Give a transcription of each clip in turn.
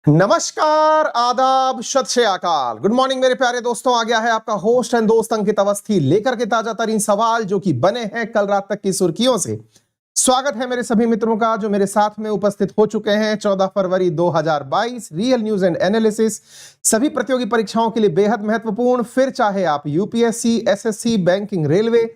नमस्कार, आदाब, सत श्री अकाल, गुड मॉर्निंग मेरे प्यारे दोस्तों। आ गया है आपका होस्ट एंड दोस्त अंकित अवस्थी लेकर के ताजा तरीन सवाल जो कि बने हैं कल रात तक की सुर्खियों से। स्वागत है मेरे सभी मित्रों का जो मेरे साथ में उपस्थित हो चुके हैं। 14 फरवरी 2022 रियल न्यूज एंड एनालिसिस सभी प्रतियोगी परीक्षाओं के लिए बेहद महत्वपूर्ण। फिर चाहे आप यूपीएससी, एसएससी, बैंकिंग, रेलवे,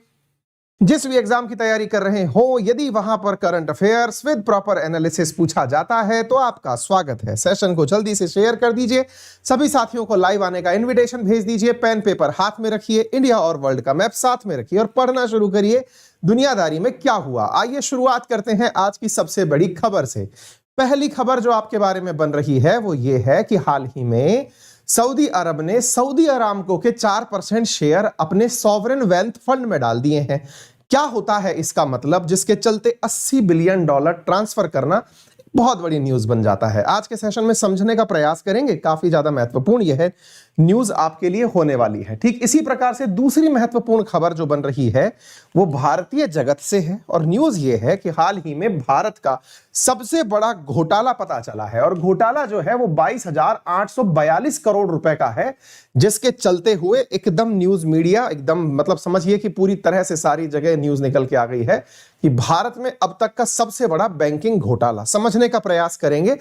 जिस भी एग्जाम की तैयारी कर रहे हो, यदि वहां पर current affairs with proper analysis पूछा जाता है तो आपका स्वागत है। सेशन को जल्दी से शेयर कर दीजिए, सभी साथियों को लाइव आने का इनविटेशन भेज दीजिए, पेन पेपर हाथ में रखिए, इंडिया और वर्ल्ड का मैप साथ में रखिए और पढ़ना शुरू करिए दुनियादारी में क्या हुआ। आइए शुरुआत करते हैं आज की सबसे बड़ी खबर से। पहली खबर जो आपके बारे में बन रही है वो ये है कि हाल ही में सऊदी अरब ने सऊदी अरामको के 4% शेयर अपने सॉवरेन वेल्थ फंड में डाल दिए हैं। क्या होता है इसका मतलब, जिसके चलते $80 बिलियन ट्रांसफर करना बहुत बड़ी न्यूज बन जाता है। आज के सेशन में समझने का प्रयास करेंगे, काफी ज्यादा महत्वपूर्ण यह है न्यूज आपके लिए होने वाली है। ठीक इसी प्रकार से दूसरी महत्वपूर्ण खबर जो बन रही है वो भारतीय जगत से है और न्यूज ये है कि हाल ही में भारत का सबसे बड़ा घोटाला पता चला है और घोटाला जो है वो 22,842 करोड़ रुपए का है, जिसके चलते हुए एकदम न्यूज मीडिया एकदम मतलब समझिए कि पूरी तरह से सारी जगह न्यूज निकल के आ गई है कि भारत में अब तक का सबसे बड़ा बैंकिंग घोटाला। समझने का प्रयास करेंगे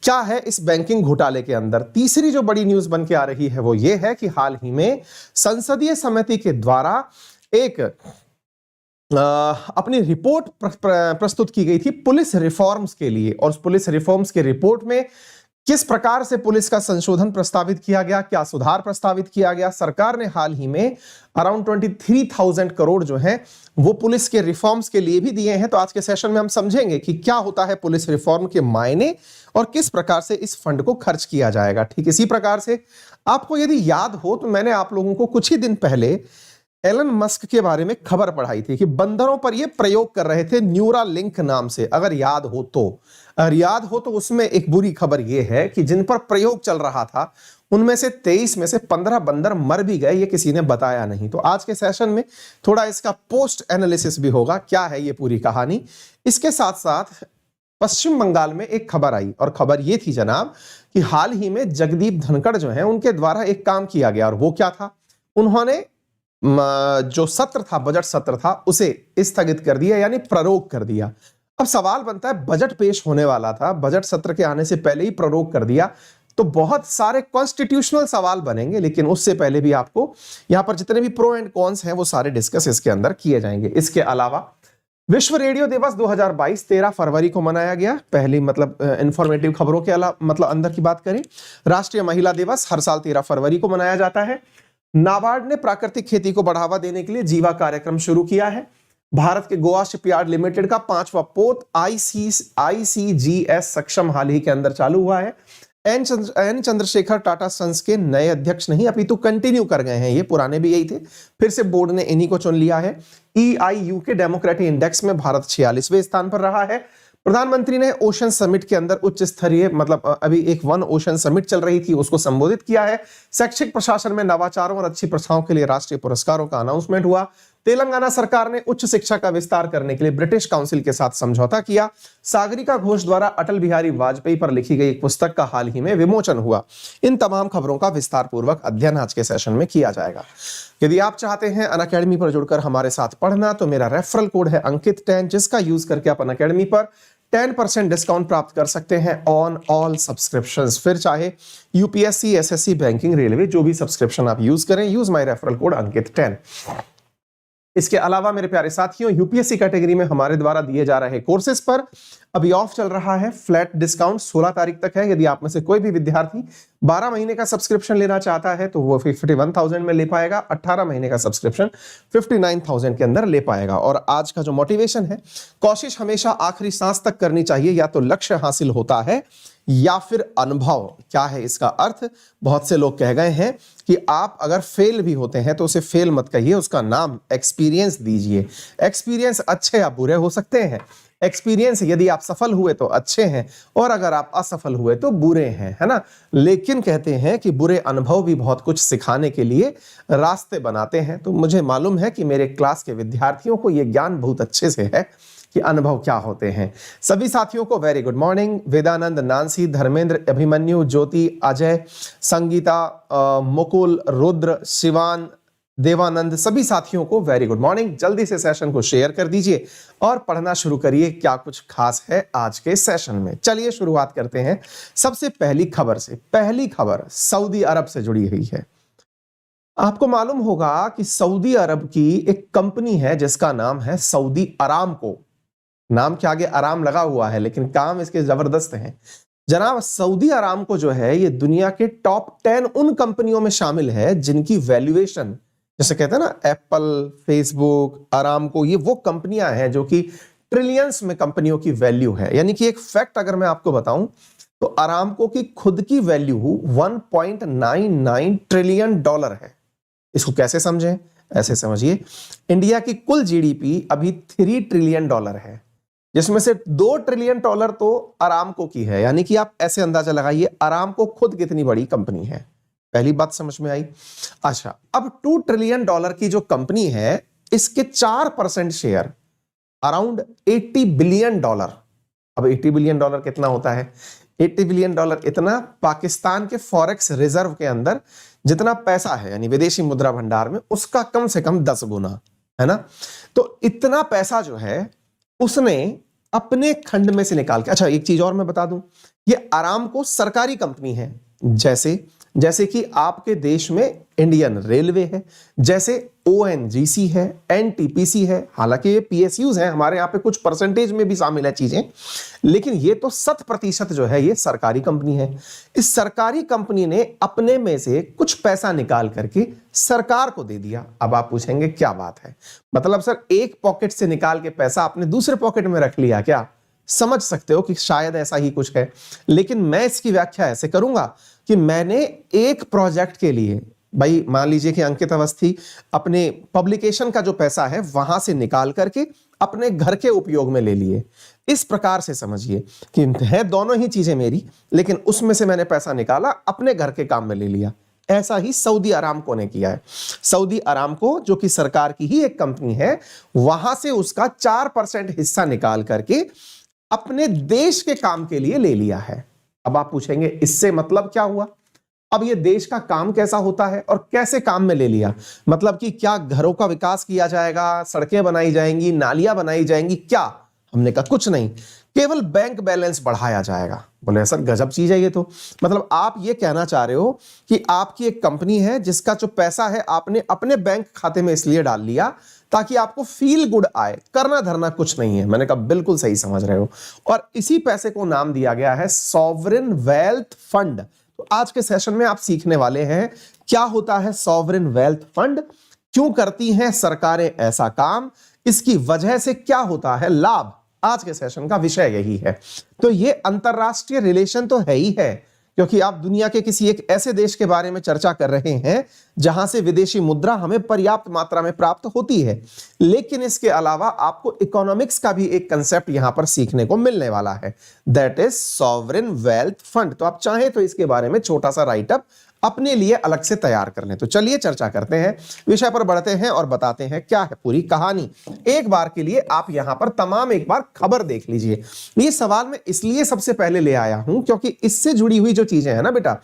क्या है इस बैंकिंग घोटाले के अंदर। तीसरी जो बड़ी न्यूज बन के आ रही है वो ये है कि हाल ही में संसदीय समिति के द्वारा एक अपनी रिपोर्ट प्रस्तुत की गई थी पुलिस रिफॉर्म्स के लिए और उस पुलिस रिफॉर्म्स के रिपोर्ट में किस प्रकार से पुलिस का संशोधन प्रस्तावित किया गया, क्या सुधार प्रस्तावित किया गया। सरकार ने हाल ही में अराउंड 23,000 करोड़ जो है वो पुलिस के रिफॉर्म्स के लिए भी दिए हैं। तो आज के सेशन में हम समझेंगे कि क्या होता है पुलिस रिफॉर्म के मायने और किस प्रकार से इस फंड को खर्च किया जाएगा। ठीक इसी प्रकार से आपको यदि याद हो तो मैंने आप लोगों को कुछ ही दिन पहले एलन मस्क के बारे में खबर पढ़ाई थी कि बंदरों पर ये प्रयोग कर रहे थे न्यूरालिंक नाम से। अगर याद हो तो उसमें एक बुरी खबर ये है कि जिन पर प्रयोग चल रहा था उनमें से 23 में से 15 बंदर मर भी गए, ये किसी ने बताया नहीं। तो आज के सेशन में थोड़ा इसका पोस्ट एनालिसिस भी होगा, क्या है ये पूरी कहानी। इसके साथ साथ पश्चिम बंगाल में एक खबर आई और खबर ये थी जनाब कि हाल ही में जगदीप धनखड़ जो है उनके द्वारा एक काम किया गया और वो क्या था, उन्होंने जो सत्र था, बजट सत्र था, उसे स्थगित कर दिया यानी प्ररोग कर दिया। अब सवाल बनता है बजट पेश होने वाला था, बजट सत्र के आने से पहले ही प्ररोग कर दिया तो बहुत सारे कॉन्स्टिट्यूशनल सवाल बनेंगे, लेकिन उससे पहले भी आपको यहां पर जितने भी प्रो एंड कॉन्स हैं वो सारे डिस्कस इसके अंदर किए जाएंगे। इसके अलावा विश्व रेडियो दिवस 2022 13 फरवरी को मनाया गया। पहली मतलब इंफॉर्मेटिव खबरों के अलावा मतलब अंदर की बात करें, राष्ट्रीय महिला दिवस हर साल 13 फरवरी को मनाया जाता है। नाबार्ड ने प्राकृतिक खेती को बढ़ावा देने के लिए जीवा कार्यक्रम शुरू किया है। भारत के गोवा शिपयार्ड लिमिटेड का 5वां पोत ICGS सक्षम हाल ही के अंदर चालू हुआ है। एन चंद्रशेखर टाटा सन्स के नए अध्यक्ष नहीं अपितु कंटिन्यू कर गए हैं, ये पुराने भी यही थे, फिर से बोर्ड ने इन्हीं को चुन लिया है। EIU के डेमोक्रेटिक इंडेक्स में भारत 46वें स्थान पर रहा है। प्रधानमंत्री ने ओशन समिट के अंदर उच्च स्तरीय मतलब अभी एक वन ओशन समिट चल रही थी उसको संबोधित किया है। शैक्षिक प्रशासन में नवाचारों और अच्छी प्रथाओं के लिए राष्ट्रीय पुरस्कारों का अनाउंसमेंट हुआ। तेलंगाना सरकार ने उच्च शिक्षा का विस्तार करने के लिए ब्रिटिश काउंसिल के साथ समझौता किया। सागरिका घोष द्वारा अटल बिहारी वाजपेयी पर लिखी गई एक पुस्तक का हाल ही में विमोचन हुआ। इन तमाम खबरों का विस्तार पूर्वक अध्ययन आज के सेशन में किया जाएगा। यदि आप चाहते हैं अनअकैडमी पर जुड़कर हमारे साथ पढ़ना तो मेरा रेफरल कोड है अंकित10, जिसका यूज करके आप अनअकैडमी पर 10% डिस्काउंट प्राप्त कर सकते हैं ऑन ऑल सब्सक्रिप्शंस। फिर चाहे यूपीएससी, एसएससी, बैंकिंग, रेलवे, जो भी सब्सक्रिप्शन आप यूज करें, यूज माय रेफरल कोड अंकित10। इसके अलावा मेरे प्यारे साथियों, यूपीएससी कैटेगरी में हमारे द्वारा दिए जा रहे कोर्सेज पर अभी ऑफ चल रहा है। फ्लैट डिस्काउंट 16 तारीख तक है। यदि आप में से कोई भी विद्यार्थी 12 महीने का सब्सक्रिप्शन लेना चाहता है तो वो 51,000 में ले पाएगा, 18 महीने का सब्सक्रिप्शन 59,000 के अंदर ले पाएगा। और आज का जो मोटिवेशन है, कोशिश हमेशा आखिरी सांस तक करनी चाहिए, या तो लक्ष्य हासिल होता है या फिर अनुभव। क्या है इसका अर्थ, बहुत से लोग कह गए हैं कि आप अगर फेल भी होते हैं तो उसे फेल मत कहिए, उसका नाम एक्सपीरियंस दीजिए। एक्सपीरियंस अच्छे या बुरे हो सकते हैं, एक्सपीरियंस यदि आप सफल हुए तो अच्छे हैं और अगर आप असफल हुए तो बुरे हैं, है ना। लेकिन कहते हैं कि बुरे अनुभव भी बहुत कुछ सिखाने के लिए रास्ते बनाते हैं। तो मुझे मालूम है कि मेरे क्लास के विद्यार्थियों को यह ज्ञान बहुत अच्छे से है कि अनुभव क्या होते हैं। सभी साथियों को very good morning. Vedanand, Nancy, Dharmendra, Abhimanyu, Jyoti, Ajay, Sangeeta, Mukul, Rudra, Shivan, Devanand, सभी साथियों को वेरी गुड मॉर्निंग। जल्दी से सेशन को शेयर कर दीजिए और पढ़ना शुरू करिए, क्या कुछ खास है आज के सेशन में। चलिए शुरुआत करते हैं सबसे पहली खबर से। पहली खबर सऊदी अरब से जुड़ी हुई है। आपको मालूम होगा कि सऊदी अरब की एक कंपनी है जिसका नाम है सऊदी अरामको। नाम के आगे आराम लगा हुआ है लेकिन काम इसके जबरदस्त हैं। जनाब, सऊदी अरामको जो है ये दुनिया के टॉप 10 उन कंपनियों में शामिल है जिनकी वैल्यूएशन, जैसे कहते हैं ना एप्पल, फेसबुक, अरामको, ये वो कंपनियां हैं जो कि ट्रिलियंस में कंपनियों की वैल्यू है। यानी कि एक फैक्ट अगर मैं आपको बताऊं तो अरामको की खुद की वैल्यू 1.99 ट्रिलियन डॉलर है। इसको कैसे समझें? ऐसे समझिए, इंडिया की कुल जीडीपी अभी 3 ट्रिलियन डॉलर है, जिसमें से 2 ट्रिलियन डॉलर तो अरामको की है। यानी कि आप ऐसे अंदाजा लगाइए अरामको खुद कितनी बड़ी कंपनी है। पहली बात समझ में आई। अच्छा, अब 2 ट्रिलियन डॉलर की जो कंपनी है इसके 4% शेयर अराउंड 80 बिलियन डॉलर। अब 80 बिलियन डॉलर कितना होता है? 80 बिलियन डॉलर इतना पाकिस्तान के फॉरेक्स रिजर्व के अंदर जितना पैसा है, यानी विदेशी मुद्रा भंडार में, उसका कम से कम 10 गुना, है ना। तो इतना पैसा जो है उसने अपने खंड में से निकाल के, अच्छा एक चीज और मैं बता दूं, ये अरामको सरकारी कंपनी है। जैसे कि आपके देश में इंडियन रेलवे है, जैसे ओएनजीसी है, एनटीपीसी है। हालांकि ये पीएसयूज हैं, हमारे यहाँ पे कुछ परसेंटेज में भी शामिल है चीजें, लेकिन ये तो 100% जो है ये सरकारी कंपनी है। इस सरकारी कंपनी ने अपने में से कुछ पैसा निकाल करके सरकार को दे दिया। अब आप पूछेंगे क्या बात है, मतलब सर एक पॉकेट से निकाल के पैसा आपने दूसरे पॉकेट में रख लिया क्या? समझ सकते हो कि शायद ऐसा ही कुछ है, लेकिन मैं इसकी व्याख्या ऐसे करूंगा कि मैंने एक प्रोजेक्ट के लिए, भाई मान लीजिए कि अंकित अवस्थी अपने पब्लिकेशन का जो पैसा है वहां से निकाल करके अपने घर के उपयोग में ले लिए। इस प्रकार से समझिए कि है दोनों ही चीजें मेरी, लेकिन उसमें से मैंने पैसा निकाला अपने घर के काम में ले लिया। ऐसा ही सऊदी अरामको ने किया है। सऊदी अरामको जो कि सरकार की ही एक कंपनी है, वहां से उसका 4% हिस्सा निकाल करके अपने देश के काम के लिए ले लिया है। अब आप पूछेंगे इससे मतलब क्या हुआ? अब ये देश का काम कैसा होता है और कैसे काम में ले लिया? मतलब कि क्या घरों का विकास किया जाएगा, सड़कें बनाई जाएंगी, नालियां बनाई जाएंगी क्या? हमने कहा कुछ नहीं, केवल बैंक बैलेंस बढ़ाया जाएगा। बोले सर गजब चीज है ये तो। मतलब आप ये कहना चाह रहे हो कि आपकी एक कंपनी है जिसका जो पैसा है आपने अपने बैंक खाते में इसलिए डाल लिया ताकि आपको फील गुड आए, करना धरना कुछ नहीं है। मैंने कहा बिल्कुल सही समझ रहे हो। और इसी पैसे को नाम दिया गया है सॉवरेन वेल्थ फंड। तो आज के सेशन में आप सीखने वाले हैं क्या होता है सॉवरेन वेल्थ फंड, क्यों करती हैं सरकारें ऐसा काम, इसकी वजह से क्या होता है लाभ। आज के सेशन का विषय यही है। तो ये अंतरराष्ट्रीय रिलेशन तो है ही है, क्योंकि आप दुनिया के किसी एक ऐसे देश के बारे में चर्चा कर रहे हैं जहां से विदेशी मुद्रा हमें पर्याप्त मात्रा में प्राप्त होती है। लेकिन इसके अलावा आपको इकोनॉमिक्स का भी एक कंसेप्ट यहां पर सीखने को मिलने वाला है, that is sovereign wealth fund. तो आप चाहें तो इसके बारे में छोटा सा राइटअप अपने लिए अलग से तैयार कर लें। तो चलिए चर्चा करते हैं, विषय पर बढ़ते हैं और बताते हैं क्या है पूरी कहानी। एक बार के लिए आप यहां पर तमाम एक बार खबर देख लीजिए। ये सवाल मैं इसलिए सबसे पहले ले आया हूं क्योंकि इससे जुड़ी हुई जो चीजें हैं ना बेटा,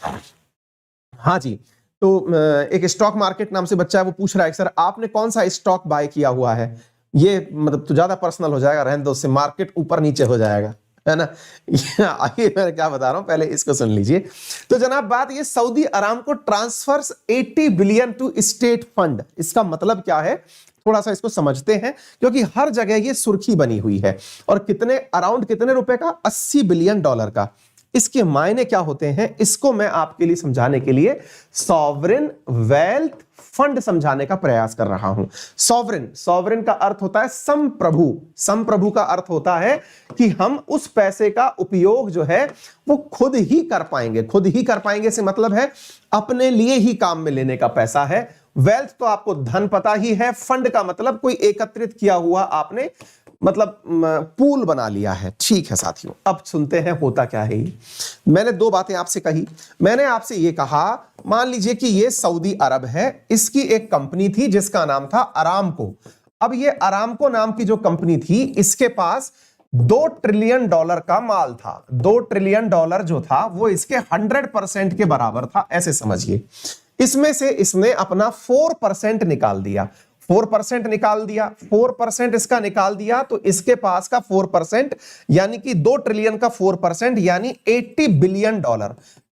हाँ जी, तो एक स्टॉक मार्केट नाम से बच्चा है, वो पूछ रहा है सर आपने कौन सा स्टॉक बाय किया हुआ है। ये मतलब तो ज्यादा पर्सनल हो जाएगा, रहने दो, उससे मार्केट ऊपर नीचे हो जाएगा, है ना। आइए मैं क्या बता रहा हूं, पहले इसको सुन लीजिए। तो जनाब बात ये Saudi Aramco transfers 80 billion to state fund. इसका मतलब क्या है थोड़ा सा इसको समझते हैं, क्योंकि हर जगह ये सुर्खी बनी हुई है। और कितने अराउंड कितने रुपए का? 80 बिलियन डॉलर का। इसके मायने क्या होते हैं इसको मैं आपके लिए समझाने के लिए सॉवरेन वेल्थ फंड समझाने का प्रयास कर रहा हूं। सॉवरेन का अर्थ होता है संप्रभु। संप्रभु का अर्थ होता है कि हम उस पैसे का उपयोग जो है वो खुद ही कर पाएंगे। खुद ही कर पाएंगे से मतलब है अपने लिए ही काम में लेने का पैसा है, वेल्थ तो आपको धन पता ही है, फंड का मतलब कोई एकत्रित किया हुआ आपने मतलब पूल बना लिया है। ठीक है साथियों, अब सुनते हैं होता क्या है। मैंने दो बातें आपसे कही। मैंने आपसे ये कहा, मान लीजिए कि ये सऊदी अरब है, इसकी एक कंपनी थी जिसका नाम था अरामको। अब ये अरामको नाम की जो कंपनी थी, इसके पास $2 ट्रिलियन का माल था। $2 ट्रिलियन जो था वो इसके 100% के बराबर था, ऐसे समझिए। इसमें से इसने अपना 4% निकाल दिया। 4% निकाल दिया, 4% इसका निकाल दिया, तो इसके पास का 4% यानी कि 2 ट्रिलियन का 4% यानी $80 बिलियन।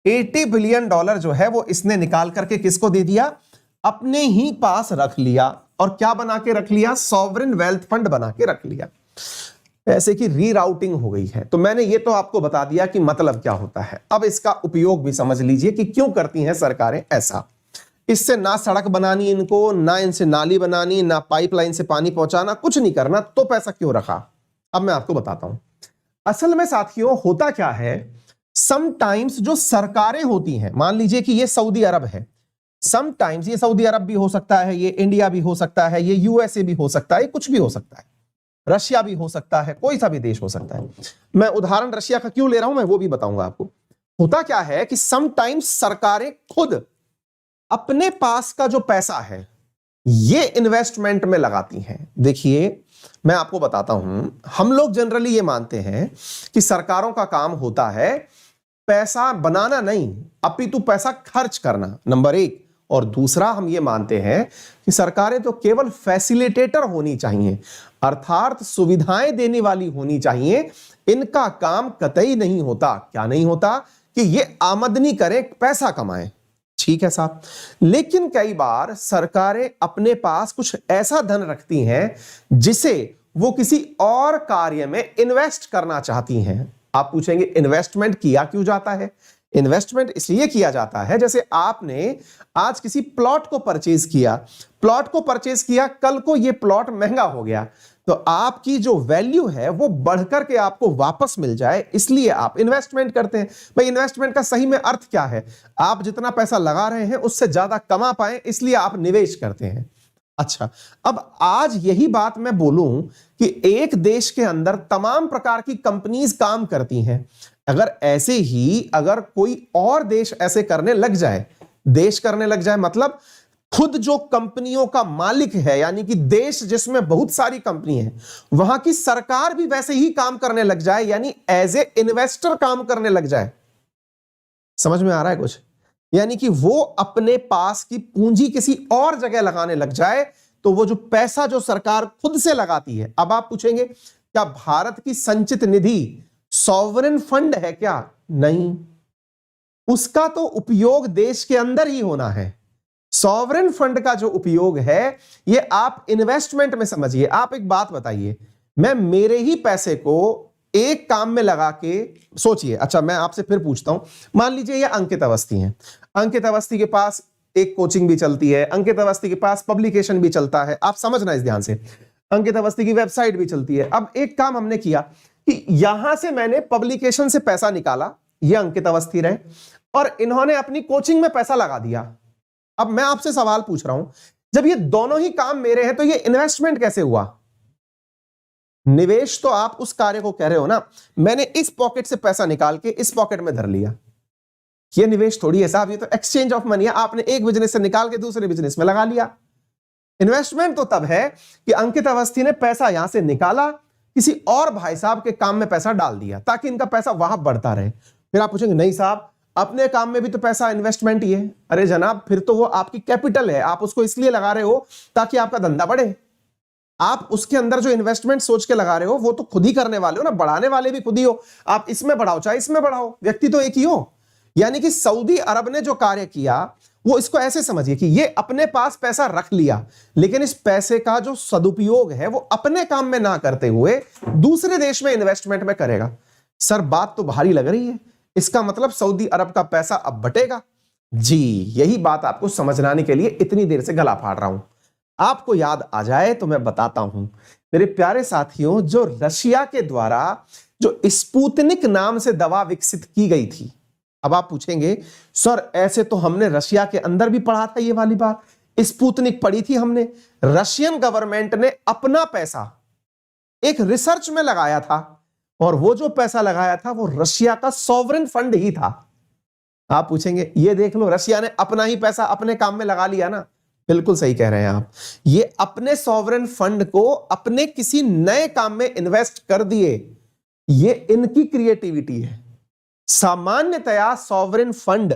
$80 बिलियन जो है वो इसने निकाल करके किसको दे दिया? अपने ही पास रख लिया। और क्या बना के रख लिया? सॉवरेन वेल्थ फंड बना के रख लिया। ऐसे की रीराउटिंग हो गई है। तो मैंने ये तो आपको बता दिया कि मतलब क्या होता है। अब इसका उपयोग भी समझ लीजिए कि क्यों करती हैं सरकारें ऐसा। इससे ना सड़क बनानी इनको, ना इनसे नाली बनानी, ना पाइपलाइन से पानी पहुंचाना, कुछ नहीं करना, तो पैसा क्यों रखा? अब मैं आपको बताता हूं। असल में साथियों होता क्या है, समटाइम्स जो सरकारें होती हैं, मान लीजिए कि ये सऊदी अरब है, समटाइम्स ये सऊदी अरब भी हो सकता है, ये इंडिया भी हो सकता है, ये यूएसए भी हो सकता है, कुछ भी हो सकता है, रशिया भी हो सकता है, कोई सा भी देश हो सकता है। मैं उदाहरण रशिया का क्यों ले रहा हूं मैं वो भी बताऊंगा आपको। होता क्या है कि समटाइम्स सरकारें खुद अपने पास का जो पैसा है ये इन्वेस्टमेंट में लगाती हैं। देखिए मैं आपको बताता हूं, हम लोग जनरली ये मानते हैं कि सरकारों का काम होता है पैसा बनाना नहीं, अपितु पैसा खर्च करना, नंबर एक। और दूसरा, हम ये मानते हैं कि सरकारें तो केवल फैसिलिटेटर होनी चाहिए, अर्थात सुविधाएं देने वाली होनी चाहिए। इनका काम कतई नहीं होता, क्या नहीं होता, कि ये आमदनी करें, पैसा कमाएं। ठीक है साहब, लेकिन कई बार सरकारें अपने पास कुछ ऐसा धन रखती हैं जिसे वो किसी और कार्य में इन्वेस्ट करना चाहती हैं। आप पूछेंगे इन्वेस्टमेंट किया क्यों जाता है? इन्वेस्टमेंट इसलिए किया जाता है, जैसे आपने आज किसी प्लॉट को परचेज किया, कल को ये प्लॉट महंगा हो गया, तो आपकी जो वैल्यू है वो बढ़कर के आपको वापस मिल जाए, इसलिए आप इन्वेस्टमेंट करते हैं। भाई इन्वेस्टमेंट का सही में अर्थ क्या है? आप जितना पैसा लगा रहे हैं उससे ज्यादा कमा पाए, इसलिए आप निवेश करते हैं। अच्छा, अब आज यही बात मैं बोलूं कि एक देश के अंदर तमाम प्रकार की कंपनीज काम करती हैं। अगर ऐसे ही अगर कोई और देश ऐसे करने लग जाए, मतलब खुद जो कंपनियों का मालिक है, यानी कि देश जिसमें बहुत सारी कंपनी है, वहां की सरकार भी वैसे ही काम करने लग जाए, यानी एज ए इन्वेस्टर काम करने लग जाए। समझ में आ रहा है कुछ? यानी कि वो अपने पास की पूंजी किसी और जगह लगाने लग जाए, तो वो जो पैसा जो सरकार खुद से लगाती है। अब आप पूछेंगे क्या भारत की संचित निधि सॉवरेन फंड है क्या? नहीं, उसका तो उपयोग देश के अंदर ही होना है। सॉवरेन फंड का जो उपयोग है ये आप इन्वेस्टमेंट में समझिए। आप एक बात बताइए, मैं मेरे ही पैसे को एक काम में लगा के सोचिए। अच्छा, मैं आपसे फिर पूछता हूं, मान लीजिए ये अंकित अवस्थी हैं, अंकित अवस्थी के पास एक कोचिंग भी चलती है, अंकित अवस्थी के पास पब्लिकेशन भी चलता है, आप समझना इस ध्यान से, अंकित अवस्थी की वेबसाइट भी चलती है। अब एक काम हमने किया कि यहां से मैंने पब्लिकेशन से पैसा निकाला, ये अंकित अवस्थी रहे, और इन्होंने अपनी कोचिंग में पैसा लगा दिया। अब मैं आपसे सवाल पूछ रहा हूं, जब ये दोनों ही काम मेरे हैं तो ये इन्वेस्टमेंट कैसे हुआ? निवेश तो आप उस कार्य को कह रहे हो ना, मैंने इस पॉकेट से पैसा निकाल के इस पॉकेट में धर लिया, ये निवेश थोड़ी है साहब, ये तो एक्सचेंज ऑफ मनी है। आपने एक बिजनेस से निकाल के दूसरे बिजनेस में लगा लिया। इन्वेस्टमेंट तो तब है कि अंकित अवस्थी ने पैसा यहां से निकाला, किसी और भाई साहब के काम में पैसा डाल दिया ताकि इनका पैसा वहां बढ़ता रहे। फिर आप पूछेंगे नहीं साहब, अपने काम में भी तो पैसा इन्वेस्टमेंट ही है। अरे जनाब, फिर तो वो आपकी कैपिटल है, आप उसको इसलिए लगा रहे हो ताकि आपका धंधा बढ़े। आप उसके अंदर जो इन्वेस्टमेंट सोच के लगा रहे हो वो तो खुद ही करने वाले हो ना, बढ़ाने वाले भी खुद ही हो। आप इसमें बढ़ाओ चाहे इसमें बढ़ाओ, व्यक्ति तो एक ही हो। यानी कि सऊदी अरब ने जो कार्य किया वो इसको ऐसे समझिए कि ये अपने पास पैसा रख लिया, लेकिन इस पैसे का जो सदुपयोग है वो अपने काम में ना करते हुए दूसरे देश में इन्वेस्टमेंट में करेगा। सर बात तो भारी लग रही है, इसका मतलब सऊदी अरब का पैसा अब बटेगा। जी, यही बात आपको समझाने के लिए इतनी देर से गला फाड़ रहा हूं। आपको याद आ जाए तो मैं बताता हूं मेरे प्यारे साथियों, जो रशिया के द्वारा जो स्पुतनिक नाम से दवा विकसित की गई थी। अब आप पूछेंगे सर ऐसे तो हमने रशिया के अंदर भी पढ़ा था ये वाली बात, स्पुतनिक पढ़ी थी हमने, रशियन गवर्नमेंट ने अपना पैसा एक रिसर्च में लगाया था, और वो जो पैसा लगाया था वो रशिया का सॉवरेन फंड ही था। आप पूछेंगे ये देख लो, रशिया ने अपना ही पैसा अपने काम में लगा लिया ना। बिल्कुल सही कह रहे हैं आप, ये अपने सॉवरेन फंड को अपने किसी नए काम में इन्वेस्ट कर दिए। ये इनकी क्रिएटिविटी है। सामान्यतया सॉवरेन फंड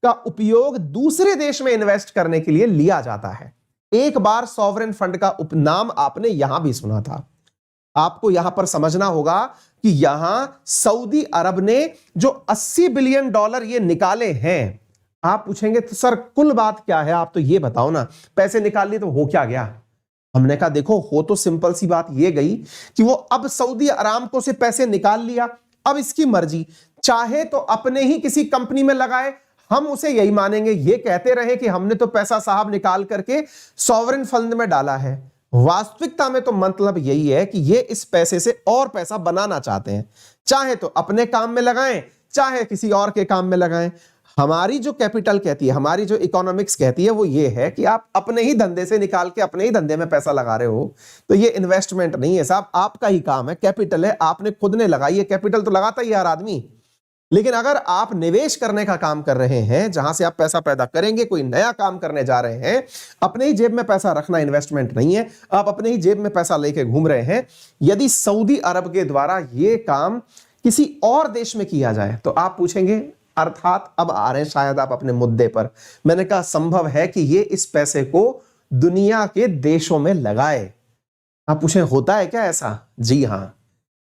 का उपयोग दूसरे देश में इन्वेस्ट करने के लिए लिया जाता है। एक बार सॉवरेन फंड का उपनाम आपने यहां भी सुना था। आपको यहां पर समझना होगा कि यहां सऊदी अरब ने जो 80 बिलियन डॉलर ये निकाले हैं। आप पूछेंगे तो सर कुल बात क्या है, आप तो ये बताओ ना, पैसे निकाल लिए तो हो क्या गया। हमने कहा देखो, हो तो सिंपल सी बात ये गई कि वो अब सऊदी अरामको से पैसे निकाल लिया, अब इसकी मर्जी, चाहे तो अपने ही किसी कंपनी में लगाए, हम उसे यही मानेंगे, ये कहते रहे कि हमने तो पैसा साहब निकाल करके सॉवरेन फंड में डाला है। वास्तविकता में तो मतलब यही है कि ये इस पैसे से और पैसा बनाना चाहते हैं, चाहे तो अपने काम में लगाएं, चाहे किसी और के काम में लगाएं। हमारी जो कैपिटल कहती है, हमारी जो इकोनॉमिक्स कहती है, वो ये है कि आप अपने ही धंधे से निकाल के अपने ही धंधे में पैसा लगा रहे हो, तो ये इन्वेस्टमेंट नहीं है साहब, आपका ही काम है, कैपिटल है, आपने खुद ने लगाई है। कैपिटल तो लगाता ही हर आदमी, लेकिन अगर आप निवेश करने का काम कर रहे हैं, जहां से आप पैसा पैदा करेंगे, कोई नया काम करने जा रहे हैं, अपने ही जेब में पैसा रखना इन्वेस्टमेंट नहीं है, आप अपने ही जेब में पैसा लेके घूम रहे हैं। यदि सऊदी अरब के द्वारा ये काम किसी और देश में किया जाए तो आप पूछेंगे, अर्थात अब आ रहे हैं शायद आप अपने मुद्दे पर। मैंने कहा संभव है कि ये इस पैसे को दुनिया के देशों में लगाए। आप पूछें होता है क्या ऐसा? जी हां,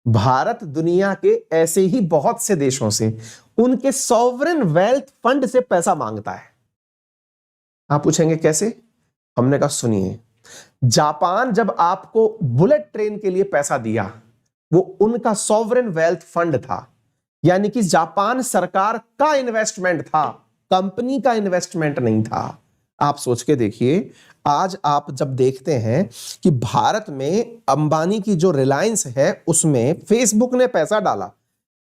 भारत दुनिया के ऐसे ही बहुत से देशों से उनके सॉवरेन वेल्थ फंड से पैसा मांगता है। आप पूछेंगे कैसे? हमने कहा सुनिए, जापान जब आपको बुलेट ट्रेन के लिए पैसा दिया, वो उनका सॉवरेन वेल्थ फंड था, यानी कि जापान सरकार का इन्वेस्टमेंट था, कंपनी का इन्वेस्टमेंट नहीं था। आप सोच के देखिए, आज आप जब देखते हैं कि भारत में अंबानी की जो रिलायंस है उसमें फेसबुक ने पैसा डाला,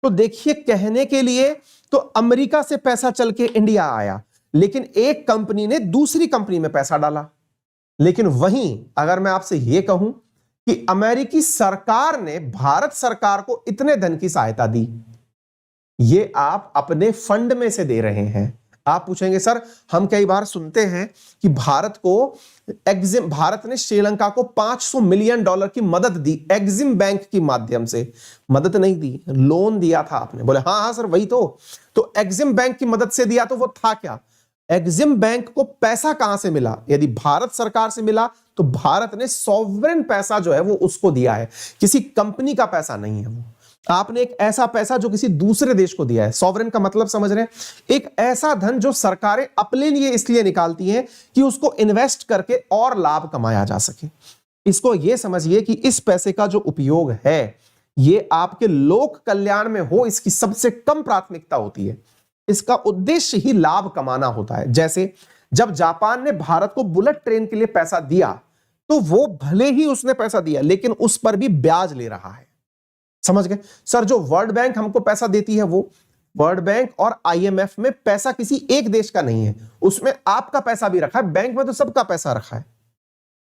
तो देखिए कहने के लिए तो अमेरिका से पैसा चल के इंडिया आया, लेकिन एक कंपनी ने दूसरी कंपनी में पैसा डाला। लेकिन वहीं अगर मैं आपसे यह कहूं कि अमेरिकी सरकार ने भारत सरकार को इतने धन की सहायता दी, ये आप अपने फंड में से दे रहे हैं। आप पूछेंगे सर, हम कई बार सुनते हैं कि भारत ने श्रीलंका को $500 मिलियन की मदद दी, एग्जिम बैंक के माध्यम से। मदद नहीं दी, लोन दिया था आपने। बोले हाँ हाँ सर वही तो एग्जिम बैंक की मदद से दिया, तो वो था क्या? एग्जिम बैंक को पैसा कहां से मिला? यदि भारत सरकार से मिला तो भारत ने सॉवरेन पैसा जो है वो उसको दिया है, किसी कंपनी का पैसा नहीं है वो। आपने एक ऐसा पैसा जो किसी दूसरे देश को दिया है। सॉवरेन का मतलब समझ रहे हैं? एक ऐसा धन जो सरकारें अपने लिए इसलिए निकालती हैं कि उसको इन्वेस्ट करके और लाभ कमाया जा सके। इसको यह समझिए कि इस पैसे का जो उपयोग है ये आपके लोक कल्याण में हो, इसकी सबसे कम प्राथमिकता होती है। इसका उद्देश्य ही लाभ कमाना होता है। जैसे जब जापान ने भारत को बुलेट ट्रेन के लिए पैसा दिया, तो वो भले ही उसने पैसा दिया लेकिन उस पर भी ब्याज ले रहा है। समझ गए सर? जो वर्ल्ड बैंक हमको पैसा देती है, वो वर्ल्ड बैंक और आईएमएफ में पैसा किसी एक देश का नहीं है, उसमें आपका पैसा भी रखा है, बैंक में तो सबका पैसा रखा है।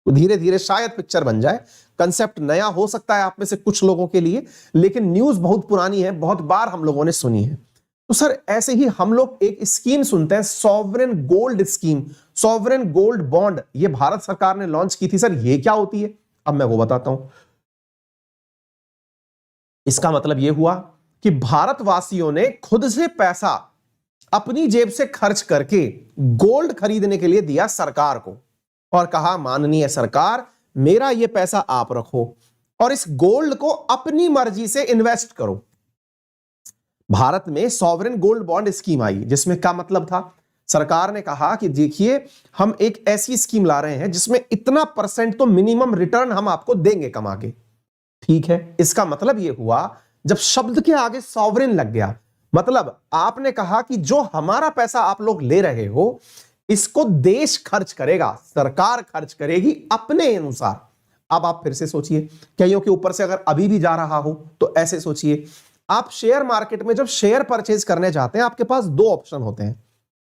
तो धीरे धीरे शायद पिक्चर बन जाए। कंसेप्ट नया हो सकता है आप में से कुछ लोगों के लिए, लेकिन न्यूज बहुत पुरानी है, बहुत बार हम लोगों ने सुनी है। तो सर ऐसे ही हम लोग एक स्कीम सुनते हैं, sovereign gold scheme, sovereign gold bond, ये भारत सरकार ने लॉन्च की थी। सर ये क्या होती है? अब मैं वो बताता हूं। इसका मतलब यह हुआ कि भारतवासियों ने खुद से पैसा अपनी जेब से खर्च करके गोल्ड खरीदने के लिए दिया सरकार को, और कहा माननीय सरकार, मेरा यह पैसा आप रखो और इस गोल्ड को अपनी मर्जी से इन्वेस्ट करो। भारत में सॉवरेन गोल्ड बॉन्ड स्कीम आई, जिसमें क्या मतलब था? सरकार ने कहा कि देखिए हम एक ऐसी स्कीम ला रहे हैं जिसमें इतना % तो मिनिमम रिटर्न हम आपको देंगे कमा के। ठीक है, इसका मतलब यह हुआ जब शब्द के आगे सॉवरेन लग गया, मतलब आपने कहा कि जो हमारा पैसा आप लोग ले रहे हो इसको देश खर्च करेगा, सरकार खर्च करेगी अपने अनुसार। अब आप फिर से सोचिए, कईयों के ऊपर से अगर अभी भी जा रहा हो तो ऐसे सोचिए, आप शेयर मार्केट में जब शेयर परचेज करने जाते हैं, आपके पास दो ऑप्शन होते हैं।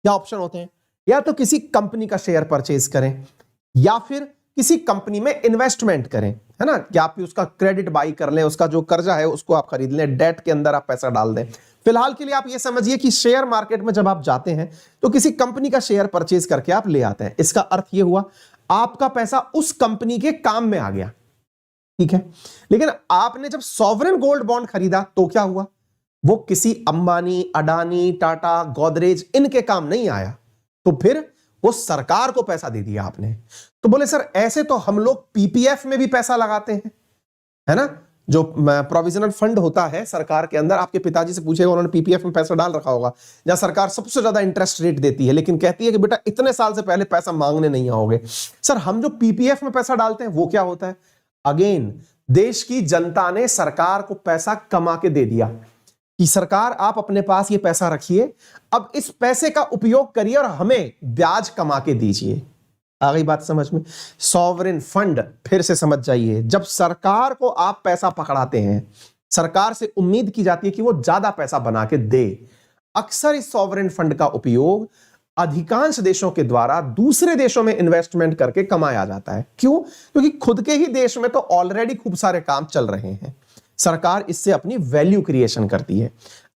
क्या ऑप्शन होते हैं? या तो किसी कंपनी का शेयर परचेज करें, या फिर किसी कंपनी में इन्वेस्टमेंट करें, है ना, कि आप उसका क्रेडिट बाई कर लें, उसका जो कर्जा है उसको आप खरीद लें, डेट के अंदर आप पैसा डाल दें। फिलहाल के लिए आप ये समझिए कि शेयर मार्केट में जब आप जाते हैं तो किसी कंपनी का शेयर परचेज करके आप ले आते हैं। इसका अर्थ ये हुआ आपका पैसा उस कंपनी के काम में आ गया, ठीक है। लेकिन आपने जब सॉवरेन गोल्ड बॉन्ड खरीदा तो क्या हुआ, वो किसी अंबानी, अडानी, टाटा, गोदरेज इनके काम नहीं आया, तो फिर वो सरकार को पैसा दे दिया आपने। तो बोले सर ऐसे तो हम लोग पीपीएफ में भी पैसा लगाते हैं, है ना, जो प्रोविजनल फंड होता है सरकार के अंदर। आपके पिताजी से पूछेगा, उन्होंने पीपीएफ में पैसा डाल रखा होगा, जहां सरकार सबसे ज्यादा इंटरेस्ट रेट देती है, लेकिन कहती है कि बेटा इतने साल से पहले पैसा मांगने नहीं आओगे। सर हम जो पीपीएफ में पैसा डालते हैं वो क्या होता है, अगेन देश की जनता ने सरकार को पैसा कमा के दे दिया कि सरकार आप अपने पास ये पैसा रखिए, अब इस पैसे का उपयोग करिए और हमें ब्याज कमा के दीजिए। आ गई बात समझ में। सॉवरेन फंड फिर से समझ जाइए, जब सरकार को आप पैसा पकड़ाते हैं, सरकार से उम्मीद की जाती है कि वो ज्यादा पैसा बना के दे। अक्सर इस सॉवरेन फंड का उपयोग अधिकांश देशों के द्वारा दूसरे देशों में इन्वेस्टमेंट करके कमाया जाता है। क्यों? क्योंकि खुद के ही देश में तो ऑलरेडी खूब सारे काम चल रहे हैं, सरकार इससे अपनी वैल्यू क्रिएशन करती है।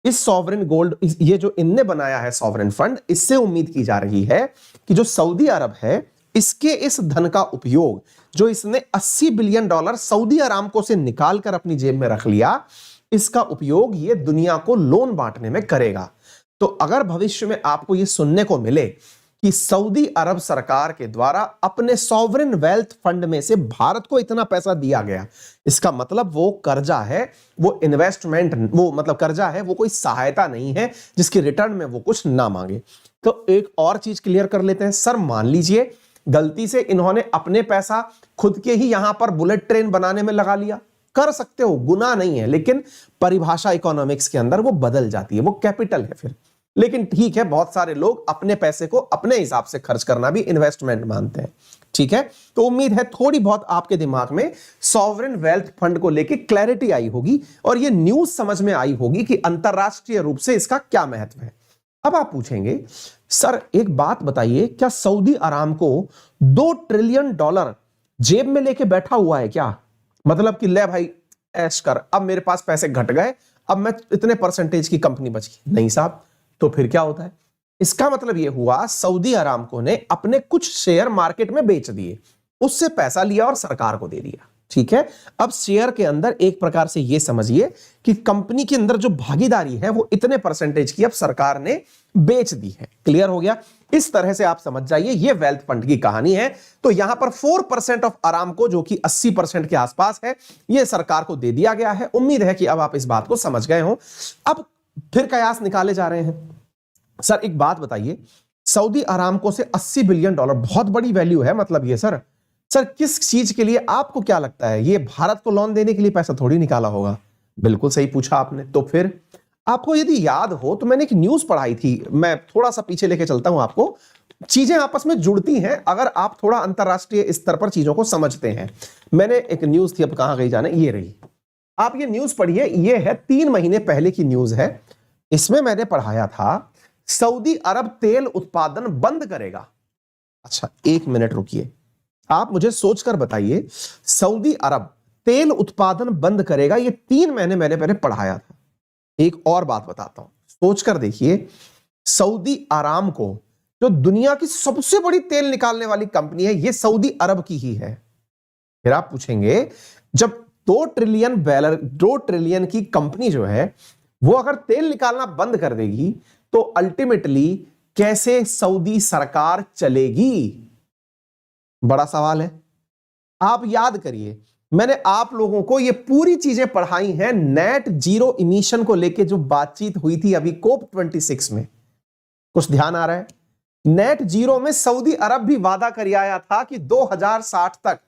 इस सॉवरेन गोल्ड, ये जो इनने बनाया है सॉवरेन फंड, इससे उम्मीद की जा रही है कि जो सऊदी अरब है, इसके इस धन का उपयोग, जो इसने $80 बिलियन सऊदी अरामको से निकालकर अपनी जेब में रख लिया, इसका उपयोग ये दुनिया को लोन बांटने में करेगा। तो अगर भविष्य में आपको ये सुनने को मिले कि सऊदी अरब सरकार के द्वारा अपने सॉवरेन वेल्थ फंड में से भारत को इतना पैसा दिया गया, इसका मतलब वो कर्जा है, वो इन्वेस्टमेंट, वो मतलब कर्जा है, वो कोई सहायता नहीं है जिसके रिटर्न में वो कुछ ना मांगे। तो एक और चीज क्लियर कर लेते हैं। सर मान लीजिए गलती से इन्होंने अपने पैसा खुद के ही यहां पर बुलेट ट्रेन बनाने में लगा लिया, कर सकते हो, गुनाह नहीं है, लेकिन परिभाषा इकोनॉमिक्स के अंदर वो बदल जाती है, वो कैपिटल है फिर। लेकिन ठीक है, बहुत सारे लोग अपने पैसे को अपने हिसाब से खर्च करना भी इन्वेस्टमेंट मानते हैं, ठीक है। तो उम्मीद है थोड़ी बहुत आपके दिमाग में सॉवरेन वेल्थ फंड को लेकर क्लैरिटी आई होगी और ये न्यूज समझ में आई होगी कि अंतरराष्ट्रीय रूप से इसका क्या महत्व है। अब आप पूछेंगे सर एक बात बताइए, क्या सऊदी अरामको $2 ट्रिलियन जेब में लेके बैठा हुआ है क्या? मतलब कि ले भाई ऐश कर, अब मेरे पास पैसे घट गए, अब मैं इतने परसेंटेज की कंपनी बच गई। नहीं साहब, तो फिर क्या होता है? इसका मतलब यह हुआ सऊदी अरामको ने अपने कुछ शेयर मार्केट में बेच दिए, उससे पैसा लिया और सरकार को दे दिया, ठीक है। अब शेयर के अंदर एक प्रकार से यह समझिए कि कंपनी के अंदर जो भागीदारी है वो इतने परसेंटेज की अब सरकार ने बेच दी है। क्लियर हो गया? इस तरह से आप समझ जाइए ये वेल्थ फंड की कहानी है। तो यहां पर 4% ऑफ अरामको, जो कि 80% के आसपास है, यह सरकार को दे दिया गया है। उम्मीद है कि अब आप इस बात को समझ गए हो। अब फिर कयास निकाले जा रहे हैं। सर एक बात बताइए, सऊदी अरामको से $80 बिलियन बहुत बड़ी वैल्यू है, मतलब ये सर किस चीज के लिए? आपको क्या लगता है ये भारत को लोन देने के लिए पैसा थोड़ी निकाला होगा? बिल्कुल सही पूछा आपने। तो फिर आपको यदि याद हो तो मैंने एक न्यूज पढ़ाई थी, मैं थोड़ा सा पीछे लेके चलता हूं आपको, चीजें आपस में जुड़ती हैं अगर आप थोड़ा अंतरराष्ट्रीय स्तर पर चीजों को समझते हैं। मैंने एक न्यूज थी, अब कहां गई जाने, ये रही, आप ये न्यूज पढ़िए। ये है 3 महीने पहले की न्यूज है। इसमें मैंने पढ़ाया था सऊदी अरब तेल उत्पादन बंद करेगा। अच्छा 1 मिनट रुकिए, आप मुझे सोचकर बताइए, सऊदी अरब तेल उत्पादन बंद करेगा, ये 3 महीने मैंने पहले पढ़ाया था। एक और बात बताता हूं, सोचकर देखिए, सऊदी अरामको जो दुनिया की सबसे बड़ी तेल निकालने वाली कंपनी है, ये सऊदी अरब की ही है। फिर आप पूछेंगे जब 2 ट्रिलियन की कंपनी जो है वो अगर तेल निकालना बंद कर देगी तो अल्टीमेटली कैसे सऊदी सरकार चलेगी? बड़ा सवाल है। आप याद करिए, मैंने आप लोगों को ये पूरी चीजें पढ़ाई हैं नेट जीरो इमिशन को लेके, जो बातचीत हुई थी अभी COP 26 में। कुछ ध्यान आ रहा है? नेट जीरो में सऊदी अरब भी वादा कर आया था कि 2060 तक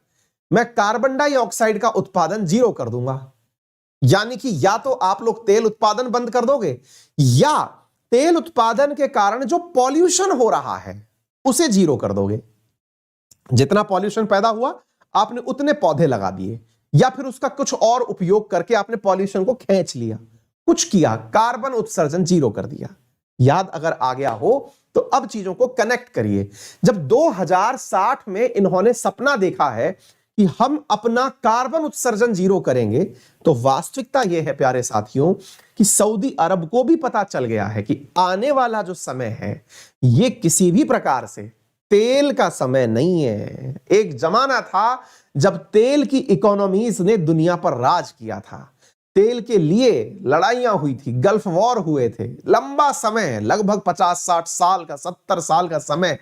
मैं कार्बन डाइऑक्साइड का उत्पादन 0 कर दूंगा। यानी कि या तो आप लोग तेल उत्पादन बंद कर दोगे, या तेल उत्पादन के कारण जो पॉल्यूशन हो रहा है उसे 0 कर दोगे। जितना पॉल्यूशन पैदा हुआ आपने उतने पौधे लगा दिए, या फिर उसका कुछ और उपयोग करके आपने पॉल्यूशन को खींच लिया, कुछ किया, कार्बन उत्सर्जन 0 कर दिया। याद अगर आ गया हो तो अब चीजों को कनेक्ट करिए। जब 2060 में इन्होंने सपना देखा है कि हम अपना कार्बन उत्सर्जन जीरो करेंगे, तो वास्तविकता यह है प्यारे साथियों कि सऊदी अरब को भी पता चल गया है कि आने वाला जो समय है ये किसी भी प्रकार से तेल का समय नहीं है। एक जमाना था जब तेल की इकोनॉमीज ने दुनिया पर राज किया था, तेल के लिए लड़ाइयां हुई थी, गल्फ वॉर हुए थे, लंबा समय, लगभग 50-60 साल का, 70 साल का समय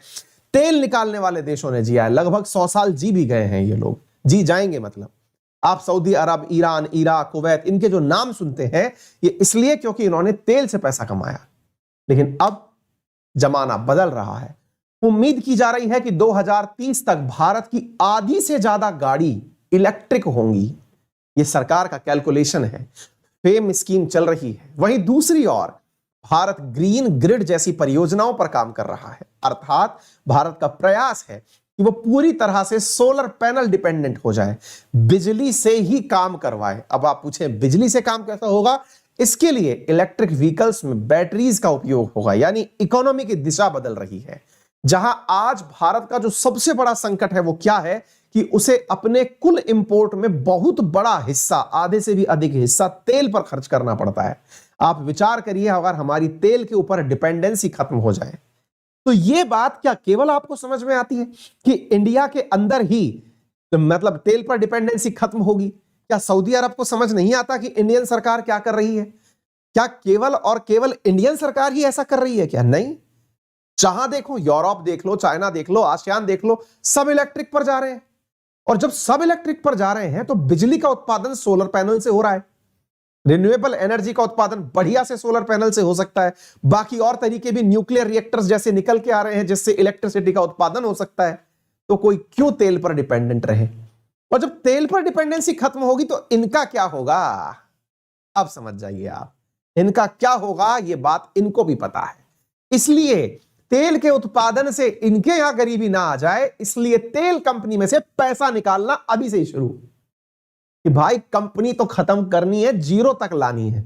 तेल निकालने वाले देशों ने जिया है। लगभग 100 साल जी भी गए हैं ये लोग, जी जाएंगे। मतलब आप सऊदी अरब, ईरान, इराक, कुवैत, इनके जो नाम सुनते हैं ये इसलिए क्योंकि इन्होंने तेल से पैसा कमाया। लेकिन अब जमाना बदल रहा है। उम्मीद की जा रही है कि 2030 तक भारत की आधी से ज्यादा गाड़ी इलेक्ट्रिक होंगी। ये सरकार का कैलकुलेशन है, फेम स्कीम चल रही है। वहीं दूसरी ओर भारत ग्रीन ग्रिड जैसी परियोजनाओं पर काम कर रहा है, अर्थात भारत का प्रयास है कि वो पूरी तरह से सोलर पैनल डिपेंडेंट हो जाए, बिजली से ही काम करवाए। अब आप पूछें बिजली से काम कैसा होगा? इसके लिए इलेक्ट्रिक व्हीकल्स में बैटरीज का उपयोग होगा, यानी इकोनॉमी की दिशा बदल रही है। जहां आज भारत का जो सबसे बड़ा संकट है वो क्या है कि उसे अपने कुल इंपोर्ट में बहुत बड़ा हिस्सा, आधे से भी अधिक हिस्सा तेल पर खर्च करना पड़ता है। आप विचार करिए अगर हमारी तेल के ऊपर डिपेंडेंसी खत्म हो जाए तो यह बात क्या केवल आपको समझ में आती है कि इंडिया के अंदर ही मतलब तेल पर डिपेंडेंसी खत्म होगी? क्या सऊदी अरब को समझ नहीं आता कि इंडियन सरकार क्या कर रही है? क्या केवल और केवल इंडियन सरकार ही ऐसा कर रही है क्या? नहीं, जहां देखो, यूरोप देख लो, चाइना देख लो, आसियान देख लो, सब इलेक्ट्रिक पर जा रहे हैं। और जब सब इलेक्ट्रिक पर जा रहे हैं तो बिजली का उत्पादन सोलर पैनल से हो रहा है। रिन्यूएबल एनर्जी का उत्पादन बढ़िया से सोलर पैनल से हो सकता है। बाकी और तरीके भी न्यूक्लियर रिएक्टर्स जैसे निकल के आ रहे हैं जिससे इलेक्ट्रिसिटी का उत्पादन हो सकता है। तो कोई क्यों तेल पर डिपेंडेंट रहे? और जब तेल पर डिपेंडेंसी खत्म होगी तो इनका क्या होगा? अब समझ जाइए आप, इनका क्या होगा ये बात इनको भी पता है। इसलिए तेल के उत्पादन से इनके यहां गरीबी ना आ जाए, इसलिए तेल कंपनी में से पैसा निकालना अभी से ही शुरू कि भाई कंपनी तो खत्म करनी है, जीरो तक लानी है,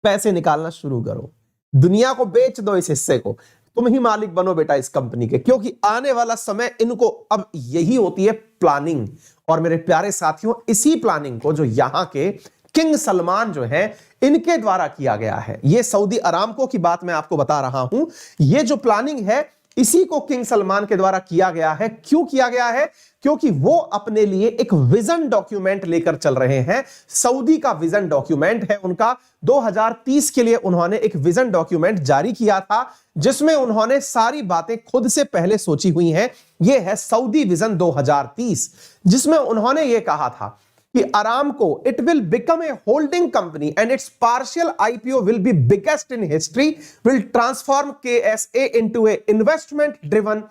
पैसे निकालना शुरू करो, दुनिया को बेच दो इस हिस्से को, तुम ही मालिक बनो बेटा इस कंपनी के। क्योंकि आने वाला समय इनको अब यही होती है प्लानिंग। और मेरे प्यारे साथियों, इसी प्लानिंग को जो यहां के किंग सलमान जो है इनके द्वारा किया गया है। यह सऊदी अरामको की बात मैं आपको बता रहा हूं। यह जो प्लानिंग है इसी को किंग सलमान के द्वारा किया गया है। क्यों किया गया है? क्योंकि वो अपने लिए एक विजन डॉक्यूमेंट लेकर चल रहे हैं। सऊदी का विजन डॉक्यूमेंट है उनका। 2030 के लिए उन्होंने एक विजन डॉक्यूमेंट जारी किया था जिसमें उन्होंने सारी बातें खुद से पहले सोची हुई हैं। यह है सऊदी विजन 2030, जिसमें उन्होंने यह कहा था कि Aramco, it will become a holding company and its partial IPO will be biggest in history, will transform KSA into a investment driven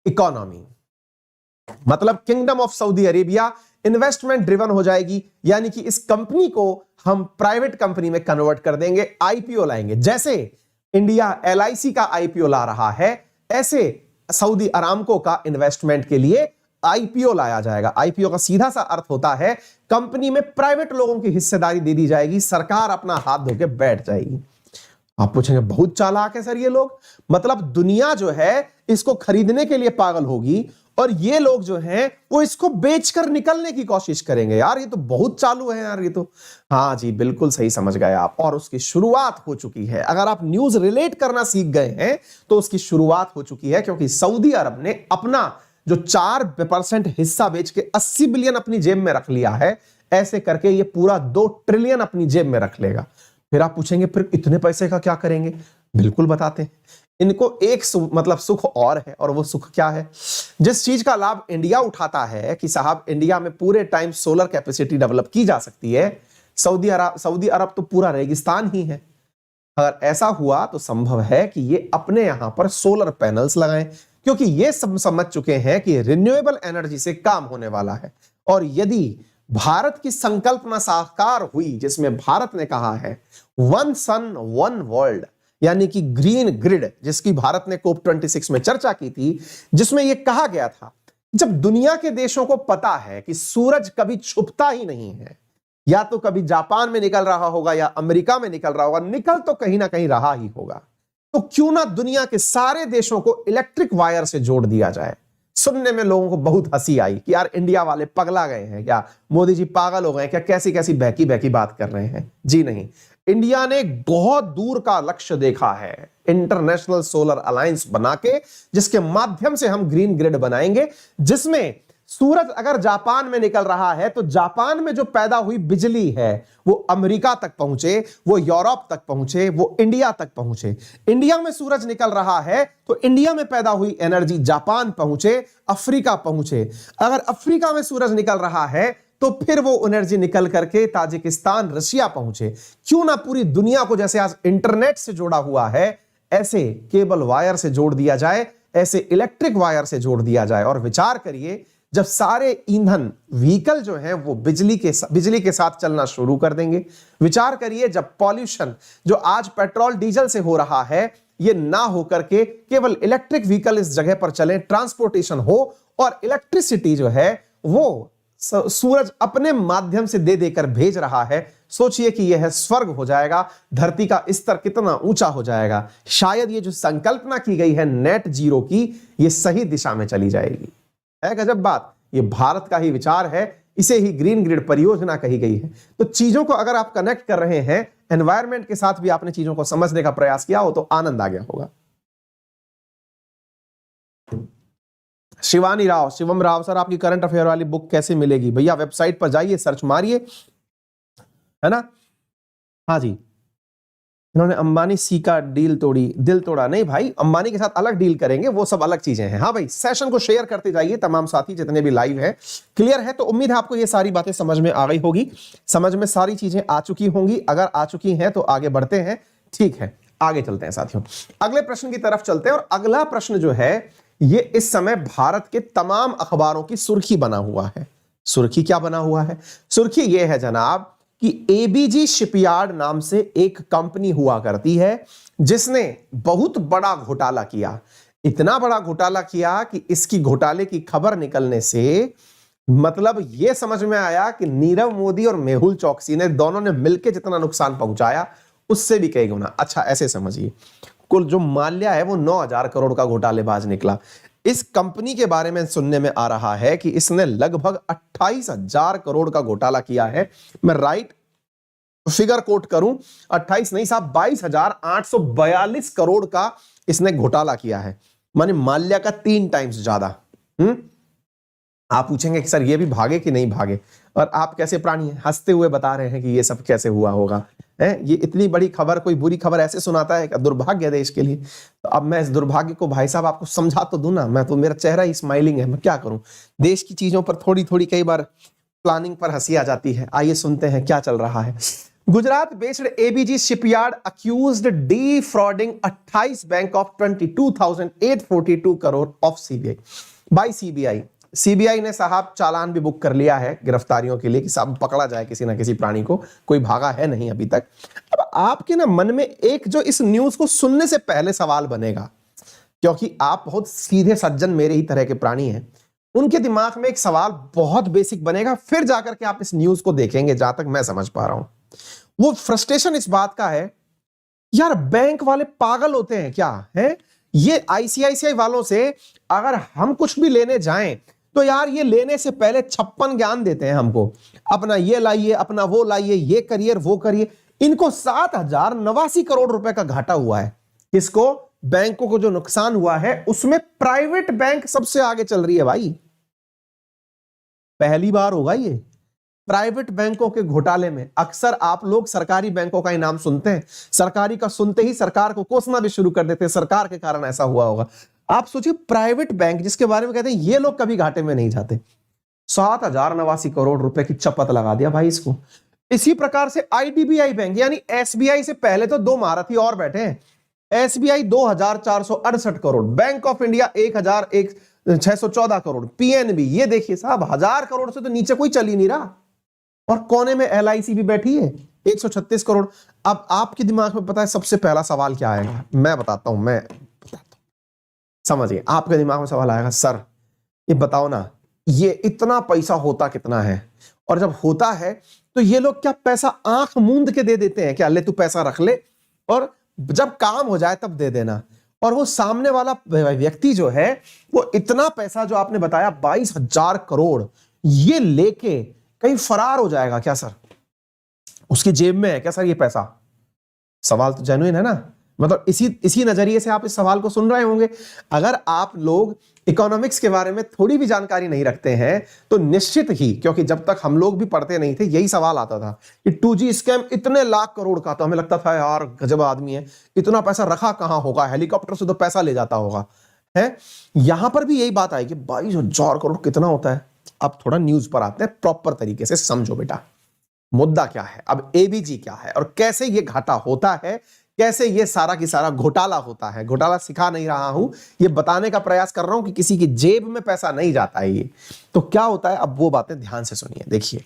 economy। मतलब kingdom of Saudi Arabia investment driven हो जाएगी, यानी कि इस कंपनी को हम private company में convert कर देंगे, आईपीओ लाएंगे। जैसे इंडिया एलआईसी का आईपीओ ला रहा है, ऐसे सऊदी अरामको का इन्वेस्टमेंट के लिए आईपीओ लाया जाएगा। आईपीओ का सीधा सा अर्थ होता है कंपनी में प्राइवेट लोगों की हिस्सेदारी दे दी जाएगी, सरकार अपना हाथ धो के बैठ जाएगी। आप पूछेंगे बहुत चालाक है सर ये लोग, मतलब दुनिया जो है इसको खरीदने के लिए पागल होगी और ये लोग जो हैं वो इसको बेचकर निकलने की कोशिश करेंगे। यार ये तो बहुत चालू है यार, ये तो। हाँ जी, बिल्कुल सही समझ गए आप। और उसकी शुरुआत हो चुकी है। अगर आप न्यूज रिलेट करना सीख गए हैं तो उसकी शुरुआत हो चुकी है, क्योंकि सऊदी अरब ने अपना जो 4% हिस्सा बेच के 80 बिलियन अपनी जेब में रख लिया है। ऐसे करके ये पूरा 2 ट्रिलियन अपनी जेब में रख लेगा। फिर आप पूछेंगे फिर इतने पैसे का क्या करेंगे? बिल्कुल बताते हैं। इनको एक मतलब सुख और है, और वो सुख क्या है? जिस चीज का लाभ इंडिया उठाता है कि साहब इंडिया में पूरे टाइम सोलर कैपेसिटी डेवलप की जा सकती है, सऊदी अरब तो पूरा रेगिस्तान ही है। अगर ऐसा हुआ तो संभव है कि ये अपने यहां पर सोलर पैनल्स लगाएं, क्योंकि ये सब समझ चुके हैं कि रिन्यूएबल एनर्जी से काम होने वाला है। और यदि भारत की संकल्पना साकार हुई जिसमें भारत ने कहा है वन सन वन वर्ल्ड, यानी कि ग्रीन ग्रिड, जिसकी भारत ने कोप 26 में चर्चा की थी, जिसमें यह कहा गया था जब दुनिया के देशों को पता है कि सूरज कभी छुपता ही नहीं है, या तो कभी जापान में निकल रहा होगा या अमेरिका में निकल रहा होगा, निकल तो कहीं ना कहीं रहा ही होगा। तो क्यों ना दुनिया के सारे देशों को इलेक्ट्रिक वायर से जोड़ दिया जाए। सुनने में लोगों को बहुत हंसी आई कि यार इंडिया वाले पगला गए हैं क्या, मोदी जी पागल हो गए क्या, कैसी कैसी बहकी बहकी बात कर रहे हैं। जी नहीं, इंडिया ने बहुत दूर का लक्ष्य देखा है, इंटरनेशनल सोलर अलायंस बना के, जिसके माध्यम से हम ग्रीन ग्रिड बनाएंगे, जिसमें सूरज अगर जापान में निकल रहा है तो जापान में जो पैदा हुई बिजली है वो अमेरिका तक पहुंचे, वो यूरोप तक पहुंचे, वो इंडिया तक पहुंचे। इंडिया में सूरज निकल रहा है तो इंडिया में पैदा हुई एनर्जी जापान पहुंचे, अफ्रीका पहुंचे। अगर अफ्रीका में सूरज निकल रहा है तो फिर वो एनर्जी निकल करके ताजिकिस्तान, रशिया पहुंचे। क्यों ना पूरी दुनिया को जैसे आज इंटरनेट से जोड़ा हुआ है, ऐसे केबल वायर से जोड़ दिया जाए, ऐसे इलेक्ट्रिक वायर से जोड़ दिया जाए। और विचार करिए, जब सारे ईंधन व्हीकल जो है वो बिजली के साथ चलना शुरू कर देंगे। विचार करिए, जब पॉल्यूशन जो आज पेट्रोल डीजल से हो रहा है, ये ना होकर के केवल इलेक्ट्रिक व्हीकल इस जगह पर चले, ट्रांसपोर्टेशन हो, और इलेक्ट्रिसिटी जो है वो सूरज अपने माध्यम से दे देकर भेज रहा है। सोचिए कि यह स्वर्ग हो जाएगा, धरती का स्तर कितना ऊंचा हो जाएगा। शायद ये जो संकल्पना की गई है नेट जीरो की, ये सही दिशा में चली जाएगी। है गजब बात, ये भारत का ही विचार है, इसे ही ग्रीन ग्रिड परियोजना कही गई है। तो चीजों को अगर आप कनेक्ट कर रहे हैं, एनवायरमेंट के साथ भी आपने चीजों को समझने का प्रयास किया हो तो आनंद आ गया होगा। शिवानी राव, शिवम राव, सर आपकी करंट अफेयर वाली बुक कैसे मिलेगी? भैया वेबसाइट पर जाइए, सर्च मारिए, है ना। हाँ जी, इन्होंने अंबानी सी का दिल तोड़ा। नहीं भाई, अंबानी के साथ अलग डील करेंगे, वो सब अलग चीजें हैं। हाँ भाई, सेशन को शेयर करते जाइए, तमाम साथी जितने भी लाइव हैं। क्लियर है? तो उम्मीद है आपको ये सारी बातें समझ में आ गई होगी, समझ में सारी चीजें आ चुकी होंगी। अगर आ चुकी हैं तो आगे बढ़ते हैं। ठीक है, आगे चलते हैं साथियों, अगले प्रश्न की तरफ चलते हैं। और अगला प्रश्न जो है ये इस समय भारत के तमाम अखबारों की सुर्खी बना हुआ है। सुर्खी क्या बना हुआ है? सुर्खी ये है जनाब कि एबीजी शिपयार्ड नाम से एक कंपनी हुआ करती है, जिसने बहुत बड़ा घोटाला किया। इतना बड़ा घोटाला किया कि इसकी घोटाले की खबर निकलने से मतलब यह समझ में आया कि नीरव मोदी और मेहुल चौकसी ने दोनों ने मिलकर जितना नुकसान पहुंचाया उससे भी कई गुना। अच्छा, ऐसे समझिए, कुल जो माल्या है वो 9,000 करोड़ का घोटालेबाज निकला। इस कंपनी के बारे में सुनने में आ रहा है कि इसने लगभग 28,000 करोड़ का घोटाला किया है। मैं राइट फिगर कोट करूं, 28 नहीं साहब, 22,842 करोड़ का इसने घोटाला किया है, माने माल्या का 3 टाइम्स ज्यादा। आप पूछेंगे कि सर ये भी भागे कि नहीं भागे, और आप कैसे प्राणी हैं, हंसते हुए बता रहे हैं कि ये सब कैसे हुआ होगा। ये इतनी बड़ी खबर, कोई बुरी खबर ऐसे सुनाता है, दुर्भाग्य है देश के लिए। तो अब मैं इस दुर्भाग्य को भाई साहब आपको समझा तो दूं ना, मैं तो, मेरा चेहरा ही स्माइलिंग है, मैं क्या करूं। देश की चीजों पर थोड़ी थोड़ी कई बार प्लानिंग पर हंसी आ जाती है। आइए सुनते हैं क्या चल रहा है। Gujarat based ABG shipyard accused defrauding 28 bank of 22,842 crore of CBI by CBI. CBI ने साहब चालान भी बुक कर लिया है गिरफ्तारियों के लिए कि साहब पकड़ा जाए किसी ना किसी प्राणी को, कोई भागा है नहीं अभी तक। अब आपके ना मन में एक जो इस न्यूज को सुनने से पहले सवाल बनेगा, क्योंकि आप बहुत सीधे सज्जन मेरे ही तरह के प्राणी हैं, उनके दिमाग में एक सवाल बहुत बेसिक बनेगा, फिर जाकर के आप इस न्यूज को देखेंगे। जहां तक मैं समझ पा रहा हूं, वो फ्रस्ट्रेशन इस बात का है, यार बैंक वाले पागल होते हैं क्या है? ये आईसीआईसीआई वालों से अगर हम कुछ भी लेने जाएं तो यार ये लेने से पहले 56 ज्ञान देते हैं हमको, अपना ये लाइए, अपना वो लाइए, ये करिए वो करिए। इनको 7,089 करोड़ रुपए का घाटा हुआ है। किसको? बैंकों को जो नुकसान हुआ है उसमें प्राइवेट बैंक सबसे आगे चल रही है भाई। पहली बार होगा ये प्राइवेट बैंकों के घोटाले में। अक्सर आप लोग सरकारी बैंकों का ही नाम सुनते हैं, सरकारी का सुनते ही सरकार को कोसना भी शुरू कर देते हैं, सरकार के कारण ऐसा हुआ होगा। आप सोचिए, प्राइवेट बैंक जिसके बारे में कहते हैं ये लोग कभी घाटे में नहीं जाते, 7,089 करोड़ रुपए की चपत लगा दिया भाई इसको। इसी प्रकार से आईडीबीआई बैंक यानी एसबीआई से पहले तो 2 महारथी और बैठे हैं। SBI 2,468 crore, bank of India 1,614 crore, PNB ये देखिए साहब 1,000 करोड़ से तो नीचे कोई चल ही नहीं रहा। और कोने में एलआईसी भी बैठी है 136 करोड़। अब आपके दिमाग में पता है सबसे पहला सवाल क्या आएगा? मैं बताता हूं, समझिए आपके दिमाग में सवाल आएगा, सर ये बताओ ना, ये इतना पैसा होता कितना है? और जब होता है तो ये लोग क्या पैसा आंख मूंद के दे देते हैं क्या? ले तू पैसा रख ले और जब काम हो जाए तब दे देना। और वो सामने वाला व्यक्ति जो है वो इतना पैसा जो आपने बताया 22,000 करोड़ ये लेके कहीं फरार हो जाएगा क्या सर? उसकी जेब में है क्या सर ये पैसा? सवाल तो जेन्युइन है ना। मतलब इसी नजरिए से आप इस सवाल को सुन रहे होंगे। अगर आप लोग इकोनॉमिक्स के बारे में थोड़ी भी जानकारी नहीं रखते हैं तो निश्चित ही, क्योंकि जब तक हम लोग भी पढ़ते नहीं थे यही सवाल आता था कि 2G स्कैम इतने लाख करोड़ का, तो हमें लगता था यार गजब आदमी है, इतना पैसा रखा कहां होगा, हेलीकॉप्टर से तो पैसा ले जाता होगा है। यहां पर भी यही बात आई कि 22,000 करोड़ कितना होता है। अब थोड़ा न्यूज पर आते हैं, प्रॉपर तरीके से समझो बेटा मुद्दा क्या है, अब एबीजी क्या है और कैसे ये घाटा होता है, कैसे ये सारा की सारा घोटाला होता है। घोटाला सिखा नहीं रहा हूं, ये बताने का प्रयास कर रहा हूं कि किसी की जेब में पैसा नहीं जाता है ये। तो क्या होता है, अब वो बातें ध्यान से सुनिए। देखिए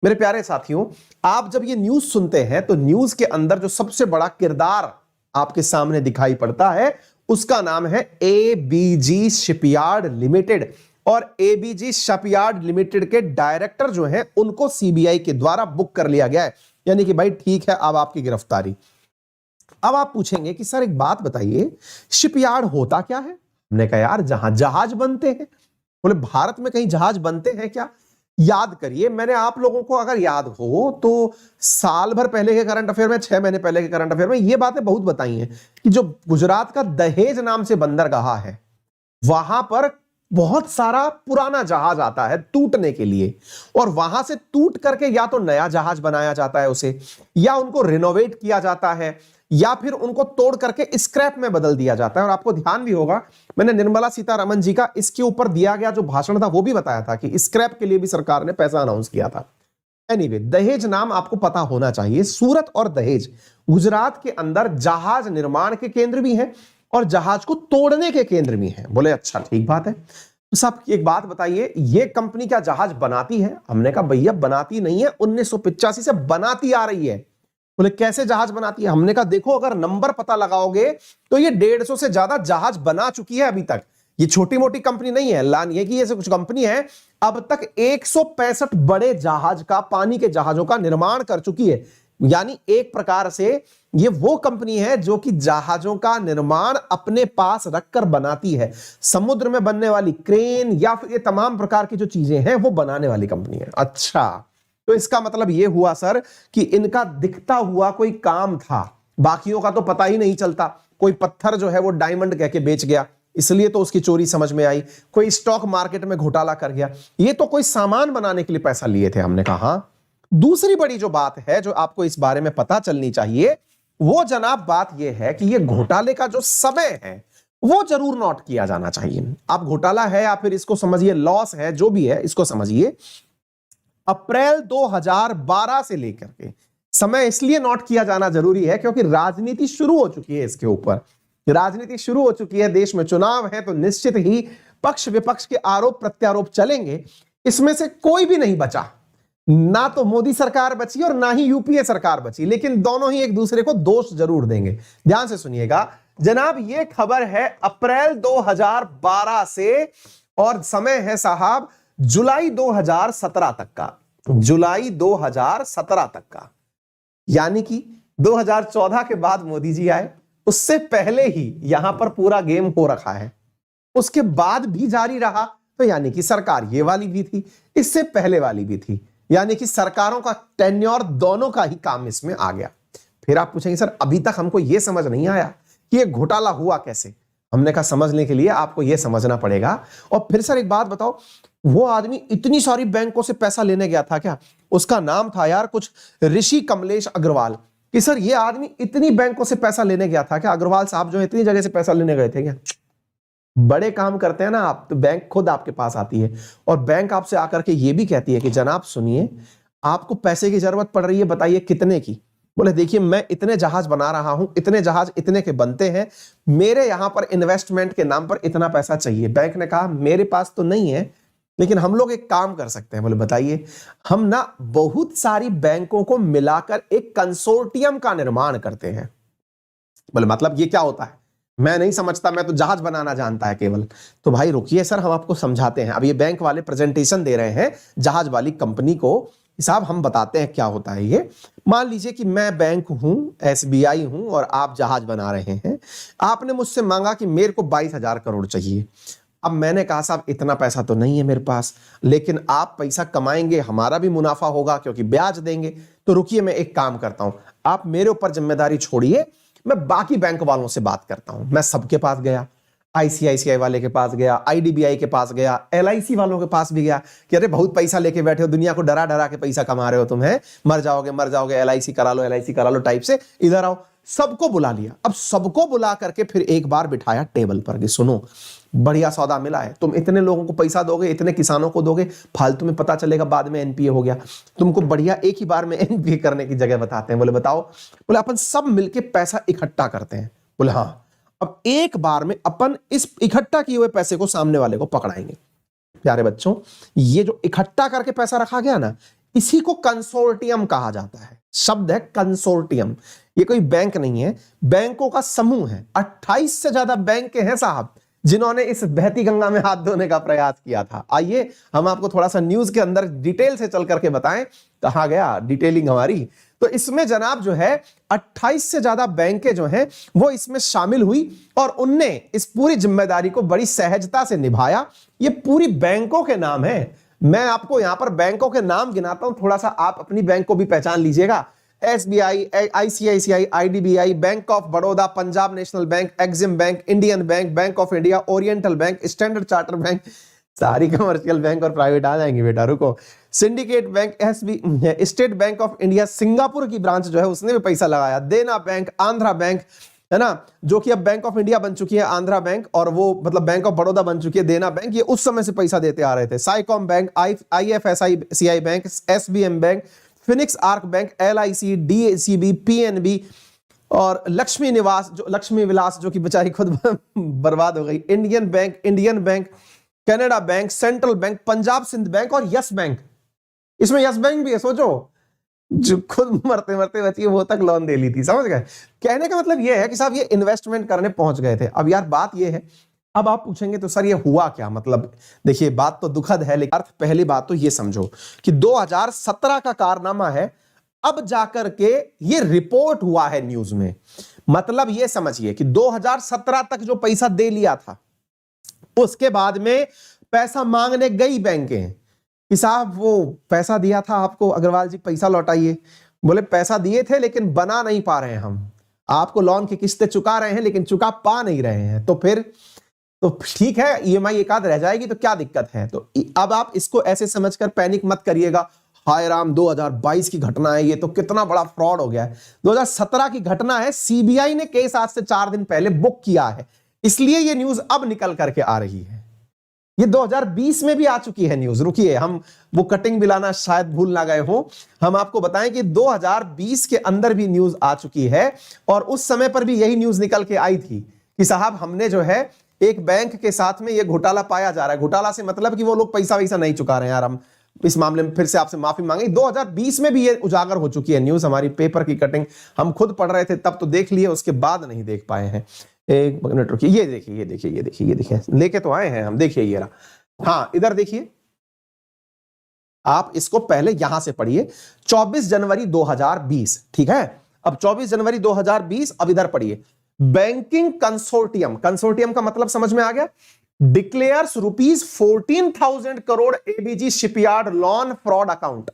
मेरे प्यारे साथियों, आप जब ये न्यूज सुनते हैं तो न्यूज के अंदर जो सबसे बड़ा किरदार आपके सामने दिखाई पड़ता है उसका नाम है एबीजी शिपयार्ड लिमिटेड। और एबीजी शिपयार्ड लिमिटेड के डायरेक्टर जो हैं उनको सीबीआई के द्वारा बुक कर लिया गया है, यानी कि भाई ठीक है अब आपकी गिरफ्तारी। अब आप पूछेंगे कि सर एक बात बताइए, शिपयार्ड होता क्या है? हमने कहा यार जहां जहाज बनते हैं। बोले भारत में कहीं जहाज बनते हैं क्या? याद करिए, मैंने आप लोगों को अगर याद हो तो साल भर पहले के करंट अफेयर में, 6 महीने पहले के करंट अफेयर में ये बातें बहुत बताई हैं कि जो गुजरात का दहेज नाम से बंदरगाह है वहां पर बहुत सारा पुराना जहाज आता है टूटने के लिए, और वहां से टूट करके या तो नया जहाज बनाया जाता है उसे, या उनको रिनोवेट किया जाता है, या फिर उनको तोड़ करके स्क्रैप में बदल दिया जाता है। और आपको ध्यान भी होगा मैंने निर्मला सीतारमण जी का इसके ऊपर दिया गया जो भाषण था वो भी बताया था कि स्क्रैप के लिए भी सरकार ने पैसा अनाउंस किया था। एनीवे, दहेज नाम आपको पता होना चाहिए। सूरत और दहेज गुजरात के अंदर जहाज निर्माण के केंद्र भी हैं और जहाज को तोड़ने के केंद्र भी हैं। बोले अच्छा ठीक बात है, तो सब एक बात बताइए, ये कंपनी क्या जहाज बनाती है? हमने कहा भैया बनाती नहीं है, 1985 से बनाती आ रही है। बोले कैसे जहाज बनाती है? हमने कहा देखो अगर नंबर पता लगाओगे तो ये 150 से ज्यादा जहाज बना चुकी है अभी तक। ये छोटी मोटी कंपनी नहीं है, लान ये कि ये कुछ कंपनी है, अब तक 165 बड़े जहाज का, पानी के जहाजों का निर्माण कर चुकी है। यानी एक प्रकार से ये वो कंपनी है जो कि जहाजों का निर्माण अपने पास रखकर बनाती है। समुद्र में बनने वाली क्रेन या फिर ये तमाम प्रकार की जो चीजें हैं वो बनाने वाली कंपनी है। अच्छा, तो इसका मतलब ये हुआ सर कि इनका दिखता हुआ कोई काम था, बाकियों का तो पता ही नहीं चलता। कोई पत्थर जो है वो डायमंड कह के बेच गया, इसलिए तो उसकी चोरी समझ में आई। कोई स्टॉक मार्केट में घोटाला कर गया, ये तो कोई सामान बनाने के लिए पैसा लिए थे। हमने कहा हाँ। दूसरी बड़ी जो बात है जो आपको इस बारे में पता चलनी चाहिए वो जनाब बात यह है कि ये घोटाले का जो समय है वो जरूर नोट किया जाना चाहिए। आप घोटाला है या फिर इसको समझिए लॉस है, जो भी है इसको समझिए। अप्रैल 2012 से लेकर के समय इसलिए नोट किया जाना जरूरी है क्योंकि राजनीति शुरू हो चुकी है। इसके ऊपर राजनीति शुरू हो चुकी है, देश में चुनाव है, तो निश्चित ही पक्ष विपक्ष के आरोप प्रत्यारोप चलेंगे। इसमें से कोई भी नहीं बचा, ना तो मोदी सरकार बची और ना ही यूपीए सरकार बची, लेकिन दोनों ही एक दूसरे को दोष जरूर देंगे। ध्यान से सुनिएगा जनाब, ये खबर है अप्रैल 2012 से और समय है साहब जुलाई 2017 तक का। जुलाई 2017 तक का, यानी कि 2014 के बाद मोदी जी आए, उससे पहले ही यहां पर पूरा गेम हो रखा है। उसके बाद भी जारी रहा, तो यानी कि सरकार ये वाली भी थी, इससे पहले वाली भी थी, यानी कि सरकारों का टेन्योर दोनों का ही काम इसमें आ गया। फिर आप पूछेंगे सर अभी तक हमको यह समझ नहीं आया कि यह घोटाला हुआ कैसे। हमने कहा समझने के लिए आपको यह समझना पड़ेगा। और फिर सर एक बात बताओ, वो आदमी इतनी सारी बैंकों से पैसा लेने गया था क्या? उसका नाम था यार कुछ ऋषि कमलेश अग्रवाल। कि सर ये आदमी इतनी बैंकों से पैसा लेने गया था क्या? अग्रवाल साहब जो इतनी जगह से पैसा लेने गए थे क्या? बड़े काम करते हैं ना आप, तो बैंक खुद आपके पास आती है और बैंक आपसे आकर के ये भी कहती है कि जनाब सुनिए, आपको पैसे की जरूरत पड़ रही है, बताइए कितने की। बोले देखिए मैं इतने जहाज बना रहा हूं, इतने जहाज इतने के बनते हैं, मेरे यहां पर इन्वेस्टमेंट के नाम पर इतना पैसा चाहिए। बैंक ने कहा मेरे पास तो नहीं है, लेकिन हम लोग एक काम कर सकते हैं। बोले बताइए। हम ना बहुत सारी बैंकों को मिलाकर एक कंसोर्टियम का निर्माण करते हैं। बोले मतलब ये क्या होता है? मैं नहीं समझता, मैं तो जहाज बनाना जानता है केवल। तो भाई रुकिए सर हम आपको समझाते हैं। अब ये बैंक वाले प्रेजेंटेशन दे रहे हैं जहाज वाली कंपनी को साहब हम बताते हैं क्या होता है ये। मान लीजिए कि मैं बैंक हूं, एसबीआई हूं और आप जहाज बना रहे हैं। आपने मुझसे मांगा कि मेरे को 22,000 करोड़ चाहिए। अब मैंने कहा साहब इतना पैसा तो नहीं है मेरे पास, लेकिन आप पैसा कमाएंगे, हमारा भी मुनाफा होगा क्योंकि ब्याज देंगे। तो रुकिए मैं एक काम करता हूं, आप मेरे ऊपर जिम्मेदारी छोड़िए, मैं बाकी बैंक वालों से बात करता हूं। मैं सबके पास गया, आईसीआईसीआई वाले के पास गया, आईडीबीआई के पास गया, एलआईसी वालों के पास भी गया कि अरे बहुत पैसा लेके बैठे हो, दुनिया को डरा डरा के पैसा कमा रहे हो तुम, है मर जाओगे, एलआईसी करा लो, एलआईसी करा लो टाइप से, इधर आओ। सबको बुला लिया। अब सबको बुला करके फिर एक बार बिठाया टेबल पर कि सुनो, बढ़िया सौदा मिला है, तुम इतने लोगों को पैसा दोगे, इतने किसानों को दोगे, फालतू में पता चलेगा बाद में एनपीए हो गया, तुमको बढ़िया एक ही बार में एनपीए करने की जगह बताते हैं। बोले बताओ। बोले अपन सब मिलके पैसा इकट्ठा करते हैं। बोले हाँ। अब एक बार में अपन इस इकट्ठा किए हुए पैसे को सामने वाले को पकड़ाएंगे। प्यारे बच्चों, ये जो इकट्ठा करके पैसा रखा गया ना, इसी को कंसोर्टियम कहा जाता है। शब्द है कंसोर्टियम। ये कोई बैंक नहीं है, बैंकों का समूह है। 28 से ज्यादा बैंक हैं साहब जिन्होंने इस बहती गंगा में हाथ धोने का प्रयास किया था। आइए हम आपको थोड़ा सा न्यूज के अंदर डिटेल से चल करके बताएं, कहां गया डिटेलिंग हमारी। तो इसमें जनाब जो है 28 से ज्यादा बैंकें जो हैं वो इसमें शामिल हुई और उनने इस पूरी जिम्मेदारी को बड़ी सहजता से निभाया। ये पूरी बैंकों के नाम है। मैं आपको यहां पर बैंकों के नाम गिनाता हूं, थोड़ा सा आप अपनी बैंक को भी पहचान लीजिएगा। SBI, ICICI, IDBI, bank of Baroda, Punjab national bank, Exim bank, Indian bank, bank of India, oriental bank, standard charter bank, सारी कमर्शियल बैंक और प्राइवेट आ जाएंगी बेटा, रुको। Syndicate bank, SB, state bank of India, Singapore की ब्रांच जो है उसने भी पैसा लगाया, देना बैंक, आंध्रा बैंक, है ना, जो कि अब बैंक ऑफ इंडिया बन चुकी है आंध्रा बैंक, और वो मतलब बैंक ऑफ बड़ौदा बन चुकी है देना बैंक। ये उस समय से पैसा देते आ रहे थे। SICOM bank, IFCI bank, SBM bank, Phoenix ARC bank, LIC, DCB, PNB और लक्ष्मी निवास, जो लक्ष्मी विलास जो कि बेचारी खुद बर्बाद हो गई, Indian bank, Canara bank, central bank, Punjab Sindh bank और यस बैंक। इसमें यस बैंक भी है, सोचो, जो खुद मरते मरते बची वो तक लोन दे ली थी। समझ गए? कहने का मतलब ये है कि साहब ये इन्वेस्टमेंट करने पहुंच गए थे। अब यार बात ये है, अब आप पूछेंगे तो सर ये हुआ क्या, मतलब देखिए बात तो दुखद है, लेकिन अर्थ पहली बात तो ये समझो कि 2017 का कारनामा है, अब जाकर के ये रिपोर्ट हुआ है न्यूज में। मतलब ये समझिए कि 2017 तक जो पैसा दे लिया था, उसके बाद में पैसा मांगने गई बैंकें कि साहब वो पैसा दिया था आपको, अग्रवाल जी पैसा लौटाइए। बोले पैसा दिए थे लेकिन बना नहीं पा रहे हैं, हम आपको लोन की किस्तें चुका रहे हैं लेकिन चुका पा नहीं रहे हैं। तो फिर तो ठीक है, ईएमआई एक आध रह जाएगी तो क्या दिक्कत है। तो अब आप इसको ऐसे समझकर पैनिक मत करिएगा, हाय राम 2022 की घटना है ये, तो कितना बड़ा फ्रॉड हो गया है। 2017 की घटना है, सीबीआई ने केस आज से 4 दिन पहले बुक किया है, इसलिए ये न्यूज अब निकल करके आ रही है। ये 2020 में भी आ चुकी है न्यूज। रुकिए, हम वो कटिंग भी लाना शायद भूल ना गए हो, हम आपको बताएं कि 2020 के अंदर भी न्यूज आ चुकी है और उस समय पर भी यही न्यूज निकल के आई थी कि साहब हमने जो है एक बैंक के साथ में ये घोटाला पाया जा रहा है। घोटाला से मतलब कि वो लोग पैसा वैसा नहीं चुका रहे हैं। यार हम इस मामले में फिर से आपसे माफी मांगे। 2020 में भी ये उजागर हो चुकी है न्यूज, हमारी पेपर की कटिंग हम खुद पढ़ रहे थे तब तो देख लिए, उसके बाद नहीं देख पाए हैं। एक मिनट रुकिए, ये देखिए लेके तो आए हैं हम, देखिए ये रहा। हाँ इधर देखिए, आप इसको पहले यहां से पढ़िए, 24 जनवरी 2020, ठीक है। अब 24 जनवरी 2020, अब इधर पढ़िए, बैंकिंग कंसोर्टियम, कंसोर्टियम का मतलब समझ में आ गया, declares ₹14,000 crore ABG shipyard lawn fraud account.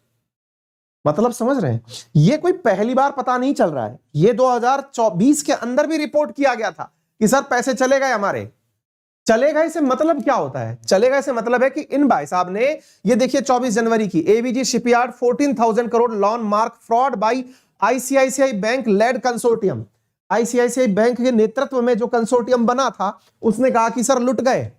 मतलब समझ रहे हैं, ये कोई पहली बार पता नहीं चल रहा है, ये 2024 के अंदर भी रिपोर्ट किया गया था कि सर पैसे चले गए हमारे। चले गए से मतलब क्या होता है? चले गए से मतलब है कि इन भाई साहब ने, ये देखिए 24 जनवरी की, ABG shipyard 14,000 crore loan mark fraud by ICICI bank led consortium. ICICI bank के नेतृत्व में जो कंसोर्टियम बना था, उसने कहा कि सर लुट गए।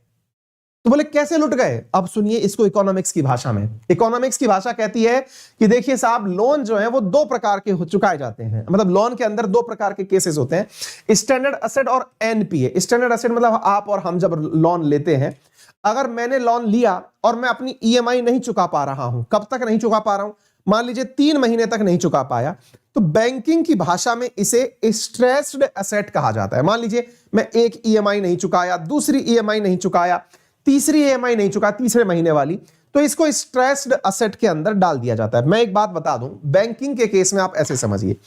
तो बोले कैसे लुट गए? अब सुनिए इसको इकोनॉमिक्स की भाषा में। इकोनॉमिक्स की भाषा कहती है कि देखिए साहब, लोन जो है वो 2 प्रकार के चुकाए जाते हैं। मतलब लोन के अंदर 2 प्रकार के केसेस होते हैं, स्टैंडर्ड एसेट और एनपीए। स्टैंडर्ड एसेट मतलब आप और हम जब लोन लेते हैं, अगर मैंने लोन लिया और मैं अपनी ईएमआई नहीं चुका पा रहा हूं, कब तक नहीं चुका पा रहा हूं, मान लीजिए 3 महीने तक नहीं चुका पाया, तो बैंकिंग की भाषा में इसे स्ट्रेस्ड एसेट कहा जाता है। मान लीजिए मैं एक ईएमआई नहीं चुकाया, दूसरी ईएमआई नहीं चुकाया, तीसरी ईएमआई नहीं चुका, तीसरे महीने वाली, तो इसको स्ट्रेस्ड असेट के अंदर डाल दिया जाता है। मैं एक बात बता दूं, बैंकिंग के केस में आप ऐसे समझिए,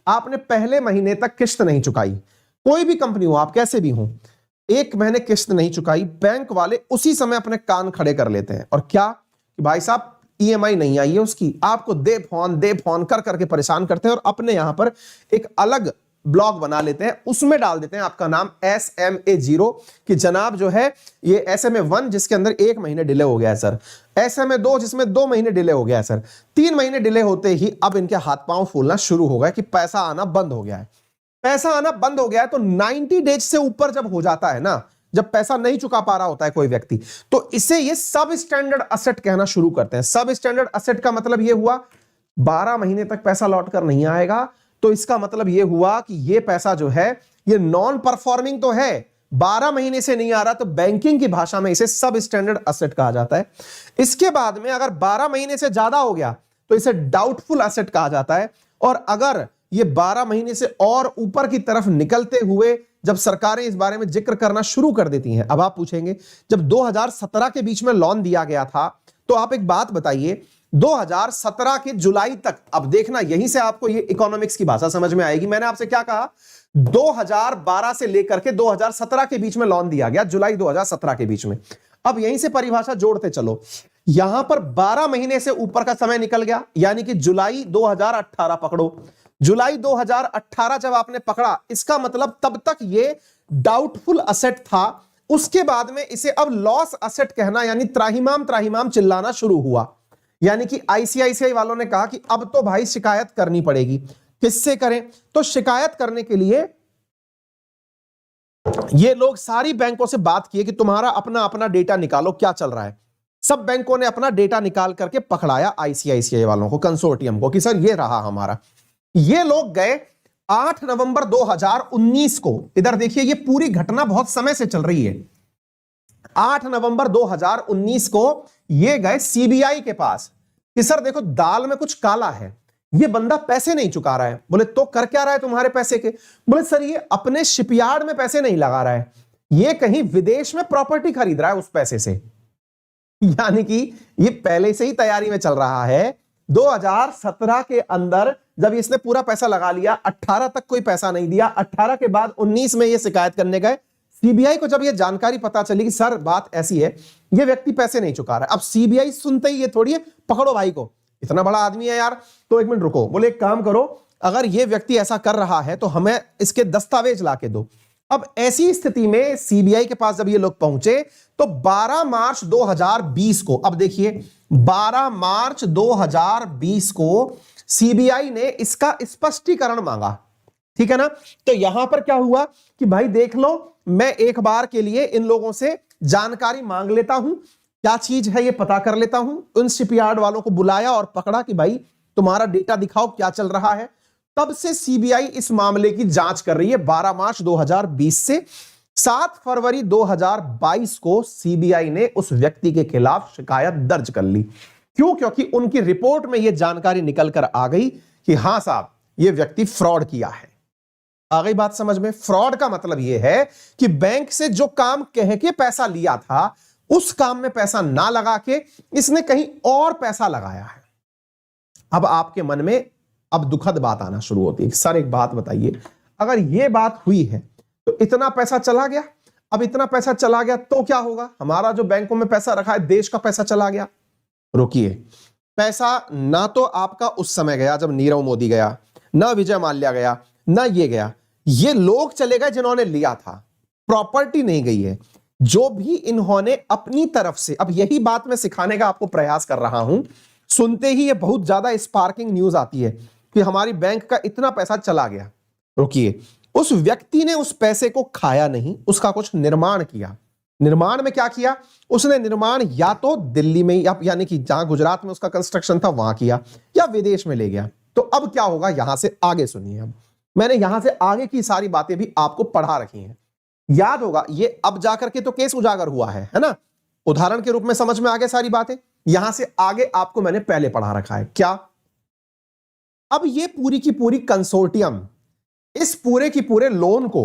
आपने पहले महीने तक किस्त नहीं चुकाई, कोई भी कंपनी हो, आप कैसे भी हो, 1 महीने किस्त नहीं चुकाई, बैंक वाले उसी समय अपने कान खड़े कर लेते हैं। और क्या कि भाई साहब ईएमआई नहीं आई है उसकी, आपको दे फोन कर करके परेशान करते हैं और अपने यहां पर एक अलग ब्लॉग बना लेते हैं, उसमें डाल देते हैं आपका नाम SMA0 कि जनाब जो है ये SMA1 जिसके अंदर 1 महीने डिले हो गया है सर, SMA2 जिसमें 2 महीने डिले हो गया है सर, 3 महीने डिले होते ही अब इनके हाथ पांव फूलना शुरू हो गया कि पैसा आना बंद हो गया है। पैसा आना बंद हो गया है तो 90 डेज से ऊपर जब हो जाता है ना, जब पैसा नहीं चुका पा रहा होता है कोई व्यक्ति, तो इसे ये सब स्टैंडर्ड असेट कहना शुरू करते हैं। सब स्टैंडर्ड असेट का मतलब ये हुआ 12 महीने तक पैसा लौट कर नहीं आएगा, तो इसका मतलब यह हुआ कि यह पैसा जो है ये नॉन परफॉर्मिंग तो है, 12 महीने से नहीं आ रहा, तो बैंकिंग की भाषा में इसे सब स्टैंडर्ड असेट कहा जाता है। इसके बाद में अगर 12 महीने से ज्यादा हो गया तो इसे डाउटफुल असेट कहा जाता है। और अगर ये 12 महीने से और ऊपर की तरफ निकलते हुए जब सरकारें इस बारे में जिक्र करना शुरू कर देती हैं, अब आप पूछेंगे जब 2017 के बीच में लोन दिया गया था, तो आप एक बात बताइए 2017 के जुलाई तक, अब देखना यहीं से आपको ये इकोनॉमिक्स की भाषा समझ में आएगी। मैंने आपसे क्या कहा, 2012 से लेकर के 2017 के बीच में लोन दिया गया, जुलाई 2017 के बीच में। अब यहीं से परिभाषा जोड़ते चलो, यहां पर 12 महीने से ऊपर का समय निकल गया, यानी कि जुलाई 2018 पकड़ो। जुलाई 2018 जब आपने पकड़ा, इसका मतलब तब तक ये डाउटफुल असेट था। उसके बाद में इसे अब लॉस असेट कहना, यानी त्राहिमाम त्राहिमाम चिल्लाना शुरू हुआ। यानी कि आईसीआईसीआई वालों ने कहा कि अब तो भाई शिकायत करनी पड़ेगी। किससे करें? तो शिकायत करने के लिए ये लोग सारी बैंकों से बात किए कि तुम्हारा अपना अपना डेटा निकालो, क्या चल रहा है। सब बैंकों ने अपना डेटा निकाल करके पकड़ाया आईसीआईसीआई वालों को, कंसोर्टियम को, कि सर ये रहा हमारा। ये लोग गए 8 नवंबर 2019 को, इधर देखिए ये पूरी घटना बहुत समय से चल रही है। 8 नवंबर 2019 को ये गए सीबीआई के पास कि सर देखो दाल में कुछ काला है, ये बंदा पैसे नहीं चुका रहा है। बोले तो कर क्या रहा है तुम्हारे पैसे के? बोले सर ये अपने शिपयार्ड में पैसे नहीं लगा रहा है, ये कहीं विदेश में प्रॉपर्टी खरीद रहा है उस पैसे से। यानी कि ये पहले से ही तैयारी में चल रहा है। 2017 के अंदर जब इसने पूरा पैसा लगा लिया, 18 तक कोई पैसा नहीं दिया, 18 के बाद 19 में ये शिकायत करने गए। सीबीआई को जब ये जानकारी पता चली कि सर बात ऐसी है, ये व्यक्ति पैसे नहीं चुका रहा है, अब सीबीआई सुनते ही ये थोड़ी है पकड़ो भाई को, इतना बड़ा आदमी है यार, तो एक मिनट रुको। बोले एक काम करो, अगर ये व्यक्ति ऐसा कर रहा है तो हमें इसके दस्तावेज ला के दो। अब ऐसी स्थिति में सीबीआई के पास जब ये लोग पहुंचे तो 12 मार्च 2020 को, अब देखिए 12 मार्च 2020 को सीबीआई ने इसका स्पष्टीकरण मांगा, ठीक है ना। तो यहां पर क्या हुआ कि भाई देख लो, मैं एक बार के लिए इन लोगों से जानकारी मांग लेता हूं, क्या चीज है ये पता कर लेता हूं। उन शिपयार्ड वालों को बुलाया और पकड़ा कि भाई तुम्हारा डेटा दिखाओ, क्या चल रहा है। तब से सीबीआई इस मामले की जांच कर रही है। 12 मार्च 2020 से 7 फरवरी 2022 को सीबीआई ने उस व्यक्ति के खिलाफ शिकायत दर्ज कर ली। क्यों? क्योंकि उनकी रिपोर्ट में यह जानकारी निकल कर आ गई कि हां साहब यह व्यक्ति फ्रॉड किया है। आ गई बात समझ में? फ्रॉड का मतलब यह है कि बैंक से जो काम कह के पैसा लिया था, उस काम में पैसा ना लगा के इसने कहीं और पैसा लगाया है। अब आपके मन में अब दुखद बात आना शुरू होती है, सर एक बात बताइए, अगर यह बात हुई है तो इतना पैसा चला गया, अब इतना पैसा चला गया तो क्या होगा? हमारा जो बैंकों में पैसा रखा है, देश का पैसा चला गया। रुकिए, पैसा ना तो आपका उस समय गया जब नीरव मोदी गया, ना विजय माल्या गया, ना ये गया, ये लोग चले गए जिन्होंने लिया था, प्रॉपर्टी नहीं गई है। जो भी इन्होंने अपनी तरफ से, अब यही बात मैं सिखाने का आपको प्रयास कर रहा हूं, सुनते ही ये बहुत ज्यादा स्पार्किंग न्यूज आती है कि हमारी बैंक का इतना पैसा चला गया। रुकिए, उस व्यक्ति ने उस पैसे को खाया नहीं, उसका कुछ निर्माण किया। निर्माण में क्या किया उसने? निर्माण या तो दिल्ली में, यानी कि जहां गुजरात में उसका कंस्ट्रक्शन था वहां किया, या विदेश में ले गया। तो अब क्या होगा, यहां से आगे सुनिए। अब मैंने यहां से आगे की सारी बातें भी आपको पढ़ा रखी हैं, याद होगा। ये अब जाकर के तो केस उजागर हुआ है ना, उदाहरण के रूप में समझ में आ गए सारी बातें। यहां से आगे आपको मैंने पहले पढ़ा रखा है। क्या? अब ये पूरी की पूरी कंसोर्टियम इस पूरे की पूरे लोन को,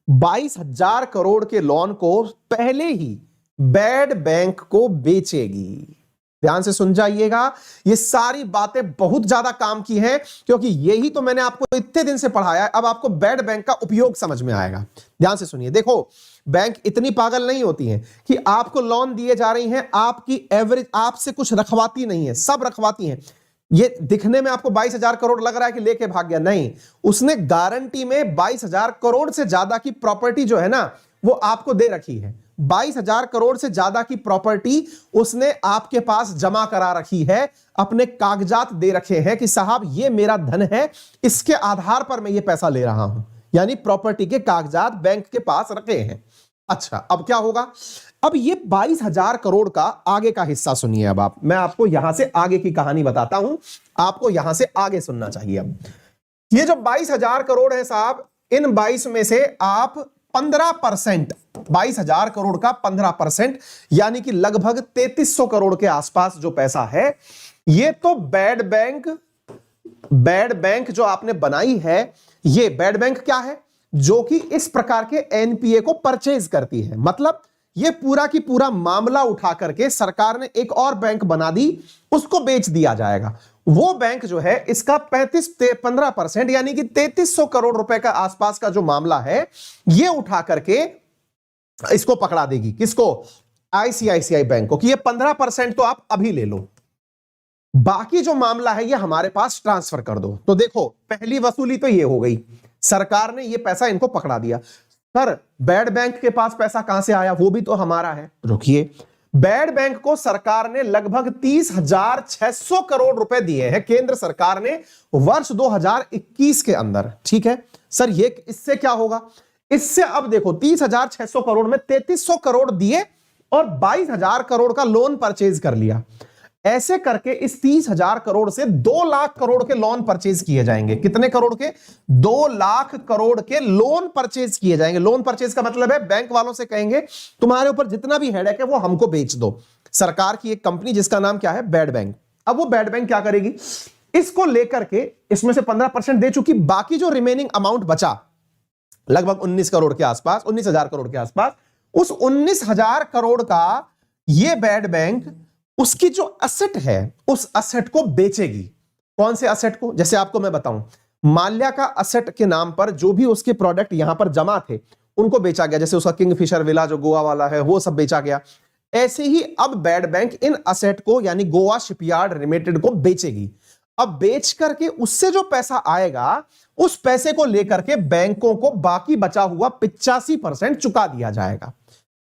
22,000 करोड़ के लोन को पहले ही बैड बैंक को बेचेगी। ध्यान से सुन जाइएगा, ये सारी बातें बहुत ज्यादा काम की हैं, क्योंकि यही तो मैंने आपको इतने दिन से पढ़ाया है। अब आपको बैड बैंक का उपयोग समझ में आएगा। ध्यान से सुनिए, देखो बैंक इतनी पागल नहीं होती हैं कि आपको लोन दिए जा रही हैं, आपकी एवरेज आपसे कुछ रखवाती नहीं है, सब रखवाती हैं। ये दिखने में आपको 22,000 करोड़ लग रहा है कि लेके भाग गया, नहीं, उसने गारंटी में 22,000 करोड़ से ज्यादा की प्रॉपर्टी जो है ना वो आपको दे रखी है। 22,000 करोड़ से ज्यादा की प्रॉपर्टी उसने आपके पास जमा करा रखी है, अपने कागजात दे रखे हैं कि साहब ये मेरा धन है, इसके आधार पर मैं ये पैसा ले रहा हूं, यानी प्रॉपर्टी के कागजात बैंक के पास रखे हैं। अच्छा, अब क्या होगा? अब ये 22,000 करोड़ का आगे का हिस्सा सुनिए। अब मैं आपको यहां से आगे की कहानी बताता हूं, आपको यहां से आगे सुनना चाहिए। अब ये जो 22,000 करोड़ है साहब, इन 22 में से आप 15%, 22,000 करोड़ का 15% यानी कि लगभग 3300 करोड़ के आसपास जो पैसा है, ये तो बैड बैंक जो आपने बनाई है, ये बैड बैंक क्या है? जो कि इस प्रकार के एनपीए को परचेज करती है। मतलब ये पूरा की पूरा मामला उठा करके सरकार ने एक और बैंक बना दी, उसको बेच दिया जाएगा। वो बैंक जो है इसका 15% यानी कि 3300 करोड़ रुपए का आसपास का जो मामला है, ये उठा करके इसको पकड़ा देगी। किसको? आईसीआईसीआई बैंक को, कि ये 15% तो आप अभी ले लो, बाकी जो मामला है ये हमारे पास ट्रांसफर कर दो। तो देखो, पहली वसूली तो ये हो गई, सरकार ने ये पैसा इनको पकड़ा दिया। सर बैड बैंक के पास पैसा कहां से आया? वो भी तो हमारा है। रुकिए, बैड बैंक को सरकार ने लगभग 30,600 करोड़ रुपए दिए हैं, केंद्र सरकार ने वर्ष 2021 के अंदर। ठीक है सर, ये इससे क्या होगा? इससे अब देखो 30,600 करोड़ में 3300 करोड़ दिए और 22,000 करोड़ का लोन परचेज कर लिया। ऐसे करके इस 30,000 करोड़ से 2 लाख करोड़ के लोन परचेज किए जाएंगे। कितने करोड़ के? 2 लाख करोड़ के लोन परचेज किए जाएंगे। लोन परचेज का मतलब है बैंक वालों से कहेंगे तुम्हारे ऊपर जितना भी हेडेक है वो हमको बेच दो। सरकार की एक कंपनी जिसका नाम क्या है? Bad bank. अब वो बैड बैंक क्या करेगी? इसको लेकर के इसमें से 15% दे चुकी, बाकी जो रिमेनिंग अमाउंट बचा लगभग 19 करोड़ के आसपास, 19,000 करोड़ के आसपास, उस 19,000 करोड़ का ये बैड बैंक उसकी जो असेट है उस असेट को बेचेगी। कौन से असेट को? जैसे आपको मैं बताऊं, माल्या का असेट के नाम पर जो भी उसके प्रोडक्ट यहां पर जमा थे उनको बेचा गया। जैसे उसका किंगफिशर विला जो गोवा वाला है वो सब बेचा गया। ऐसे ही अब बैड बैंक इन असेट को यानी गोवा शिपयार्ड लिमिटेड को बेचेगी। अब बेच करके उससे जो पैसा आएगा उस पैसे को लेकर के बैंकों को बाकी बचा हुआ 85% चुका दिया जाएगा।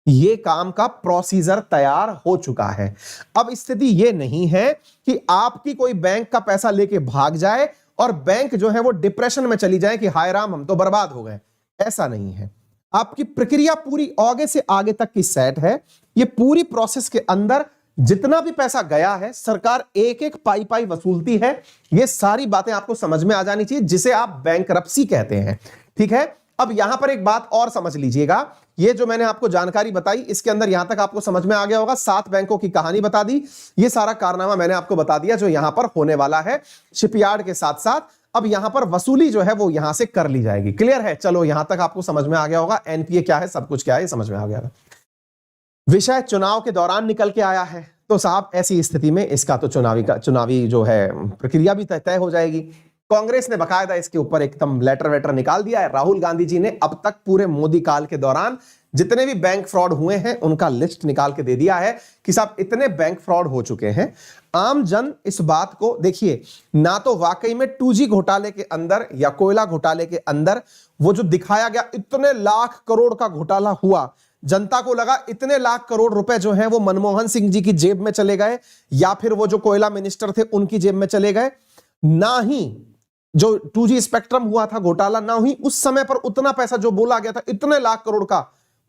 ये काम का प्रोसीजर तैयार हो चुका है। अब स्थिति ये नहीं है कि आपकी कोई बैंक का पैसा लेके भाग जाए और बैंक जो है वो डिप्रेशन में चली जाए कि हाय राम हम तो बर्बाद हो गए। ऐसा नहीं है। आपकी प्रक्रिया पूरी आगे से आगे तक की सेट है। ये पूरी प्रोसेस के अंदर जितना भी पैसा गया है सरकार एक एक पाई पाई वसूलती है। ये सारी बातें आपको समझ में आ जानी चाहिए, जिसे आप बैंकरप्सी कहते हैं। ठीक है, अब यहां पर एक बात और समझ लीजिएगा। ये जो मैंने आपको जानकारी बताई इसके अंदर यहां तक आपको समझ में आ गया होगा। 7 बैंकों की कहानी बता दी, ये सारा कारनामा मैंने आपको बता दिया जो यहां पर होने वाला है शिपयार्ड के साथ साथ। अब यहां पर वसूली जो है वो यहां से कर ली जाएगी। क्लियर है? चलो यहां तक आपको समझ में आ गया होगा। एनपीए क्या है, सब कुछ क्या है, समझ में आ गया। विषय चुनाव के दौरान निकल के आया है तो साहब ऐसी स्थिति में इसका तो चुनावी जो है प्रक्रिया भी तय हो जाएगी। कांग्रेस ने बकायदा इसके ऊपर एकदम लेटर वेटर निकाल दिया है। राहुल गांधी जी ने अब तक पूरे मोदी काल के दौरान जितने भी बैंक फ्रॉड हुए हैं उनका लिस्ट निकाल के दे दिया है कि साहब इतने बैंक फ्रॉड हो चुके हैं। आम जन इस बात को देखिए, ना तो वाकई में 2G घोटाले के अंदर या कोयला घोटाले के अंदर वो जो दिखाया गया इतने लाख करोड़ का घोटाला हुआ, जनता को लगा इतने लाख करोड़ रुपए जो हैं वो मनमोहन सिंह जी की जेब में चले गए या फिर वो जो कोयला मिनिस्टर थे उनकी जेब में चले गए। ना ही जो 2G स्पेक्ट्रम हुआ था घोटाला, ना ही उस समय पर उतना पैसा जो बोला गया था इतने लाख करोड़ का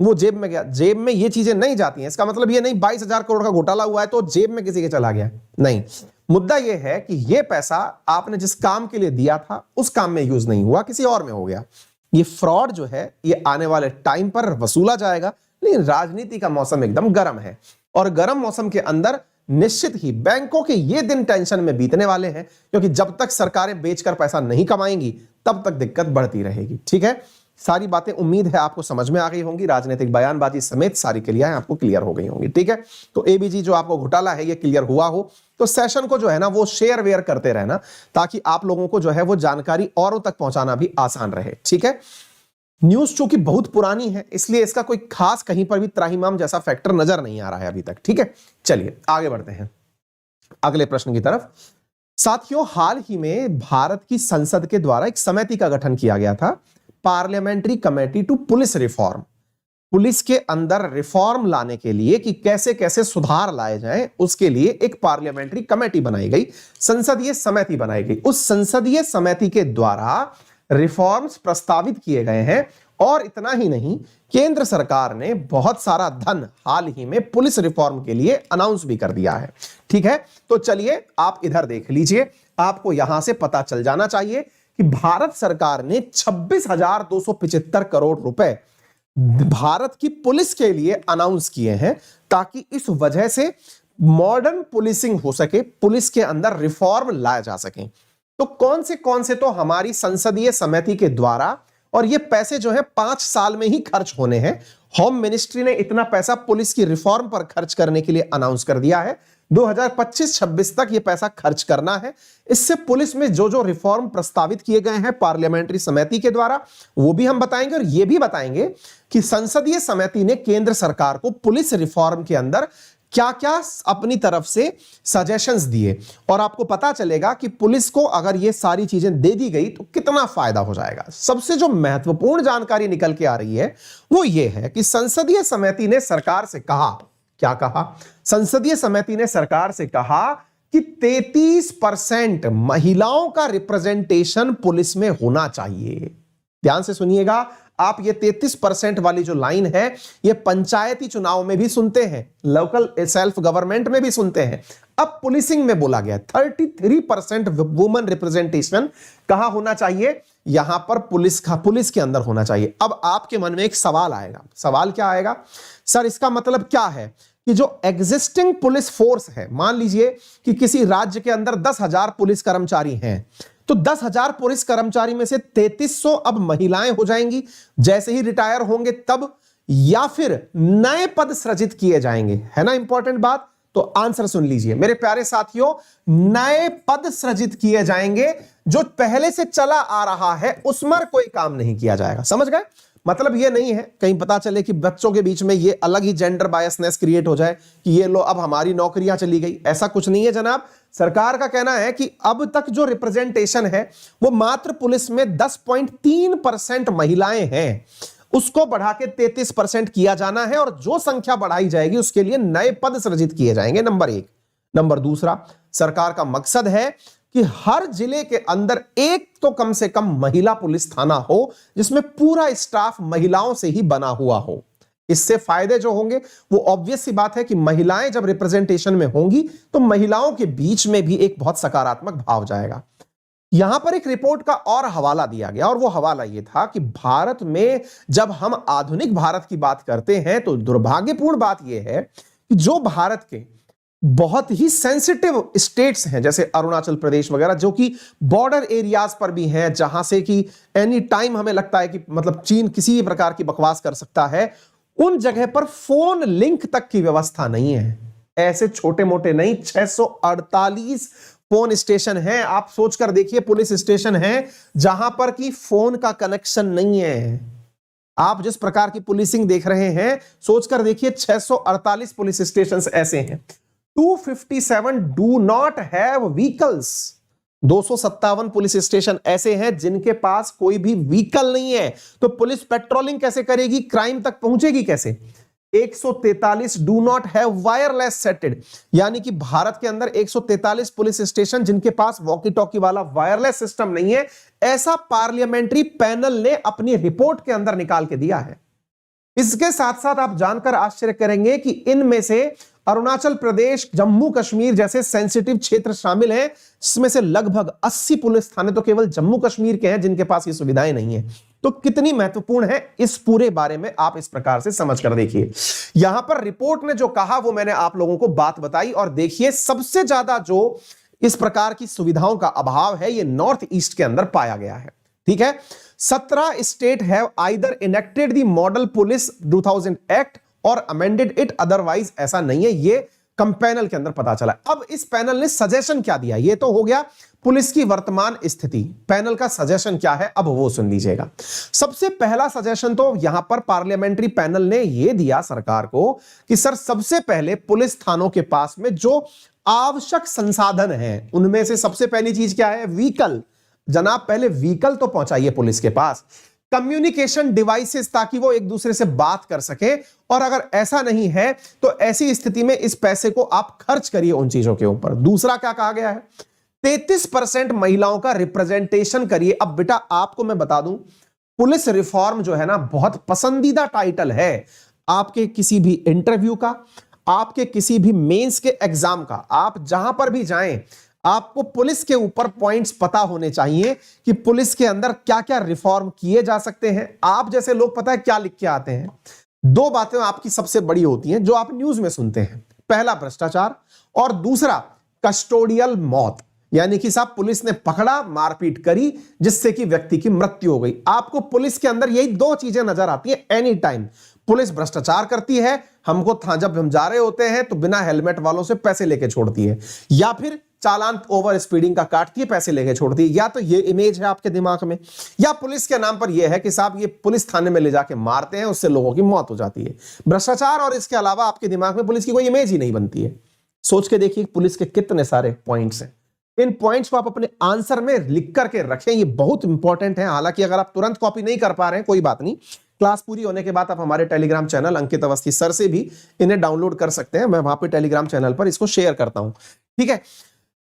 वो जेब में गया। जेब में ये चीजें नहीं जाती हैं। इसका मतलब ये नहीं 22,000 करोड़ का घोटाला हुआ है तो जेब में किसी के चला गया, नहीं। मुद्दा ये है कि ये पैसा आपने जिस काम के लिए दिया था उस काम में यूज नहीं हुआ, किसी और में हो गया। ये फ्रॉड जो है ये आने वाले टाइम पर वसूला जाएगा। लेकिन राजनीति का मौसम एकदम गर्म है और गर्म मौसम के अंदर निश्चित ही बैंकों के ये दिन टेंशन में बीतने वाले हैं, क्योंकि जब तक सरकारें बेचकर पैसा नहीं कमाएंगी तब तक दिक्कत बढ़ती रहेगी। ठीक है, सारी बातें उम्मीद है आपको समझ में आ गई होंगी, राजनीतिक बयानबाजी समेत सारी क्रियाएं आपको क्लियर हो गई होंगी। ठीक है, तो एबीजी जो आपको घोटाला है ये क्लियर हुआ हो तो सेशन को जो है ना वो शेयर वेयर करते रहना, ताकि आप लोगों को जो है वो जानकारी औरों तक पहुंचाना भी आसान रहे। ठीक है, न्यूज चूंकि बहुत पुरानी है इसलिए इसका कोई खास कहीं पर भी त्राहिमाम जैसा फैक्टर नजर नहीं आ रहा है अभी तक। ठीक है, चलिए आगे बढ़ते हैं अगले प्रश्न की तरफ। साथियों, हाल ही में भारत की संसद के द्वारा एक समिति का गठन किया गया था, parliamentary committee to police reform. Police के अंदर रिफॉर्म लाने के लिए कि कैसे कैसे सुधार लाए जाएं, उसके लिए एक पार्लियामेंट्री कमेटी बनाई गई, संसदीय समिति बनाई गई। उस संसदीय समिति के द्वारा रिफॉर्म्स प्रस्तावित किए गए हैं और इतना ही नहीं, केंद्र सरकार ने बहुत सारा धन हाल ही में पुलिस रिफॉर्म के लिए अनाउंस भी कर दिया है। ठीक है, तो चलिए आप इधर देख लीजिए, आपको यहां से पता चल जाना चाहिए कि भारत सरकार ने 26,275 करोड़ रुपए भारत की पुलिस के लिए अनाउंस किए हैं, ताकि इस वजह से मॉडर्न पुलिसिंग हो सके, पुलिस के अंदर रिफॉर्म लाया जा सके। तो कौन से तो हमारी संसदीय समिति के द्वारा, और ये पैसे जो है 5 साल में ही खर्च होने हैं। होम मिनिस्ट्री ने इतना पैसा पुलिस की रिफॉर्म पर खर्च करने के लिए अनाउंस कर दिया है, 2025-26 तक ये पैसा खर्च करना है। इससे पुलिस में जो जो रिफॉर्म प्रस्तावित किए गए हैं पार्लियामेंट्री समिति के द्वारा वो भी हम बताएंगे, और ये भी बताएंगे कि संसदीय समिति ने केंद्र सरकार को पुलिस रिफॉर्म के अंदर क्या क्या अपनी तरफ से सजेशंस दिए, और आपको पता चलेगा कि पुलिस को अगर ये सारी चीजें दे दी गई तो कितना फायदा हो जाएगा। सबसे जो महत्वपूर्ण जानकारी निकल के आ रही है वो ये है कि संसदीय समिति ने सरकार से कहा, क्या कहा? संसदीय समिति ने सरकार से कहा कि 33% महिलाओं का रिप्रेजेंटेशन पुलिस में होना चाहिए। ध्यान से सुनिएगा आप, ये 33% वाली जो लाइन है ये पंचायती चुनाव में भी सुनते हैं, लोकल सेल्फ गवर्नमेंट में भी सुनते हैं। अब पुलिसिंग में बोला गया 33% वुमेन रिप्रेजेंटेशन कहां होना चाहिए? यहां पर पुलिस के अंदर होना चाहिए। अब आपके मन में एक सवाल आएगा, सवाल क्या आएगा? सर इसका मतलब क्या है कि जो एग्जिस्टिंग पुलिस फोर्स है, मान लीजिए कि किसी राज्य के अंदर 10,000 पुलिस कर्मचारी हैं, तो 10,000 पुलिस कर्मचारी में से 3300 अब महिलाएं हो जाएंगी जैसे ही रिटायर होंगे तब, या फिर नए पद सृजित किए जाएंगे? है ना इंपॉर्टेंट बात। तो आंसर सुन लीजिए मेरे प्यारे साथियों, नए पद सृजित किए जाएंगे, जो पहले से चला आ रहा है उस पर कोई काम नहीं किया जाएगा। समझ गए? मतलब ये नहीं है कहीं पता चले कि बच्चों के बीच में ये अलग ही जेंडर बायसनेस क्रिएट हो जाए कि ये लो अब हमारी नौकरियां चली गई, ऐसा कुछ नहीं है जनाब। सरकार का कहना है कि अब तक जो रिप्रेजेंटेशन है वो मात्र पुलिस में 10.3% महिलाएं हैं, उसको बढ़ा के 33% किया जाना है, और जो संख्या बढ़ाई जाएगी उसके लिए नए पद सृजित किए जाएंगे। नंबर 1। नंबर दूसरा, सरकार का मकसद है कि हर जिले के अंदर एक तो कम से कम महिला पुलिस थाना हो जिसमें पूरा स्टाफ महिलाओं से ही बना हुआ हो। इससे फायदे जो होंगे वो ऑब्वियस सी बात है कि महिलाएं जब रिप्रेजेंटेशन में होंगी तो महिलाओं के बीच में भी एक बहुत सकारात्मक भाव जाएगा। यहां पर एक रिपोर्ट का और हवाला दिया गया, और वो हवाला ये था कि भारत में जब हम आधुनिक भारत की बात करते हैं तो दुर्भाग्यपूर्ण बात यह है कि जो भारत के बहुत ही सेंसिटिव स्टेट्स हैं जैसे अरुणाचल प्रदेश वगैरह, जो कि बॉर्डर एरियाज पर भी हैं, जहां से कि एनी टाइम हमें लगता है कि मतलब चीन किसी भी प्रकार की बकवास कर सकता है, उन जगह पर फोन लिंक तक की व्यवस्था नहीं है। ऐसे छोटे मोटे नहीं, 648 फोन स्टेशन हैं। आप सोचकर देखिए, पुलिस स्टेशन हैं जहां पर कि फोन का कनेक्शन नहीं है। आप जिस प्रकार की पुलिसिंग देख रहे हैं सोचकर देखिए, 648 पुलिस स्टेशन ऐसे हैं। 257 do not have vehicles. 257 police station ऐसे हैं जिनके पास कोई भी व्हीकल नहीं है। तो पुलिस पेट्रोलिंग कैसे करेगी, क्राइम तक पहुंचेगी कैसे? 143 do not have wireless settled, यानी कि भारत के अंदर 143 पुलिस स्टेशन जिनके पास वॉकी टॉकी वाला वायरलेस सिस्टम नहीं है, ऐसा पार्लियामेंट्री पैनल ने अपनी रिपोर्ट के अंदर निकाल के दिया है। इसके साथ साथ आप जानकर आश्चर्य करेंगे कि इनमें से अरुणाचल प्रदेश, जम्मू कश्मीर जैसे सेंसिटिव क्षेत्र शामिल हैं, जिसमें से लगभग 80 पुलिस थाने तो केवल जम्मू कश्मीर के हैं जिनके पास ये सुविधाएं नहीं है। तो कितनी महत्वपूर्ण है, इस पूरे बारे में आप इस प्रकार से समझ कर देखिए। यहां पर रिपोर्ट ने जो कहा वो मैंने आप लोगों को बात बताई, और देखिए सबसे ज्यादा जो इस प्रकार की सुविधाओं का अभाव है ये नॉर्थ ईस्ट के अंदर पाया गया है। ठीक है। 17 state have either enacted the model police 2000 act और अमेंडेड इट, अदरवाइज ऐसा नहीं है। ये पैनल के अंदर पता चला। अब इस पैनल ने सजेशन क्या दिया, ये तो हो गया पुलिस की वर्तमान स्थिति। पैनल का सजेशन क्या है अब वो सुन लीजिएगा। सबसे पहला सजेशन तो यहां पर पार्लियामेंट्री पैनल ने यह दिया सरकार को कि सर सबसे पहले पुलिस थानों के पास में जो आवश्यक संसाधन हैं उनमें से सबसे पहली चीज क्या है, व्हीकल। जनाब पहले व्हीकल तो पहुंचाइए पुलिस के पास, कम्युनिकेशन डिवाइसेस, ताकि वो एक दूसरे से बात कर सके। और अगर ऐसा नहीं है तो ऐसी स्थिति में इस पैसे को आप खर्च करिए उन चीजों के ऊपर। दूसरा क्या कहा गया है, 33% महिलाओं का रिप्रेजेंटेशन करिए। अब बेटा आपको मैं बता दूं, पुलिस रिफॉर्म जो है ना बहुत पसंदीदा टाइटल है आपके किसी भी इंटरव्यू का, आपके किसी भी मेंस के एग्जाम का। आप जहां पर भी जाएं आपको पुलिस के ऊपर पॉइंट्स पता होने चाहिए कि पुलिस के अंदर क्या क्या रिफॉर्म किए जा सकते हैं। आप जैसे लोग पता है क्या लिख के आते हैं, दो बातें आपकी सबसे बड़ी होती हैं जो आप न्यूज में सुनते हैं। पहला भ्रष्टाचार और दूसरा कस्टोडियल मौत, यानी कि साहब पुलिस ने पकड़ा, मारपीट करी जिससे कि व्यक्ति की मृत्यु हो गई। आपको पुलिस के अंदर यही दो चीजें नजर आती है एनी टाइम। पुलिस भ्रष्टाचार करती है, हमको जब हम जा रहे होते हैं तो बिना हेलमेट वालों से पैसे लेके छोड़ती है, या फिर चालान ओवर स्पीडिंग का काटती है, पैसे लेके छोड़ती है। या तो ये इमेज है आपके दिमाग में, या पुलिस के नाम पर यह है कि साहब ये पुलिस थाने में ले जाके मारते हैं, उससे लोगों की मौत हो जाती है। भ्रष्टाचार और इसके अलावा आपके दिमाग में पुलिस की कोई इमेज ही नहीं बनती है। सोच के देखिए पुलिस के कितने सारे पॉइंट्स हैं। इन पॉइंट्स को आप अपने आंसर में लिख करके रखें, ये बहुत इंपॉर्टेंट है। हालांकि अगर आप तुरंत कॉपी नहीं कर पा रहे हैं कोई बात नहीं, क्लास पूरी होने के बाद आप हमारे टेलीग्राम चैनल अंकित अवस्थी सर से भी इन्हें डाउनलोड कर सकते हैं। मैं वहां पे टेलीग्राम चैनल पर इसको शेयर करता हूं, ठीक है।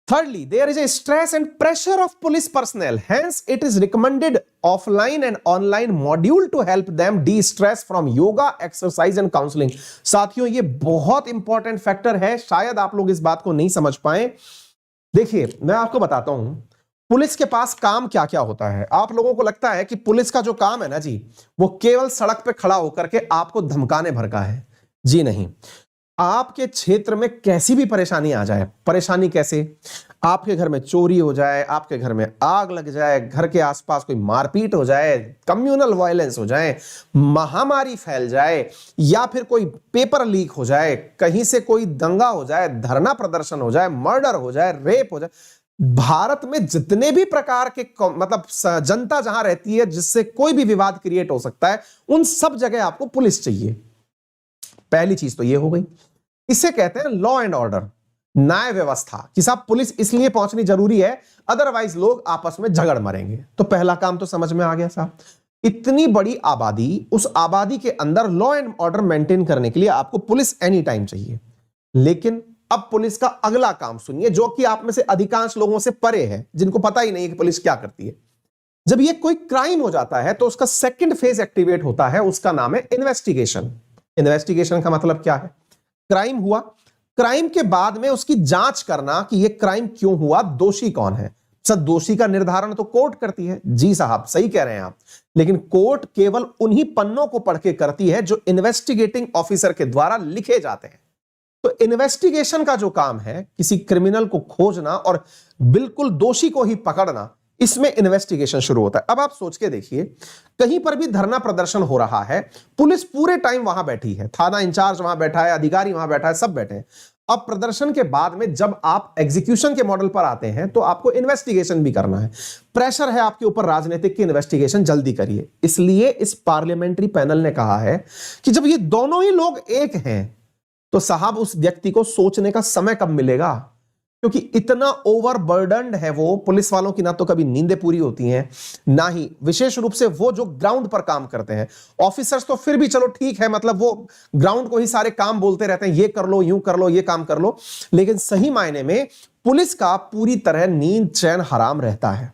Thirdly, there is a stress and pressure of police personnel. Hence, it is recommended offline and online module to help them de-stress from yoga, exercise and counseling. साथियों ये बहुत इंपॉर्टेंट फैक्टर है, शायद आप लोग इस बात को नहीं समझ पाए। देखिए मैं आपको बताता हूं पुलिस के पास काम क्या क्या होता है। आप लोगों को लगता है कि पुलिस का जो काम है ना जी, वो केवल सड़क पे खड़ा होकर के आपको धमकाने भर का है। जी नहीं, आपके क्षेत्र में कैसी भी परेशानी आ जाए, परेशानी कैसे, आपके घर में चोरी हो जाए, आपके घर में आग लग जाए, घर के आसपास कोई मारपीट हो जाए, कम्युनल वायलेंस हो जाए, महामारी फैल जाए, या फिर कोई पेपर लीक हो जाए, कहीं से कोई दंगा हो जाए, धरना प्रदर्शन हो जाए, मर्डर हो जाए, रेप हो जाए, भारत में जितने भी प्रकार के मतलब जनता जहां रहती है जिससे कोई भी विवाद क्रिएट हो सकता है, उन सब जगह आपको पुलिस चाहिए। पहली चीज तो ये हो गई। इसे कहते हैं लॉ एंड ऑर्डर, न्याय व्यवस्था, कि साहब पुलिस इसलिए पहुंचनी जरूरी है अदरवाइज लोग आपस में झगड़ मरेंगे। तो पहला काम तो समझ में आ गया साहब। इतनी बड़ी आबादी, उस आबादी के अंदर लॉ एंड ऑर्डर मेंटेन करने के लिए आपको पुलिस एनी टाइम चाहिए। लेकिन अब पुलिस का अगला काम सुनिए, जो कि आप में से अधिकांश लोगों से परे है, जिनको पता ही नहीं है कि पुलिस क्या करती है। जब ये कोई क्राइम हो जाता है तो उसका सेकंड फेज एक्टिवेट होता है, उसका नाम है इन्वेस्टिगेशन। इन्वेस्टिगेशन का मतलब क्या है, क्राइम हुआ, क्राइम के बाद में उसकी जांच करना कि यह क्राइम क्यों हुआ, दोषी कौन है। सर दोषी का निर्धारण तो कोर्ट करती है। जी साहब सही कह रहे हैं आप, लेकिन कोर्ट केवल उन्हीं पन्नों को पढ़ के करती है जो इन्वेस्टिगेटिंग ऑफिसर के द्वारा लिखे जाते हैं। तो इन्वेस्टिगेशन का जो काम है, किसी क्रिमिनल को खोजना और बिल्कुल दोषी को ही पकड़ना, इसमें इन्वेस्टिगेशन शुरू होता है। अब आप सोच के देखिए, कहीं पर भी धरना प्रदर्शन हो रहा है, पुलिस पूरे टाइम वहां बैठी है, थाना इंचार्ज वहां बैठा है, अधिकारी वहां बैठा है, सब बैठे हैं। अब प्रदर्शन के बाद में जब आप एग्जीक्यूशन के मॉडल पर आते हैं तो आपको इन्वेस्टिगेशन भी करना है। प्रेशर है आपके ऊपर राजनीतिक की इन्वेस्टिगेशन जल्दी करिए। इसलिए इस पार्लियामेंट्री पैनल ने कहा है कि जब ये दोनों ही लोग एक हैं तो साहब उस व्यक्ति को सोचने का समय कब मिलेगा, क्योंकि इतना ओवरबर्डन्ड है वो। पुलिस वालों की ना तो कभी नींदें पूरी होती हैं, ना ही विशेष रूप से वो जो ग्राउंड पर काम करते हैं। ऑफिसर्स तो फिर भी चलो ठीक है, मतलब वो ग्राउंड को ही सारे काम बोलते रहते हैं, ये कर लो, यूं कर लो, ये काम कर लो, लेकिन सही मायने में पुलिस का पूरी तरह नींद चैन हराम रहता है।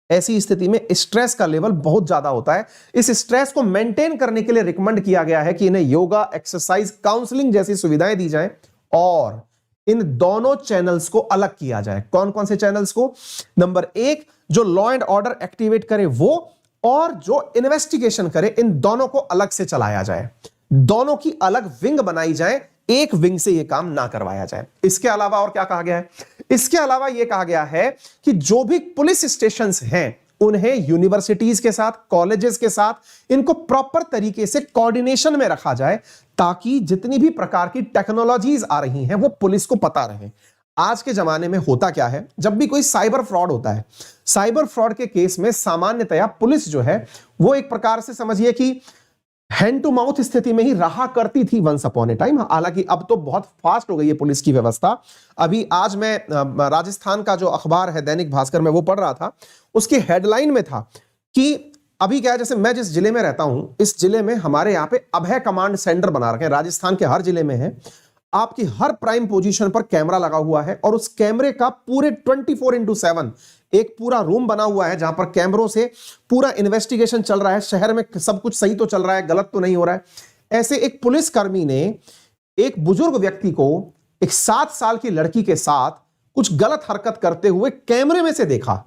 ऐसी स्थिति में स्ट्रेस का लेवल बहुत ज्यादा होता है। इस स्ट्रेस को मेंटेन करने के लिए रिकमेंड किया गया है कि इन्हें योगा, एक्सरसाइज, काउंसलिंग जैसी सुविधाएं दी जाएं और इन दोनों चैनल्स को अलग किया जाए। कौन कौन से चैनल्स को? नंबर 1 जो लॉ एंड ऑर्डर एक्टिवेट करे वो, और जो इन्वेस्टिगेशन करे, इन दोनों को अलग से चलाया जाए। दोनों की अलग विंग बनाई जाए, एक विंग से यह काम ना करवाया जाए। इसके अलावा और क्या कहा गया है? इसके अलावा यह कहा गया है कि जो भी पुलिस स्टेशंस हैं उन्हें यूनिवर्सिटीज के साथ, कॉलेजेस के साथ इनको प्रॉपर तरीके से कोऑर्डिनेशन में रखा जाए, ताकि जितनी भी प्रकार की टेक्नोलॉजीज आ रही हैं वो पुलिस को पता रहे। आज के जमाने में होता क्या है, जब भी कोई साइबर फ्रॉड होता है, साइबर फ्रॉड के केस में सामान्यतया पुलिस जो है वो एक प्रकार से समझिए कि हैंड टू माउथ स्थिति में ही रहा करती थी वंस अपॉन ए टाइम। हालांकि अब तो बहुत फास्ट हो गई है पुलिस की व्यवस्था। अभी आज मैं राजस्थान का जो अखबार है दैनिक भास्कर में वो पढ़ रहा था, उसकी हेडलाइन में था कि अभी क्या है, जैसे मैं जिस जिले में रहता हूं, इस जिले में हमारे यहां पे अभय कमांड सेंटर बना रखे हैं, राजस्थान के हर जिले में है। आपकी हर प्राइम पोजीशन पर कैमरा लगा हुआ है और उस कैमरे का पूरे 24x7 एक पूरा रूम बना हुआ है, जहां पर कैमरों से पूरा इन्वेस्टिगेशन चल रहा है, शहर में सब कुछ सही तो चल रहा है, गलत तो नहीं हो रहा है। ऐसे एक पुलिसकर्मी ने एक बुजुर्ग व्यक्ति को एक 7 साल की लड़की के साथ कुछ गलत हरकत करते हुए कैमरे में से देखा।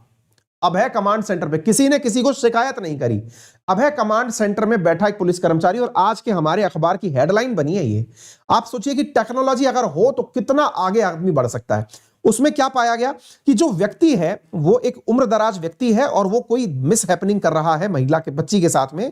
अभय कमांड सेंटर पे किसी ने किसी को शिकायत नहीं करी, अभय कमांड सेंटर में बैठा एक पुलिस कर्मचारी, और आज के हमारे अखबार की हेडलाइन बनी है ये। आप सोचिए कि टेक्नोलॉजी अगर हो तो कितना आगे आदमी बढ़ सकता है। उसमें क्या पाया गया कि जो व्यक्ति है वो एक उम्रदराज व्यक्ति है और वो कोई मिस हैपनिंग कर रहा है महिला के बच्ची के साथ में।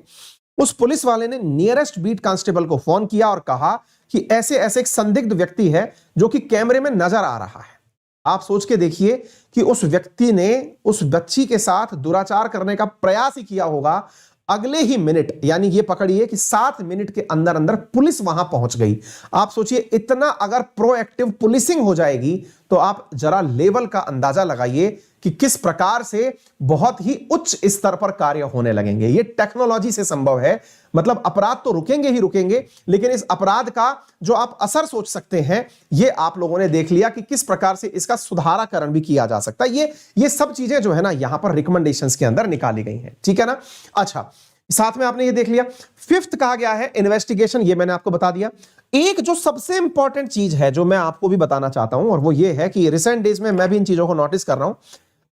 उस पुलिस वाले ने नियरेस्ट बीट कांस्टेबल को फोन किया और कहा कि ऐसे ऐसे एक संदिग्ध व्यक्ति है जो कि कैमरे में नजर आ रहा है। आप सोच के देखिए कि उस व्यक्ति ने उस बच्ची के साथ दुराचार करने का प्रयास ही किया होगा। अगले ही मिनट, यानी ये पकड़िए कि 7 मिनट के अंदर अंदर पुलिस वहां पहुंच गई। आप सोचिए, इतना अगर प्रोएक्टिव पुलिसिंग हो जाएगी तो आप जरा लेवल का अंदाजा लगाइए कि किस प्रकार से बहुत ही उच्च स्तर पर कार्य होने लगेंगे। ये टेक्नोलॉजी से संभव है। मतलब अपराध तो रुकेंगे ही रुकेंगे, लेकिन इस अपराध का जो आप असर सोच सकते हैं, ये आप लोगों ने देख लिया कि किस प्रकार से इसका सुधाराकरण भी किया जा सकता है। ये सब चीजें जो है ना यहां पर रिकमेंडेशंस के अंदर निकाली गई हैं, ठीक है ना। अच्छा, साथ में आपने ये देख लिया। 5th कहा गया है इन्वेस्टिगेशन, ये मैंने आपको बता दिया। एक जो सबसे इंपॉर्टेंट चीज है जो मैं आपको भी बताना चाहता हूं, और वो ये है कि रिसेंट डेज में मैं भी इन चीजों को नोटिस कर रहा हूं।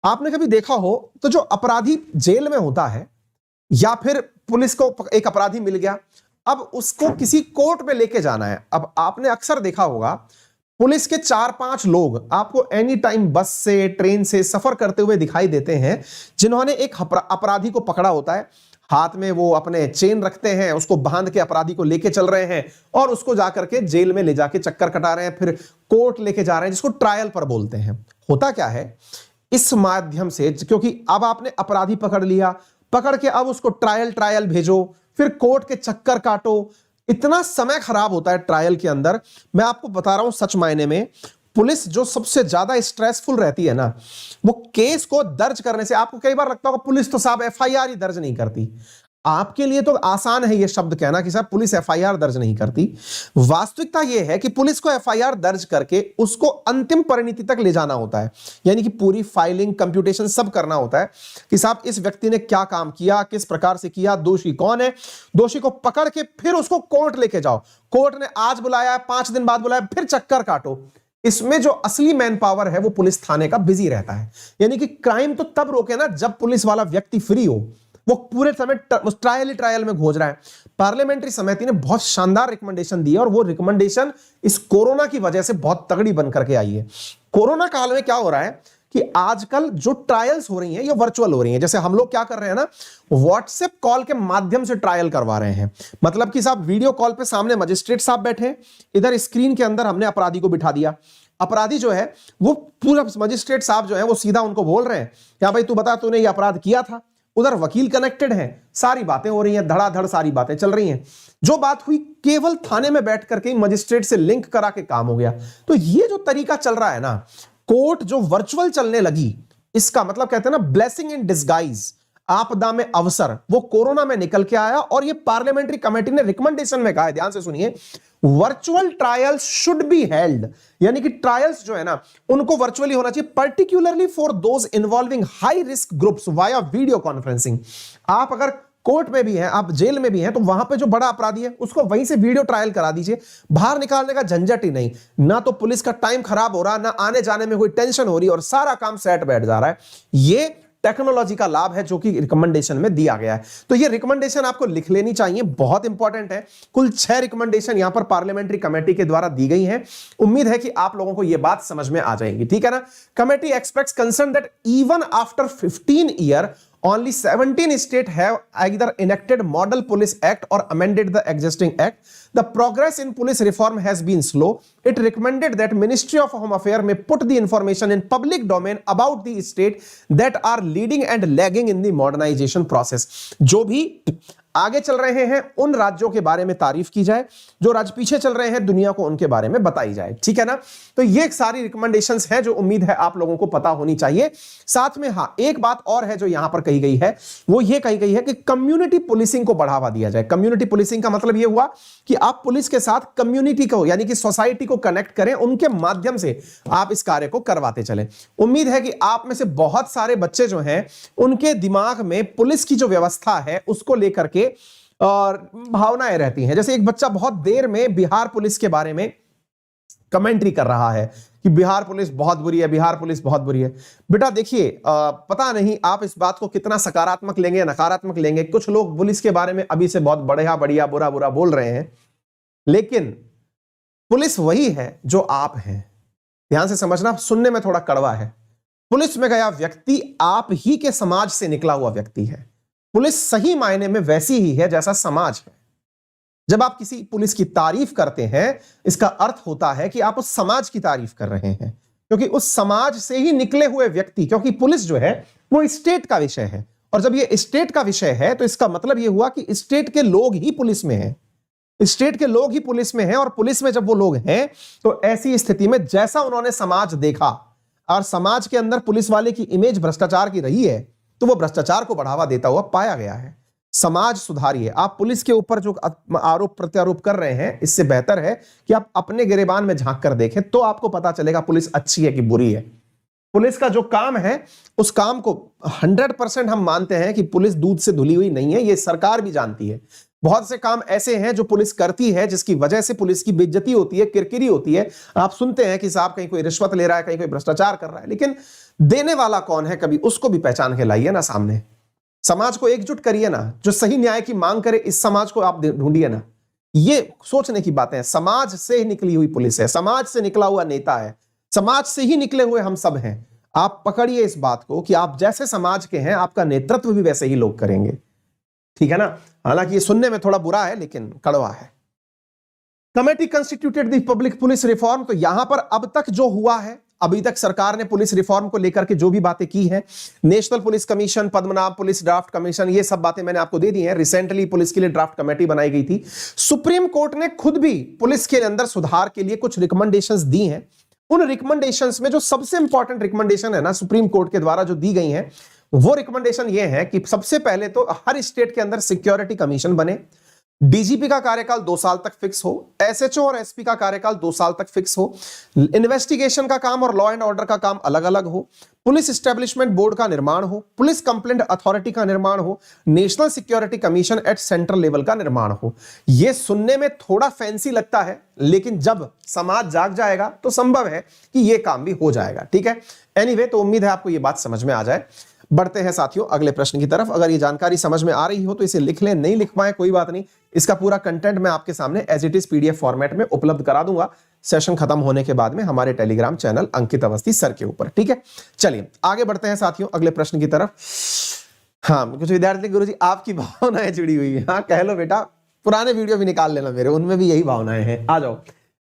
आपने कभी देखा हो तो जो अपराधी जेल में होता है, या फिर पुलिस को एक अपराधी मिल गया, अब उसको किसी कोर्ट में लेके जाना है। अब आपने अक्सर देखा होगा पुलिस के 4-5 लोग आपको एनी टाइम बस से, ट्रेन से सफर करते हुए दिखाई देते हैं, जिन्होंने एक अपराधी को पकड़ा होता है, हाथ में वो अपने चेन रखते हैं, उसको बांध के अपराधी को लेके चल रहे हैं और उसको जाकर के जेल में ले जाके चक्कर कटा रहे हैं, फिर कोर्ट लेके जा रहे हैं, जिसको ट्रायल पर बोलते हैं। होता क्या है, इस माध्यम से, क्योंकि अब आपने अपराधी पकड़ लिया, पकड़ के अब उसको ट्रायल भेजो, फिर कोर्ट के चक्कर काटो, इतना समय खराब होता है ट्रायल के अंदर। मैं आपको बता रहा हूं सच मायने में पुलिस जो सबसे ज्यादा स्ट्रेसफुल रहती है ना, वो केस को दर्ज करने से। आपको कई बार लगता होगा पुलिस तो साहब एफआईआर ही दर्ज नहीं करती। आपके लिए तो आसान है ये शब्द कहना कि साहब पुलिस एफआईआर दर्ज नहीं करती। वास्तविकता यह है कि पुलिस को एफआईआर दर्ज करके उसको अंतिम परिणति तक ले जाना होता है, यानी कि पूरी फाइलिंग, कंप्यूटेशन सब करना होता है कि साहब इस व्यक्ति ने क्या काम किया, किस प्रकार से किया, दोषी कौन है, दोषी को पकड़ के फिर उसको कोर्ट लेके जाओ, कोर्ट ने आज बुलाया, 5 दिन बाद बुलाया, फिर चक्कर काटो। इसमें जो असली मैन पावर है वो पुलिस थाने का बिजी रहता है। यानी कि क्राइम तो तब रोके ना जब पुलिस वाला व्यक्ति फ्री हो, वो पूरे समय ट्रायल में खोज रहा है। पार्लियामेंट्री समिति ने बहुत शानदार रिकमेंडेशन दी है, और वो रिकमेंडेशन इस कोरोना की वजह से बहुत तगड़ी बन करके आई है। कोरोना काल में क्या हो रहा है कि आजकल जो ट्रायल्स हो रही हैं ये वर्चुअल हो रही हैं। जैसे हम लोग क्या कर रहे हैं ना, व्हाट्सएप कॉल के माध्यम से ट्रायल करवा रहे हैं। मतलब कि साहब वीडियो कॉल पे सामने मजिस्ट्रेट साहब बैठे, इधर स्क्रीन के अंदर हमने अपराधी को बिठा दिया। अपराधी जो है वो पूरा मजिस्ट्रेट साहब जो है वो सीधा उनको बोल रहे हैं क्या भाई तू बता तूने ये अपराध किया था। उधर वकील कनेक्टेड है, सारी बातें हो रही हैं, धड़ाधड़ सारी बातें चल रही हैं। जो बात हुई केवल थाने में बैठ करके मजिस्ट्रेट से लिंक करा के काम हो गया। तो ये जो तरीका चल रहा है ना, कोर्ट जो वर्चुअल चलने लगी, इसका मतलब कहते हैं ना ब्लेसिंग इन डिस्गाइज, आपदा में अवसर, वो कोरोना में निकल के आया। और ये पार्लियामेंट्री कमेटी ने रिकमेंडेशन में कहा है, ध्यान से सुनिए, virtual trials should be held, यानी कि ट्रायल्स जो है ना उनको वर्चुअली होना चाहिए, particularly for those involving high risk groups via video conferencing. आप अगर कोर्ट में भी हैं, आप जेल में भी हैं, तो वहां पे जो बड़ा अपराधी है उसको वहीं से वीडियो ट्रायल करा दीजिए। बाहर निकालने का झंझट ही नहीं, ना तो पुलिस का टाइम खराब हो रहा, ना आने जाने में कोई टेंशन हो रही, और सारा काम सेट बैठ जा रहा है। ये टेक्नोलॉजी का लाभ है जो कि रिकमेंडेशन में दिया गया है। तो ये रिकमेंडेशन आपको लिख लेनी चाहिए, बहुत इंपॉर्टेंट है। कुल 6 रिकमेंडेशन यहां पर पार्लियामेंट्री कमेटी के द्वारा दी गई हैं। उम्मीद है कि आप लोगों को यह बात समझ में आ जाएगी, ठीक है ना। Committee aspects concern that even after 15 year Only 17 states have either enacted Model Police Act or amended the existing act. The progress in police reform has been slow. It recommended that Ministry of Home Affairs may put the information in public domain about the state that are leading and lagging in the modernization process. जो भी आगे चल रहे हैं उन राज्यों के बारे में तारीफ की जाए, जो राज्य पीछे चल रहे हैं दुनिया को उनके बारे में बताई जाए। ठीक है ना? तो ये सारी रिकमेंडेशंस हैं जो उम्मीद है आप लोगों को पता होनी चाहिए। साथ में हाँ, एक बात और है जो यहां पर कही गई है, वो ये कही गई है कि कम्युनिटी पुलिसिंग को बढ़ावा दिया जाए। कम्युनिटी पुलिसिंग का मतलब ये हुआ कि आप पुलिस के साथ कम्युनिटी को यानी कि सोसाइटी को कनेक्ट करें, उनके माध्यम से आप इस कार्य को करवाते चलें। उम्मीद है कि आप में से बहुत सारे बच्चे जो हैं उनके दिमाग में पुलिस की जो व्यवस्था है उसको लेकर के और भावनाएं रहती हैं। जैसे एक बच्चा बहुत देर में बिहार पुलिस के बारे में कमेंट्री कर रहा है कि बिहार पुलिस बहुत बुरी है, बिहार पुलिस बहुत बुरी है। बेटा देखिए, पता नहीं आप इस बात को कितना सकारात्मक लेंगे, नकारात्मक लेंगे। कुछ लोग पुलिस के बारे में अभी से बहुत बढ़िया बढ़िया बुरा बुरा बोल रहे हैं, लेकिन पुलिस वही है जो आप हैं। ध्यान से समझना, सुनने में थोड़ा कड़वा है। पुलिस में गया व्यक्ति आप ही के समाज से निकला हुआ व्यक्ति है। पुलिस सही मायने में वैसी ही है जैसा समाज है। जब आप किसी पुलिस की तारीफ करते हैं, इसका अर्थ होता है कि आप उस समाज की तारीफ कर रहे हैं, क्योंकि उस समाज से ही निकले हुए व्यक्ति, क्योंकि पुलिस जो है वो स्टेट का विषय है, और जब ये स्टेट का विषय है तो इसका मतलब ये हुआ कि स्टेट के लोग ही पुलिस में हैं। स्टेट के लोग ही पुलिस में हैं, और पुलिस में जब वो लोग हैं तो ऐसी स्थिति में जैसा उन्होंने समाज देखा और समाज के अंदर पुलिस वाले की इमेज भ्रष्टाचार की रही है, तो वो भ्रष्टाचार को बढ़ावा देता हुआ पाया गया है। समाज सुधारिए। आप पुलिस के ऊपर जो आरोप प्रत्यारोप कर रहे हैं, इससे बेहतर है कि आप अपने गिरेबान में झांक कर देखें, तो आपको पता चलेगा पुलिस अच्छी है कि बुरी है। पुलिस का जो काम है उस काम को 100% हम मानते हैं कि पुलिस दूध से धुली हुई नहीं है, ये सरकार भी जानती है। बहुत से काम ऐसे हैं जो पुलिस करती है जिसकी वजह से पुलिस की बेइज्जती होती है, किरकिरी होती है। आप सुनते हैं कि साहब कहीं कोई रिश्वत ले रहा है, कहीं कोई भ्रष्टाचार कर रहा है, लेकिन देने वाला कौन है, कभी उसको भी पहचान के लाइए ना सामने। समाज को एकजुट करिए ना, जो सही न्याय की मांग करे इस समाज को आप ढूंढिए ना। ये सोचने की बातें हैं। समाज से निकली हुई पुलिस है, समाज से निकला हुआ नेता है, समाज से ही निकले हुए हम सब हैं। आप पकड़िए इस बात को कि आप जैसे समाज के हैं आपका नेतृत्व भी वैसे ही लोग करेंगे। ठीक है ना? हालांकि ये सुनने में थोड़ा बुरा है लेकिन कड़वा है। Committee constituted the public police reform. तो यहां पर अब तक जो हुआ है, अभी तक सरकार ने पुलिस रिफॉर्म को लेकर के जो भी बातें की हैं, national police commission, Padmanabh police draft commission, ये सब बातें मैंने आपको दे दी हैं। रिसेंटली पुलिस के लिए ड्राफ्ट कमेटी बनाई गई थी। सुप्रीम कोर्ट ने खुद भी पुलिस के अंदर सुधार के लिए कुछ रिकमेंडेशंस दी हैं। उन रिकमेंडेशंस में जो सबसे इंपॉर्टेंट रिकमेंडेशन है ना, सुप्रीम कोर्ट के द्वारा जो दी गई हैं, वो रिकमेंडेशन ये है कि सबसे पहले तो हर स्टेट के अंदर सिक्योरिटी कमीशन बने, डीजीपी का कार्यकाल 2 साल तक फिक्स हो, एसएचओ और एसपी का कार्यकाल 2 साल तक फिक्स हो, इन्वेस्टिगेशन का काम और लॉ एंड ऑर्डर का काम अलग अलग हो, पुलिस एस्टेब्लिशमेंट बोर्ड का निर्माण हो, पुलिस कंप्लेंट अथॉरिटी का निर्माण हो, national security commission at central level का निर्माण हो। यह सुनने में थोड़ा फैंसी लगता है, लेकिन जब समाज जाग जाएगा तो संभव है कि यह काम भी हो जाएगा। ठीक है? एनीवे, तो उम्मीद है आपको यह बात समझ में आ जाए। बढ़ते हैं साथियों अगले प्रश्न की तरफ। अगर ये जानकारी समझ में आ रही हो तो इसे लिख लें, नहीं लिख पाए कोई बात नहीं, इसका पूरा कंटेंट मैं आपके सामने as it is PDF format में उपलब्ध करा दूंगा सेशन खत्म होने के बाद में हमारे टेलीग्राम चैनल अंकित अवस्थी सर के ऊपर। ठीक है, चलिए आगे बढ़ते हैं साथियों अगले प्रश्न की तरफ। हाँ, कुछ विद्यार्थी गुरुजी आपकी भावनाएं जुड़ी हुई है। हाँ कह लो बेटा, पुराने वीडियो भी निकाल लेना मेरे, उनमें भी यही भावनाएं हैं। आ जाओ।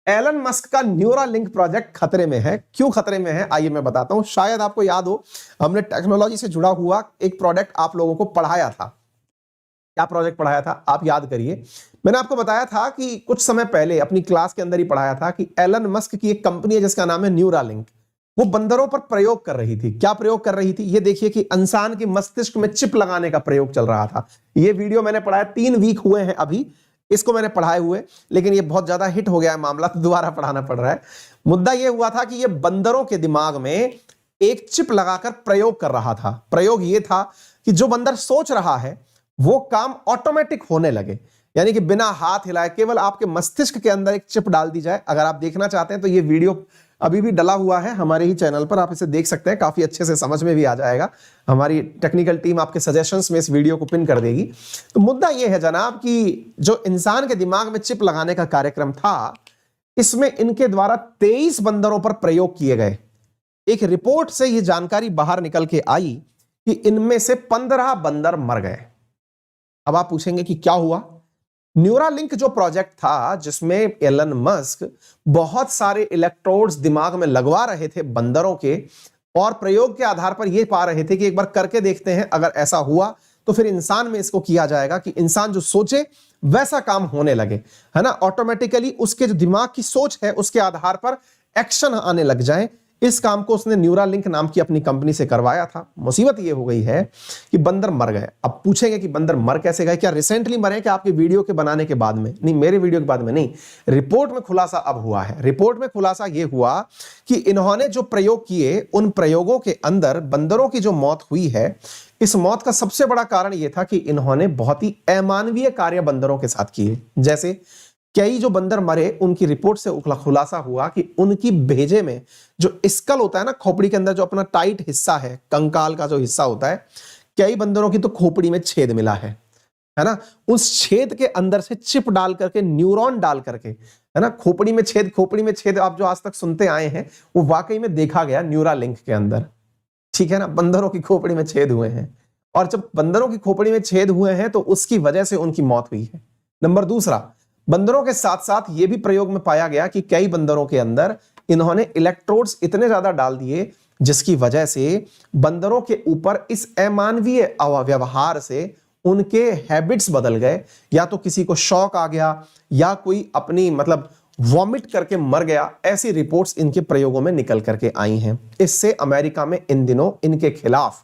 एलन मस्क का न्यूरालिंक प्रोजेक्ट खतरे में है। क्यों खतरे में है आइए मैं बताता हूं। शायद आपको याद हो, हमने टेक्नोलॉजी से जुड़ा हुआ एक प्रोजेक्ट आप लोगों को पढ़ाया था। क्या प्रोजेक्ट पढ़ाया था आप याद करिए। मैंने आपको बताया था कि कुछ समय पहले अपनी क्लास के अंदर ही पढ़ाया था कि एलन मस्क की एक कंपनी है जिसका नाम है न्यूरालिंक। वो बंदरों पर प्रयोग कर रही थी। क्या प्रयोग कर रही थी? ये देखिए कि इंसान के मस्तिष्क में चिप लगाने का प्रयोग चल रहा था। ये वीडियो मैंने पढ़ाया, 3 वीक हुए हैं अभी इसको मैंने पढ़ाए हुए, लेकिन ये बहुत ज्यादा हिट हो गया है मामला, तो दोबारा पढ़ाना पड़ रहा है। मुद्दा ये हुआ था कि ये बंदरों के दिमाग में एक चिप लगाकर प्रयोग कर रहा था। प्रयोग ये था कि जो बंदर सोच रहा है वो काम ऑटोमेटिक होने लगे, यानी कि बिना हाथ हिलाए केवल आपके मस्तिष्क के अंदर एक चिप डाल दी जाए। अगर आप देखना चाहते हैं तो ये वीडियो अभी भी डला हुआ है हमारे ही चैनल पर, आप इसे देख सकते हैं, काफी अच्छे से समझ में भी आ जाएगा। हमारी टेक्निकल टीम आपके सजेशंस में इस वीडियो को पिन कर देगी। तो मुद्दा यह है जनाब कि जो इंसान के दिमाग में चिप लगाने का कार्यक्रम था, इसमें इनके द्वारा 23 बंदरों पर प्रयोग किए गए। एक रिपोर्ट से यह जानकारी बाहर निकल के आई कि इनमें से 15 बंदर मर गए। अब आप पूछेंगे कि क्या हुआ? न्यूरालिंक जो प्रोजेक्ट था जिसमें एलन मस्क बहुत सारे इलेक्ट्रोड्स दिमाग में लगवा रहे थे बंदरों के, और प्रयोग के आधार पर यह पा रहे थे कि एक बार करके देखते हैं, अगर ऐसा हुआ तो फिर इंसान में इसको किया जाएगा कि इंसान जो सोचे वैसा काम होने लगे, है ना, ऑटोमेटिकली उसके जो दिमाग की सोच है उसके आधार पर एक्शन आने लग जाए। इस काम को उसने न्यूरालिंक नाम की अपनी कंपनी से करवाया था। मुसीबत ये हो गई है कि बंदर मर गए। अब पूछेंगे कि बंदर मर कैसे गए? क्या रिसेंटली मरे? क्या आपके वीडियो के बनाने के बाद में? नहीं, मेरे वीडियो के बाद में नहीं, रिपोर्ट में खुलासा अब हुआ है। रिपोर्ट में खुलासा यह हुआ कि इन्होंने जो प्रयोग किए उन प्रयोगों के अंदर बंदरों की जो मौत हुई है, इस मौत का सबसे बड़ा कारण यह था कि इन्होंने बहुत ही अमानवीय कार्य बंदरों के साथ किए। जैसे कई जो बंदर मरे उनकी रिपोर्ट से खुलासा हुआ कि उनकी भेजे में जो स्कल होता है ना, खोपड़ी के अंदर जो अपना टाइट हिस्सा है, कंकाल का जो हिस्सा होता है, कई बंदरों की तो खोपड़ी में छेद मिला है ना। उस छेद के अंदर से चिप डाल करके, न्यूरॉन डाल करके, है ना, खोपड़ी में छेद आप जो आज तक सुनते आए हैं वो वाकई में देखा गया न्यूरालिंक के अंदर। ठीक है ना, बंदरों की खोपड़ी में छेद हुए हैं, और जब बंदरों की खोपड़ी में छेद हुए हैं तो उसकी वजह से उनकी मौत हुई है। नंबर दूसरा, बंदरों के साथ साथ यह भी प्रयोग में पाया गया कि कई बंदरों के अंदर इन्होंने इलेक्ट्रोड्स इतने ज्यादा डाल दिए जिसकी वजह से बंदरों के ऊपर इस अमानवीय व्यवहार से उनके हैबिट्स बदल गए। या तो किसी को शॉक आ गया या कोई अपनी मतलब वॉमिट करके मर गया। ऐसी रिपोर्ट्स इनके प्रयोगों में निकल करके आई हैं। इससे अमेरिका में इन दिनों इनके खिलाफ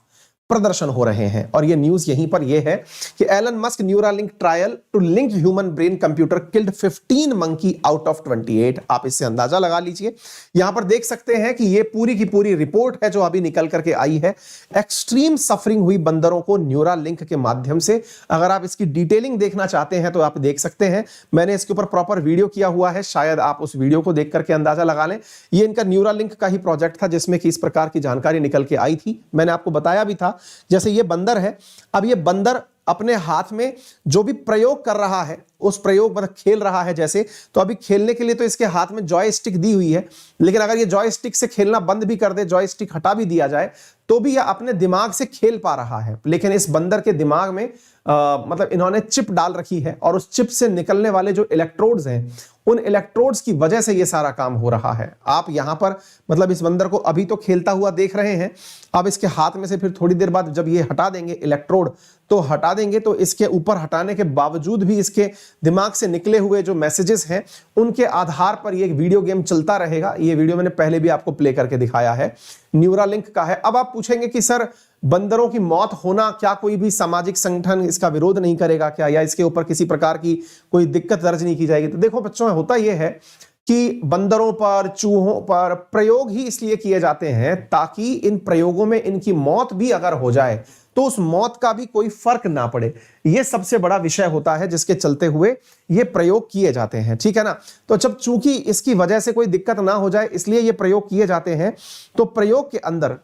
प्रदर्शन हो रहे हैं। और ये न्यूज यहीं पर यह है कि Elon Musk Neuralink trial to link human brain computer killed 15 monkey out of 28। आप इससे अंदाजा लगा लीजिए। यहां पर देख सकते हैं कि ये पूरी की पूरी रिपोर्ट है जो अभी निकल करके आई है। एक्सट्रीम सफरिंग हुई बंदरों को न्यूरालिंक के माध्यम से। अगर आप इसकी डिटेलिंग देखना चाहते हैं तो आप देख सकते हैं, मैंने इसके ऊपर प्रॉपर वीडियो किया हुआ है, शायद आप उस वीडियो को देख करके अंदाजा लगा लें। ये इनका न्यूरालिंक का ही प्रोजेक्ट था जिसमें कि इस प्रकार की जानकारी निकल के आई थी। मैंने आपको बताया भी था, जैसे ये बंदर है, अब ये बंदर अपने हाथ में जो भी प्रयोग कर रहा है, उस प्रयोग मतलब खेल रहा है जैसे, तो अभी खेलने के लिए तो इसके हाथ में जॉयस्टिक दी हुई है, लेकिन अगर ये जॉयस्टिक से खेलना बंद भी कर दे, जॉयस्टिक हटा भी दिया जाए, तो भी यह अपने दिमाग से खेल पा रहा है। लेकिन इस बंदर के दिमाग में मतलब इन्होंने चिप डाल रखी है, और उस चिप से निकलने वाले जो इलेक्ट्रोड्स हैं, उन इलेक्ट्रोड्स की वजह से ये सारा काम हो रहा है। आप यहां पर मतलब इस बंदर को अभी तो खेलता हुआ देख रहे हैं, अब इसके हाथ में से फिर थोड़ी देर बाद जब ये हटा देंगे इलेक्ट्रोड, तो हटा देंगे तो इसके ऊपर हटाने के बावजूद भी इसके दिमाग से निकले हुए जो मैसेजेस हैं उनके आधार पर ये वीडियो गेम चलता रहेगा। ये वीडियो मैंने पहले भी आपको प्ले करके दिखाया है, न्यूरालिंक का है। अब आप पूछेंगे कि सर बंदरों की मौत होना, क्या कोई भी सामाजिक संगठन इसका विरोध नहीं करेगा क्या, या इसके ऊपर किसी प्रकार की कोई दिक्कत दर्ज नहीं की जाएगी? तो देखो बच्चों, होता यह है कि बंदरों पर, चूहों पर प्रयोग ही इसलिए किए जाते हैं ताकि इन प्रयोगों में इनकी मौत भी अगर हो जाए तो उस मौत का भी कोई फर्क ना पड़े। यह सबसे बड़ा विषय होता है जिसके चलते हुए ये प्रयोग किए जाते हैं। ठीक है ना, तो जब चूंकि इसकी वजह से कोई दिक्कत ना हो जाए इसलिए ये प्रयोग किए जाते हैं। तो प्रयोग के अंदर,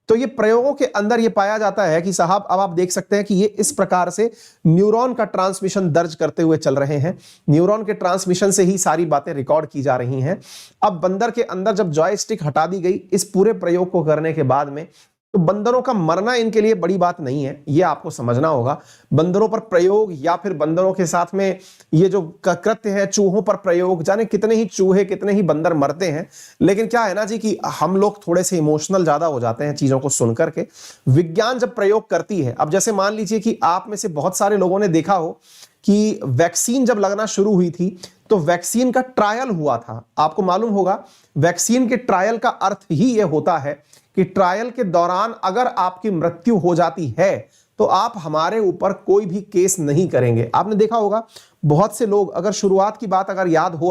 तो ये प्रयोगों के अंदर ये पाया जाता है कि साहब, अब आप देख सकते हैं कि ये इस प्रकार से न्यूरॉन का ट्रांसमिशन दर्ज करते हुए चल रहे हैं। न्यूरॉन के ट्रांसमिशन से ही सारी बातें रिकॉर्ड की जा रही हैं। अब बंदर के अंदर जब जॉयस्टिक हटा दी गई इस पूरे प्रयोग को करने के बाद में, तो बंदरों का मरना इनके लिए बड़ी बात नहीं है, यह आपको समझना होगा। बंदरों पर प्रयोग या फिर बंदरों के साथ में ये जो कृत्य है, चूहों पर प्रयोग, जाने कितने ही चूहे कितने ही बंदर मरते हैं। लेकिन क्या है ना जी कि हम लोग थोड़े से इमोशनल ज्यादा हो जाते हैं चीजों को सुनकर के। विज्ञान जब प्रयोग करती है, अब जैसे मान लीजिए कि आप में से बहुत सारे लोगों ने देखा हो कि वैक्सीन जब लगना शुरू हुई थी तो वैक्सीन का ट्रायल हुआ था। आपको मालूम होगा वैक्सीन के ट्रायल का अर्थ ही यह होता है कि ट्रायल के दौरान अगर आपकी मृत्यु हो जाती है तो आप हमारे ऊपर कोई भी केस नहीं करेंगे। आपने देखा होगा बहुत से लोग, अगर शुरुआत की बात अगर याद हो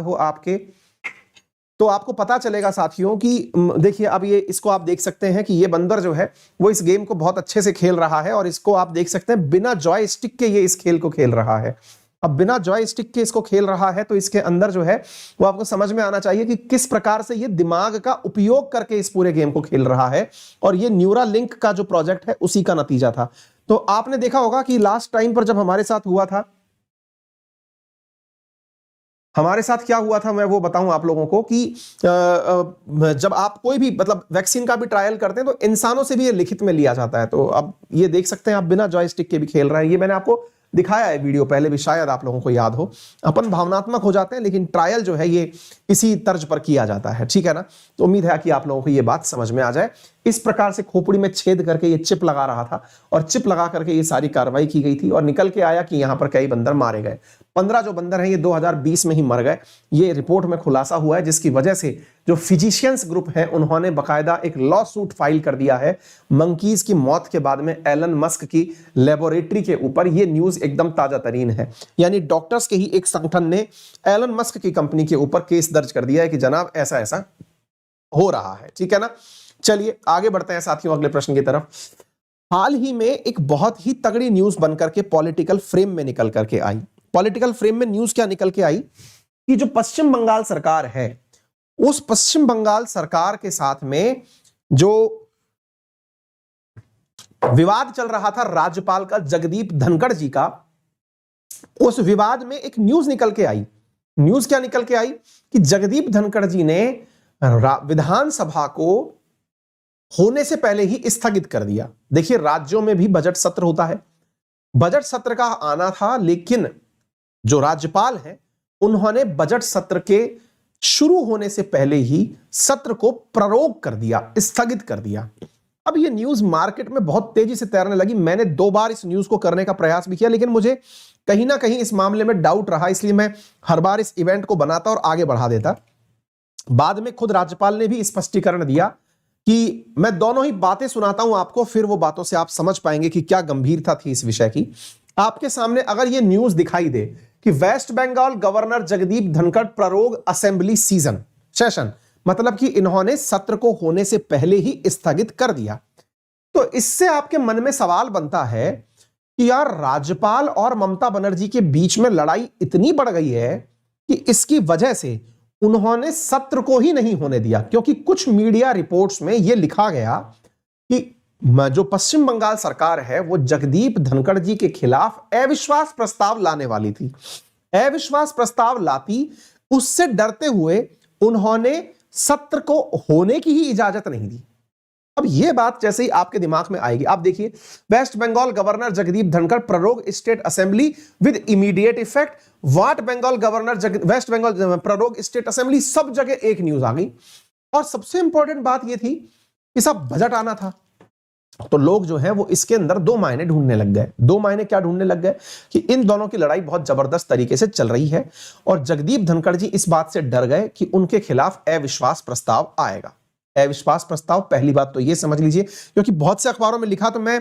आपके, तो आपको पता चलेगा साथियों कि देखिए, अब ये इसको आप देख सकते हैं कि ये बंदर जो है वो इस गेम को बहुत अच्छे से खेल रहा है, और इसको आप देख सकते हैं बिना जॉयस्टिक के ये इस खेल को खेल रहा है। अब बिना जॉयस्टिक के इसको खेल रहा है तो इसके अंदर जो है वो आपको समझ में आना चाहिए कि किस प्रकार से ये दिमाग का उपयोग करके इस पूरे गेम को खेल रहा है, और ये न्यूरालिंक का जो प्रोजेक्ट है उसी का नतीजा था। तो आपने देखा होगा कि लास्ट टाइम पर जब हमारे साथ हुआ था, हमारे साथ क्या हुआ था मैं वो बताऊं आप लोगों को कि जब आप कोई भी मतलब वैक्सीन का भी ट्रायल करते हैं तो इंसानों से भी ये लिखित में लिया जाता है। तो अब ये देख सकते हैं आप बिना जॉयस्टिक के भी खेल रहे हैं। ये मैंने आपको दिखाया है वीडियो पहले भी, शायद आप लोगों को याद हो। अपन भावनात्मक हो जाते हैं लेकिन ट्रायल जो है ये इसी तर्ज पर किया जाता है, ठीक है ना। तो उम्मीद है कि आप लोगों को ये बात समझ में आ जाए। इस प्रकार से खोपड़ी में छेद करके ये चिप लगा रहा था और चिप लगा करके ये सारी कार्रवाई की गई थी और निकल के आया कि यहां पर कई बंदर मारे गए। 15 जो बंदर हैं ये 2020 में ही मर गए, ये रिपोर्ट में खुलासा हुआ है, जिसकी वजह से जो फिजिशियंस ग्रुप है उन्होंने बकायदा एक लॉ सूट फाइल कर दिया है मंकीज की मौत के बाद में एलन मस्क की लेबोरेटरी के ऊपर। ये न्यूज एकदम ताजा तरीन है, यानी डॉक्टर्स के ही एक संगठन ने एलन मस्क की कंपनी के ऊपर केस दर्ज कर दिया है कि जनाब ऐसा ऐसा हो रहा है, ठीक है ना। चलिए आगे बढ़ते हैं साथियों अगले प्रश्न की तरफ। हाल ही में एक बहुत ही तगड़ी न्यूज बनकर के पॉलिटिकल फ्रेम में निकल करके आई। पॉलिटिकल फ्रेम में न्यूज क्या निकल के आई कि जो पश्चिम बंगाल सरकार है, उस पश्चिम बंगाल सरकार के साथ में जो विवाद चल रहा था राज्यपाल का जगदीप धनखड़ जी का, उस विवाद में एक न्यूज निकल के आई। न्यूज क्या निकल के आई कि जगदीप धनखड़ जी ने विधानसभा को होने से पहले ही स्थगित कर दिया। देखिए राज्यों में भी बजट सत्र होता है, बजट सत्र का आना था, लेकिन जो राज्यपाल हैं उन्होंने बजट सत्र के शुरू होने से पहले ही सत्र को प्ररोग कर दिया, स्थगित कर दिया। अब ये न्यूज मार्केट में बहुत तेजी से तैरने लगी। मैंने 2 बार इस न्यूज को करने का प्रयास भी किया, लेकिन मुझे कहीं ना कहीं इस मामले में डाउट रहा, इसलिए मैं हर बार इस इवेंट को बनाता और आगे बढ़ा देता। बाद में खुद राज्यपाल ने भी स्पष्टीकरण दिया कि मैं दोनों ही बातें सुनाता हूं आपको, फिर वो बातों से आप समझ पाएंगे कि क्या गंभीरता थी इस विषय की। आपके सामने अगर ये न्यूज दिखाई दे कि West Bengal governor Jagdeep Dhankhar prorogue assembly session, मतलब कि इन्होंने सत्र को होने से पहले ही स्थगित कर दिया, तो इससे आपके मन में सवाल बनता है कि यार राज्यपाल और ममता बनर्जी के बीच में लड़ाई इतनी बढ़ गई है कि इसकी वजह से उन्होंने सत्र को ही नहीं होने दिया। क्योंकि कुछ मीडिया रिपोर्ट्स में यह लिखा गया कि जो पश्चिम बंगाल सरकार है वो जगदीप धनखड़ जी के खिलाफ अविश्वास प्रस्ताव लाने वाली थी, अविश्वास प्रस्ताव लाती, उससे डरते हुए उन्होंने सत्र को होने की ही इजाजत नहीं दी। अब यह बात जैसे ही आपके दिमाग में आएगी, आप देखिए West Bengal governor Jagdeep Dhankhar prorogue state assembly with immediate effect, what Bengal governor West Bengal prorogue state assembly, सब जगह एक न्यूज आ गई। और सबसे इंपॉर्टेंट बात यह थी कि सब बजट आना था, तो लोग जो है वो इसके अंदर 2 मायने ढूंढने लग गए। 2 मायने क्या ढूंढने लग गए कि इन दोनों की लड़ाई बहुत जबरदस्त तरीके से चल रही है और जगदीप धनखड़ जी इस बात से डर गए कि उनके खिलाफ अविश्वास प्रस्ताव आएगा। अविश्वास प्रस्ताव, पहली बात तो ये समझ लीजिए, क्योंकि बहुत से अखबारों में लिखा, तो मैं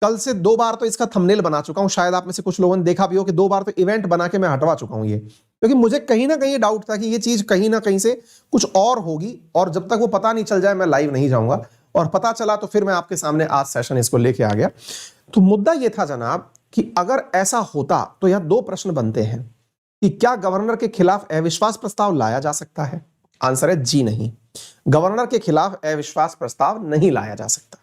कल से 2 बार तो इसका थंबनेल बना चुका हूं, शायद आप में से कुछ लोगों ने देखा भी हो कि 2 बार तो इवेंट बना के मैं हटवा चुका हूं ये, क्योंकि मुझे कहीं ना कहीं डाउट था कि ये चीज कहीं ना कहीं से कुछ और होगी और जब तक वो पता नहीं चल जाए मैं लाइव नहीं जाऊंगा। और पता चला तो फिर मैं आपके सामने आज सेशन इसको लेके आ गया। तो मुद्दा यह था जनाब कि अगर ऐसा होता तो यह 2 प्रश्न बनते हैं कि क्या गवर्नर के खिलाफ अविश्वास प्रस्ताव लाया जा सकता है? आंसर है जी नहीं, गवर्नर के खिलाफ अविश्वास प्रस्ताव नहीं लाया जा सकता।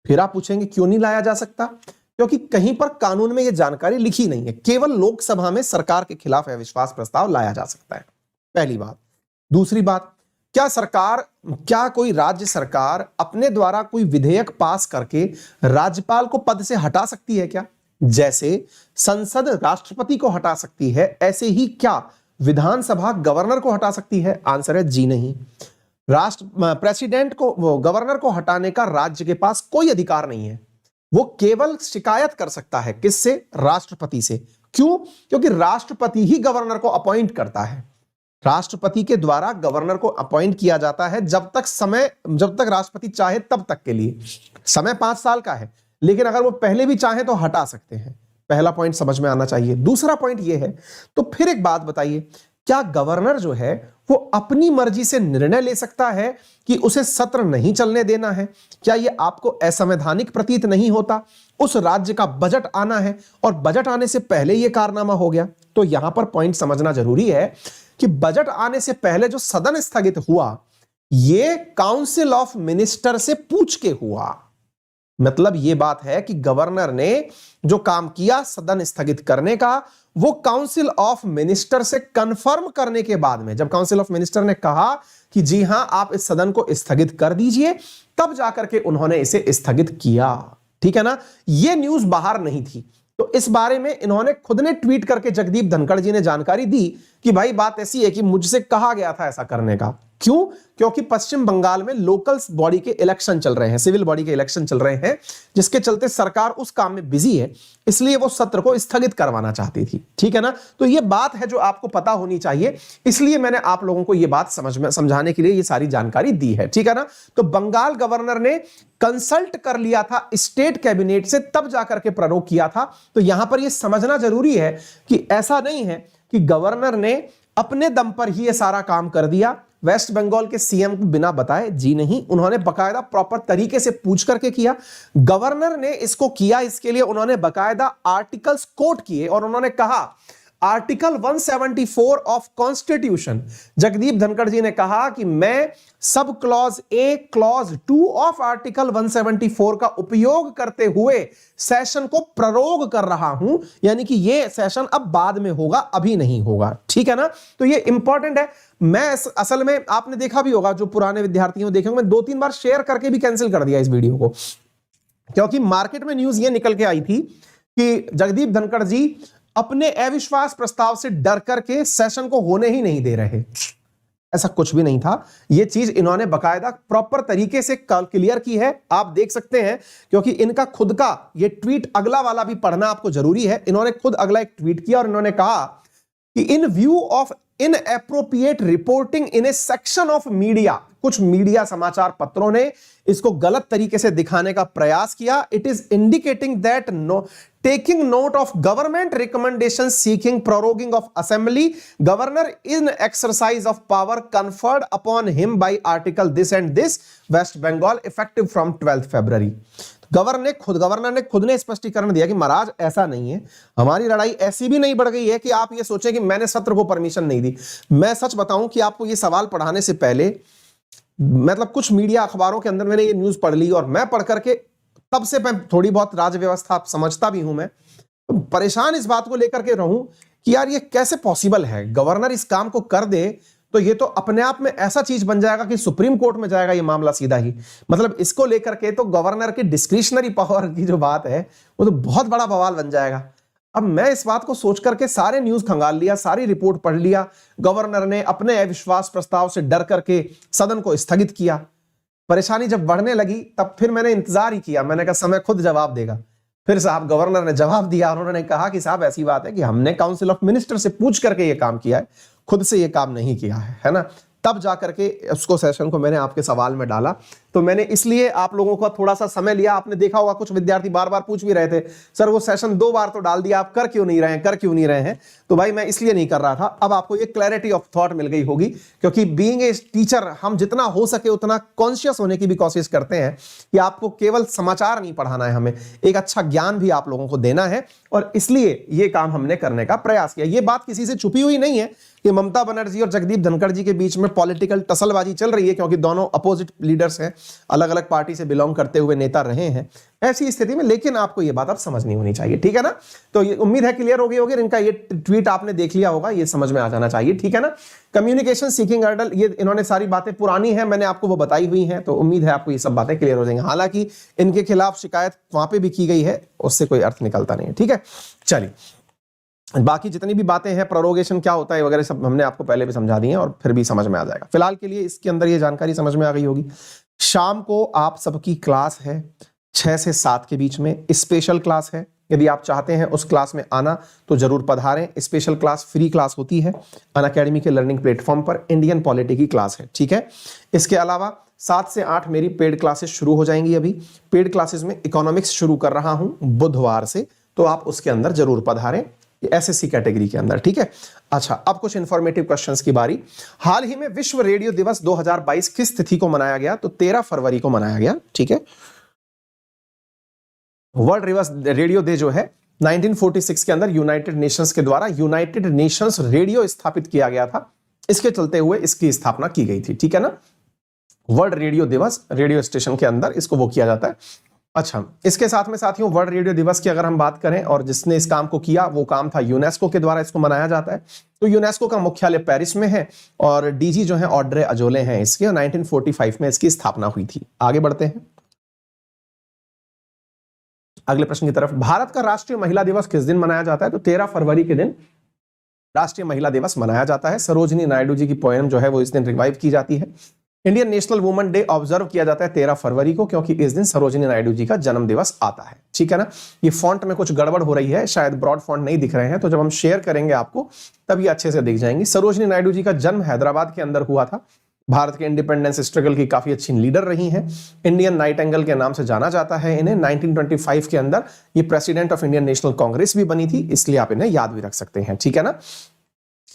फिर आप पूछेंगे क्यों नहीं लाया जा सकता? क्योंकि कहीं पर कानून में यह जानकारी लिखी नहीं है, केवल लोकसभा में सरकार के खिलाफ अविश्वास प्रस्ताव लाया जा सकता है, पहली बात। दूसरी बात, क्या कोई राज्य सरकार अपने द्वारा कोई विधेयक पास करके राज्यपाल को पद से हटा सकती है क्या? जैसे संसद राष्ट्रपति को हटा सकती है, ऐसे ही क्या विधानसभा गवर्नर को हटा सकती है? आंसर है जी नहीं। प्रेसिडेंट को, गवर्नर को हटाने का राज्य के पास कोई अधिकार नहीं है, वो केवल शिकायत कर सकता है। किससे? राष्ट्रपति से। क्यों? क्योंकि राष्ट्रपति ही गवर्नर को अपॉइंट करता है, राष्ट्रपति के द्वारा गवर्नर को अपॉइंट किया जाता है जब तक राष्ट्रपति चाहे तब तक के लिए। समय 5 साल का है, लेकिन अगर वो पहले भी चाहे तो हटा सकते हैं। पहला पॉइंट समझ में आना चाहिए। दूसरा पॉइंट ये है, तो फिर एक बात बताइए, क्या गवर्नर जो है वो अपनी मर्जी से निर्णय ले सकता है कि उसे सत्र नहीं चलने देना है? क्या यह आपको असंवैधानिक प्रतीत नहीं होता? उस राज्य का बजट आना है और बजट आने से पहले यह कारनामा हो गया। तो यहां पर पॉइंट समझना जरूरी है कि बजट आने से पहले जो सदन स्थगित हुआ, यह काउंसिल ऑफ मिनिस्टर से पूछ के हुआ। मतलब ये बात है कि गवर्नर ने जो काम किया सदन स्थगित करने का, वो काउंसिल ऑफ मिनिस्टर से कंफर्म करने के बाद में, जब काउंसिल ऑफ मिनिस्टर ने कहा कि जी हां आप इस सदन को स्थगित कर दीजिए, तब जाकर के उन्होंने इसे स्थगित किया। ठीक है ना, ये न्यूज बाहर नहीं थी। तो इस बारे में इन्होंने खुद ने ट्वीट करके जगदीप धनखड़ जी ने जानकारी दी कि भाई बात ऐसी है कि मुझसे कहा गया था ऐसा करने का। क्यों? क्योंकि पश्चिम बंगाल में लोकल बॉडी के इलेक्शन चल रहे हैं, सिविल बॉडी के इलेक्शन चल रहे हैं, जिसके चलते सरकार उस काम में बिजी है, इसलिए वो सत्र को स्थगित करवाना चाहती थी। ठीक है ना, तो ये बात है जो आपको पता होनी चाहिए, इसलिए मैंने आप लोगों को ये बात समझाने के लिए ये सारी जानकारी दी है। ठीक है ना, तो बंगाल गवर्नर ने कंसल्ट कर लिया था स्टेट कैबिनेट से, तब जाकर के प्रारूप किया था। तो यहां पर यह समझना जरूरी है कि ऐसा नहीं है कि गवर्नर ने अपने दम पर ही यह सारा काम कर दिया वेस्ट बंगाल के सीएम को बिना बताए। जी नहीं, उन्होंने बकायदा प्रॉपर तरीके से पूछ करके किया। गवर्नर ने इसको किया, इसके लिए उन्होंने बकायदा आर्टिकल्स कोट किए और उन्होंने कहा article 174 of constitution, Jagdeep Dhankhar ji ने कहा कि मैं sub clause A clause 2 of article 174 का उपयोग करते हुए सेशन को प्ररोग कर रहा हूं, यानी कि यह सेशन अब बाद में होगा, अभी नहीं होगा। ठीक है ना, तो यह इंपॉर्टेंट है। मैं असल में आपने देखा भी होगा, जो पुराने विद्यार्थियों देखेंगे, मैं 2-3 बार शेयर करके भी कैंसिल कर दिया इस वीडियो को, क्योंकि मार्केट में न्यूज यह निकल के आई थी कि जगदीप धनखड़ जी अपने अविश्वास प्रस्ताव से डर करके सेशन को होने ही नहीं दे रहे। ऐसा कुछ भी नहीं था, यह चीज इन्होंने बकायदा प्रॉपर तरीके से क्लियर की है, आप देख सकते हैं, क्योंकि इनका खुद का यह ट्वीट, अगला वाला भी पढ़ना आपको जरूरी है। इन्होंने खुद अगला एक ट्वीट किया और इन्होंने कहा कि इन view of inappropriate reporting in A section of media, कुछ मीडिया समाचार पत्रों ने इसको गलत तरीके से दिखाने का प्रयास किया। It is indicating that taking note of government recommendation seeking proroguing of assembly governor in exercise of power conferred upon him by article this and this West Bengal effective from 12 February. Governor ने खुद ने स्पष्टीकरण दिया कि महाराज ऐसा नहीं है, हमारी लड़ाई ऐसी भी नहीं बढ़ गई है कि आप ये सोचें कि मैंने सत्र को परमिशन नहीं दी। मैं सच बताऊं कि आपको ये सवाल पढ़ाने से पहले, मतलब कुछ मीडिया अखबारों के अंदर मैंने ये न्यूज पढ़ ली और मैं पढ़ करके तब से मैं थोड़ी बहुत राज्य व्यवस्था समझता भी हूं, मैं परेशान इस बात को लेकर के रहूं कि यार ये कैसे पॉसिबल है, गवर्नर इस काम को कर दे तो ये तो अपने आप में ऐसा चीज बन जाएगा कि सुप्रीम कोर्ट में जाएगा ये मामला सीधा ही। मतलब इसको लेकर के तो गवर्नर की डिस्क्रिशनरी पावर की जो बात है वो तो बहुत बड़ा बवाल बन जाएगा। अब मैं इस बात को सोच करके सारे न्यूज खंगाल लिया, सारी रिपोर्ट पढ़ लिया, गवर्नर ने अपने अविश्वास प्रस्ताव से डर करके सदन को स्थगित किया। परेशानी जब बढ़ने लगी तब फिर मैंने इंतजार ही किया, मैंने कहा समय खुद जवाब देगा। फिर साहब गवर्नर ने जवाब दिया और उन्होंने कहा कि साहब ऐसी बात है कि हमने काउंसिल ऑफ मिनिस्टर से पूछ करके ये काम किया है, खुद से ये काम नहीं किया है ना। तब जाकर के उसको सेशन को मैंने आपके सवाल में डाला। तो मैंने इसलिए आप लोगों का थोड़ा सा समय लिया। आपने देखा होगा कुछ विद्यार्थी बार बार पूछ भी रहे थे, सर वो सेशन 2 बार तो डाल दिया, आप कर क्यों नहीं रहे हैं। तो भाई मैं इसलिए नहीं कर रहा था। अब आपको ये क्लैरिटी ऑफ थॉट मिल गई होगी, क्योंकि बीइंग ए टीचर हम जितना हो सके उतना कॉन्शियस होने की भी कोशिश करते हैं कि आपको केवल समाचार नहीं पढ़ाना है, हमें एक अच्छा ज्ञान भी आप लोगों को देना है, और इसलिए ये काम हमने करने का प्रयास किया। ये बात किसी से छुपी हुई नहीं है कि ममता बनर्जी और जगदीप धनखड़ जी के बीच में पॉलिटिकल टसलबाजी चल रही है, क्योंकि दोनों अपोजिट लीडर्स हैं, अलग अलग पार्टी से बिलोंग करते हुए नेता रहे हैं ऐसी स्थिति में। लेकिन आपको यह बात अब समझनी होनी चाहिए, ठीक है ना। तो ये उम्मीद है क्लियर हो गई होगी। इनका ये ट्वीट आपने देख लिया होगा, ये समझ में आ जाना चाहिए, ठीक है ना। कम्युनिकेशन सीकिंग हर्डल, ये इन्होंने सारी बातें पुरानी है, मैंने आपको वो बताई हुई हैं, तो उम्मीद है आपको ये सब बातें क्लियर हो जाएंगी। हालांकि इनके खिलाफ शिकायत वहां पे भी की गई है, उससे कोई अर्थ निकलता नहीं है, ठीक है। चलिए बाकी जितनी भी बातें हैं, प्रोरोगेशन क्या होता है वगैरह सब हमने आपको पहले भी समझा दी हैं और फिर भी समझ में आ जाएगा। फिलहाल के लिए इसके अंदर ये जानकारी समझ में आ गई होगी। शाम को आप सबकी क्लास है 6 से 7 के बीच में, स्पेशल क्लास है। यदि आप चाहते हैं उस क्लास में आना तो जरूर पधारें। स्पेशल क्लास फ्री क्लास होती है अनअकैडमी के लर्निंग प्लेटफॉर्म पर, इंडियन पॉलिटी की क्लास है, ठीक है। इसके अलावा 7 से 8 मेरी पेड क्लासेस शुरू हो जाएंगी। अभी पेड क्लासेस में इकोनॉमिक्स शुरू कर रहा हूं बुधवार से, तो आप उसके अंदर जरूर पधारें, एसएससी कैटेगरी के अंदर, ठीक है। अच्छा, अब कुछ इंफॉर्मेटिव क्वेश्चंस की बारी। हाल ही में विश्व रेडियो दिवस 2022 किस तिथि को मनाया गया? तो 13 फरवरी को मनाया गया, ठीक है। वर्ल्ड रेडियो डे जो है 1946 के अंदर यूनाइटेड नेशंस के द्वारा यूनाइटेड नेशंस रेडियो स्थापित किया गया था, इसके चलते हुए इसकी स्थापना की गई थी, ठीक है ना। वर्ल्ड रेडियो दिवस, रेडियो स्टेशन के अंदर इसको वो किया जाता है, अच्छा, इसके साथ में साथियों वर्ल्ड रेडियो दिवस की अगर हम बात करें और जिसने इस काम को किया वो काम था यूनेस्को के द्वारा इसको मनाया जाता है। तो यूनेस्को का मुख्यालय पेरिस में है और डीजी जो है ऑड्रे अजोले हैं इसके, 1945 में इसकी स्थापना हुई थी। आगे बढ़ते हैं अगले प्रश्न की तरफ। भारत का राष्ट्रीय महिला दिवस किस दिन मनाया जाता है? तो 13 फरवरी के दिन राष्ट्रीय महिला दिवस मनाया जाता है। सरोजिनी नायडू जी की पोएम जो है वो इस दिन रिवाइव की जाती है। Indian national women day observe किया जाता है 13 फरवरी को, क्योंकि इस दिन सरोजिनी नायडू जी का जन्म दिवस आता है। ठीक है ना, ये फॉन्ट में कुछ गड़बड़ हो रही है, शायद ब्रॉड फॉन्ट नहीं दिख रहे हैं, तो जब हम शेयर करेंगे आपको तब ये अच्छे से दिख जाएंगे। सरोजिनी नायडू जी का जन्म हैदराबाद के अंदर हुआ था। भारत के इंडिपेंडेंस स्ट्रगल की काफी अच्छी लीडर रही हैं। इंडियन नाइटेंगल के नाम से जाना जाता है इन्हें। 1925 के अंदर ये president of Indian national Congress भी बनी थी, इसलिए आप इन्हें याद भी रख सकते हैं। ठीक है ना,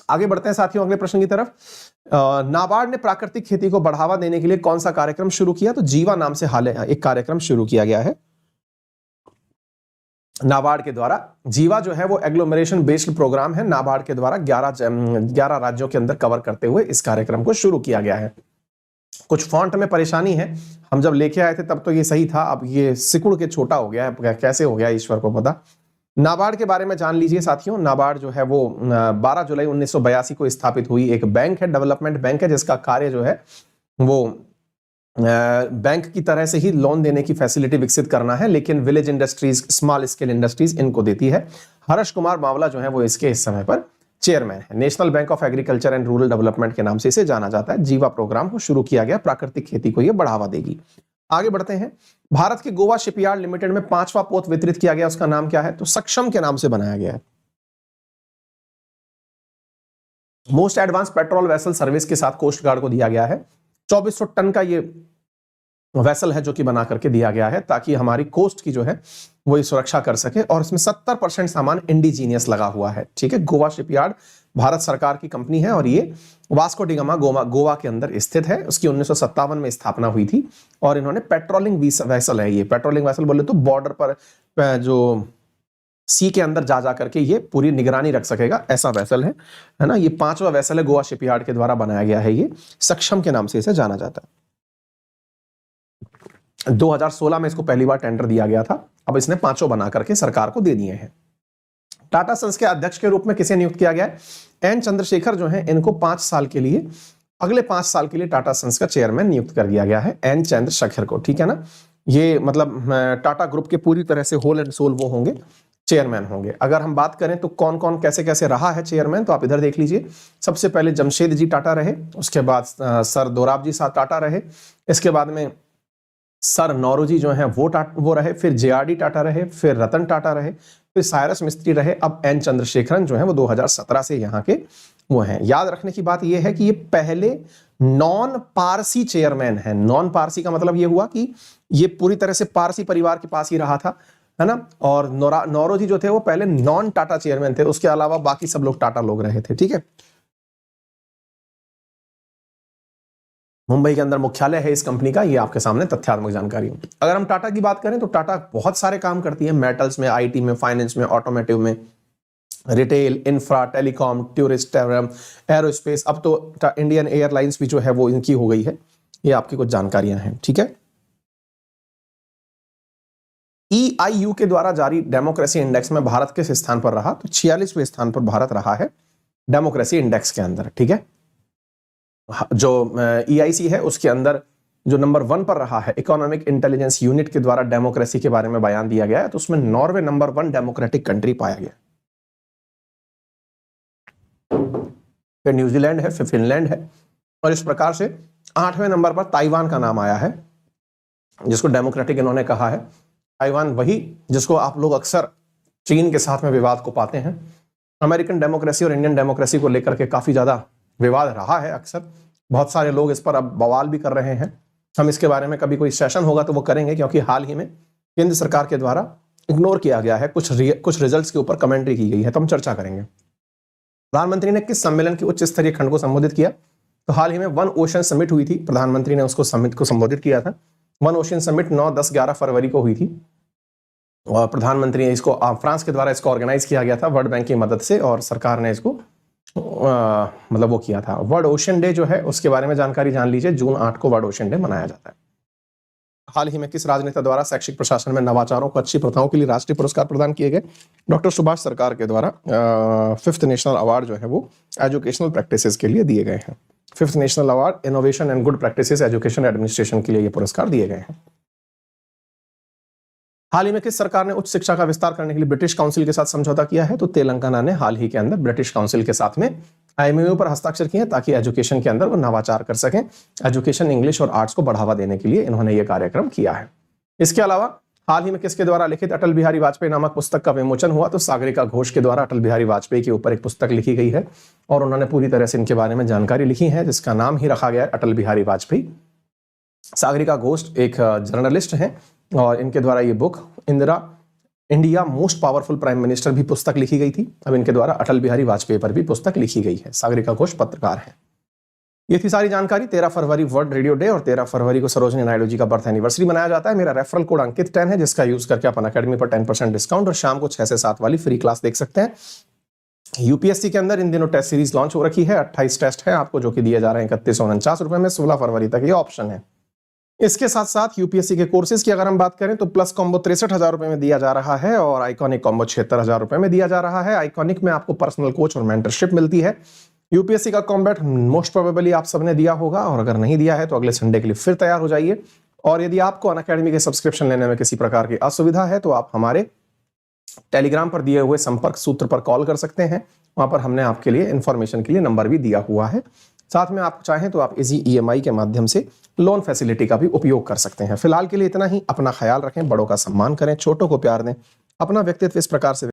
आगे बढ़ते हैं साथियों अगले प्रश्न की तरफ। नाबार्ड ने प्राकृतिक खेती को बढ़ावा देने के लिए कौन सा कार्यक्रम शुरू किया? तो जीवा नाम से हाल एक कार्यक्रम शुरू किया गया है नाबार्ड के द्वारा। जीवा जो है वो एग्लोमरेशन बेस्ड प्रोग्राम है, नाबार्ड के द्वारा 11 राज्यों के अंदर कवर करते हुए इस कार्यक्रम को शुरू किया गया है। कुछ फॉन्ट में परेशानी है, हम जब लेके आए थे तब तो ये सही था, अब ये सिकुड़ के छोटा हो गया है, कैसे हो गया ईश्वर को पता। नाबार्ड के बारे में जान लीजिए साथियों। नाबार्ड जो है वो 12 जुलाई 1982 को स्थापित हुई एक बैंक है, डेवलपमेंट बैंक है, जिसका कार्य जो है वो बैंक की तरह से ही लोन देने की फैसिलिटी विकसित करना है, लेकिन village industries, small scale industries इनको देती है। हर्ष कुमार बावला जो है वो इसके इस समय पर चेयरमैन है। National bank of agriculture and rural development के नाम से इसे जाना जाता है। जीवा प्रोग्राम को शुरू किया गया, प्राकृतिक खेती को यह बढ़ावा देगी। आगे बढ़ते हैं। भारत के गोवा शिपयार्ड लिमिटेड में 5वां पोत वितरित किया गया, उसका नाम क्या है? तो सक्षम के नाम से बनाया गया है। Most advance patrol vessel service के साथ कोस्ट गार्ड को दिया गया है। 2400 टन का ये वेसल है जो कि बना करके दिया गया है, ताकि हमारी कोस्ट की जो है वो सुरक्षा कर सके, और इसमें 70% सामान इंडिजीनियस लगा हुआ है। ठीक है, गोवा शिपयार्ड भारत सरकार की कंपनी है और ये वास्को डिगामा गोवा के अंदर स्थित है। उसकी 1957 में स्थापना हुई थी और इन्होंने पेट्रोलिंग वेसल है। ये पेट्रोलिंग वेसल बोले तो बॉर्डर पर जो सी के अंदर जा करके ये पूरी निगरानी रख सकेगा, ऐसा वेसल है ना। ये 5वां वेसल है, गोवा शिपयार्ड के द्वारा बनाया गया है। ये सक्षम के नाम से इसे जाना जाता है। 2016 में इसको पहली बार टेंडर दिया गया था, अब इसने 5 बना करके सरकार को दे दिए हैं। टाटा सन्स के अध्यक्ष के रूप में किसे नियुक्त किया गया है? एन चंद्रशेखर जो है, इनको 5 साल के लिए, अगले 5 साल के लिए टाटा सन्स का चेयरमैन नियुक्त कर दिया गया है, एन चंद्रशेखर को। ठीक है ना, ये मतलब टाटा ग्रुप के पूरी तरह से होल एंड सोल वो होंगे, चेयरमैन होंगे। अगर हम बात करें तो कौन कौन कैसे कैसे रहा है चेयरमैन, तो आप इधर देख लीजिए। सबसे पहले जमशेद जी टाटा रहे, उसके बाद सर दोराबजी साहब टाटा रहे, इसके बाद में सर नौरोजी जो है वो रहे, फिर जेआरडी टाटा रहे, फिर रतन टाटा रहे, फिर साइरस मिस्त्री रहे, अब एन चंद्रशेखरन जो है वो 2017 से यहाँ के वो हैं। याद रखने की बात ये है कि ये पहले नॉन पारसी चेयरमैन है। नॉन पारसी का मतलब ये हुआ कि ये पूरी तरह से पारसी परिवार के पास ही रहा था, है ना। और नौरोजी जो थे वो पहले नॉन टाटा चेयरमैन थे, उसके अलावा बाकी सब लोग टाटा लोग रहे थे। ठीक है, मुंबई के अंदर मुख्यालय है इस कंपनी का, ये आपके सामने तथ्यात्मक जानकारी। अगर हम टाटा की बात करें तो टाटा बहुत सारे काम करती है, मेटल्स में, आईटी में, फाइनेंस में, ऑटोमोटिव में, retail, infra, telecom, tourist, aerospace, अब तो इंडियन एयरलाइंस भी जो है वो इनकी हो गई है। ये आपकी कुछ जानकारियां हैं। ठीक है, EIU के द्वारा जारी डेमोक्रेसी इंडेक्स में भारत किस स्थान पर रहा? तो 46वें स्थान पर भारत रहा है डेमोक्रेसी इंडेक्स के अंदर। ठीक है, जो EIC है उसके अंदर जो नंबर 1 पर रहा है, इकोनॉमिक इंटेलिजेंस यूनिट के द्वारा डेमोक्रेसी के बारे में बयान दिया गया है, तो उसमें नॉर्वे नंबर 1 डेमोक्रेटिक कंट्री पाया गया। फिर न्यूजीलैंड है, फिर फिनलैंड है, और इस प्रकार से 8वें नंबर पर ताइवान का नाम आया है, जिसको डेमोक्रेटिक इन्होंने कहा है। ताइवान वही जिसको आप लोग अक्सर चीन के साथ में विवाद को पाते हैं। अमेरिकन डेमोक्रेसी और इंडियन डेमोक्रेसी को लेकर के काफी ज्यादा विवाद रहा है, अक्सर बहुत सारे लोग इस पर अब बवाल भी कर रहे हैं। हम इसके बारे में कभी कोई सेशन होगा तो वो करेंगे, क्योंकि हाल ही में केंद्र सरकार के द्वारा इग्नोर किया गया है, कुछ रिजल्ट्स के ऊपर कमेंट्री की गई है, तो हम चर्चा करेंगे। प्रधानमंत्री ने किस सम्मेलन की उच्च स्तरीय खंड को संबोधित किया? तो हाल ही में वन ओशन समिट हुई थी, प्रधानमंत्री ने उसको समिट को संबोधित किया था। वन ओशन समिट 9, 10, 11 फरवरी को हुई थी, और प्रधानमंत्री ने इसको फ्रांस के द्वारा इसको ऑर्गेनाइज किया गया था वर्ल्ड बैंक की मदद से, और सरकार ने इसको मतलब वो किया था। वर्ल्ड ओशन डे जो है उसके बारे में जानकारी जान लीजिए। जून 8 को वर्ल्ड ओशन डे मनाया जाता है। हाल ही में किस राजनेता द्वारा शैक्षिक प्रशासन में नवाचारों को अच्छी प्रथाओं के लिए राष्ट्रीय पुरस्कार प्रदान किए गए? डॉक्टर सुभाष सरकार के द्वारा 5th नेशनल अवार्ड जो है वो एजुकेशनल प्रैक्टिसेस के लिए दिए गए हैं। 5th national award innovation and good practices education administration के लिए ये पुरस्कार दिए गए हैं। हाल ही में किस सरकार ने उच्च शिक्षा का विस्तार करने के लिए ब्रिटिश काउंसिल के साथ समझौता किया है? तो तेलंगाना ने हाल ही के अंदर ब्रिटिश काउंसिल के साथ में IMOU पर हस्ताक्षर किए हैं ताकि एजुकेशन के अंदर वो नवाचार कर सकें। एजुकेशन, इंग्लिश और आर्ट्स को बढ़ावा देने के लिए इन्होंने ये कार्यक्रम किया है। इसके अलावा हाल ही में किसके द्वारा लिखित अटल बिहारी वाजपेयी नामक पुस्तक का विमोचन हुआ? तो सागरिका घोष के द्वारा अटल बिहारी वाजपेयी के ऊपर एक पुस्तक लिखी गई है और उन्होंने पूरी तरह से इनके बारे में जानकारी लिखी है, जिसका नाम ही रखा गया है अटल बिहारी वाजपेयी। सागरिका घोष एक जर्नलिस्ट हैं और इनके द्वारा ये book India most powerful prime minister भी पुस्तक लिखी गई थी। अब इनके द्वारा अटल बिहारी वाजपेयी पर भी पुस्तक लिखी गई है। सागरिका घोष पत्रकार हैं। ये थी सारी जानकारी। 13 फरवरी वर्ल्ड रेडियो डे और 13 फरवरी को सरोजिनी नायडू जी का बर्थ एनिवर्सरी मनाया जाता है। मेरा रेफरल कोड अंकित 10 है, जिसका यूज करके आप अनअकैडमी पर 10% डिस्काउंट और शाम को 6 से 7 वाली फ्री क्लास देख सकते हैं। यूपीएससी के अंदर इन दिनों टेस्ट सीरीज लॉन्च हो रखी है। 28 टेस्ट है आपको, जो कि दिए जा रहे हैं 3149 रुपए में। 16 फरवरी तक ये ऑप्शन है। इसके साथ साथ यूपीएससी के कोर्सेज की अगर हम बात करें तो प्लस कॉम्बो 63,000 रुपए में दिया जा रहा है और आइकॉनिक कॉम्बो 76,000 रुपए में दिया जा रहा है। आइकॉनिक में आपको पर्सनल कोच और मेंटरशिप मिलती है। यूपीएससी का कॉम्बैट मोस्ट प्रोबेबली आप सबने दिया होगा और अगर नहीं दिया है तो अगले संडे के लिए फिर तैयार हो जाइए। और यदि आपको अनअकैडमी के सब्सक्रिप्शन लेने में किसी प्रकार की असुविधा है तो आप हमारे टेलीग्राम पर दिए हुए संपर्क सूत्र पर कॉल कर सकते हैं। वहां पर हमने आपके लिए इंफॉर्मेशन के लिए नंबर भी दिया हुआ है। साथ में आप चाहें तो आप इजी EMI के माध्यम से लोन फैसिलिटी का भी उपयोग कर सकते हैं। फिलहाल के लिए इतना ही। अपना ख्याल रखें, बड़ों का सम्मान करें, छोटों को प्यार दें। अपना व्यक्तित्व इस प्रकार से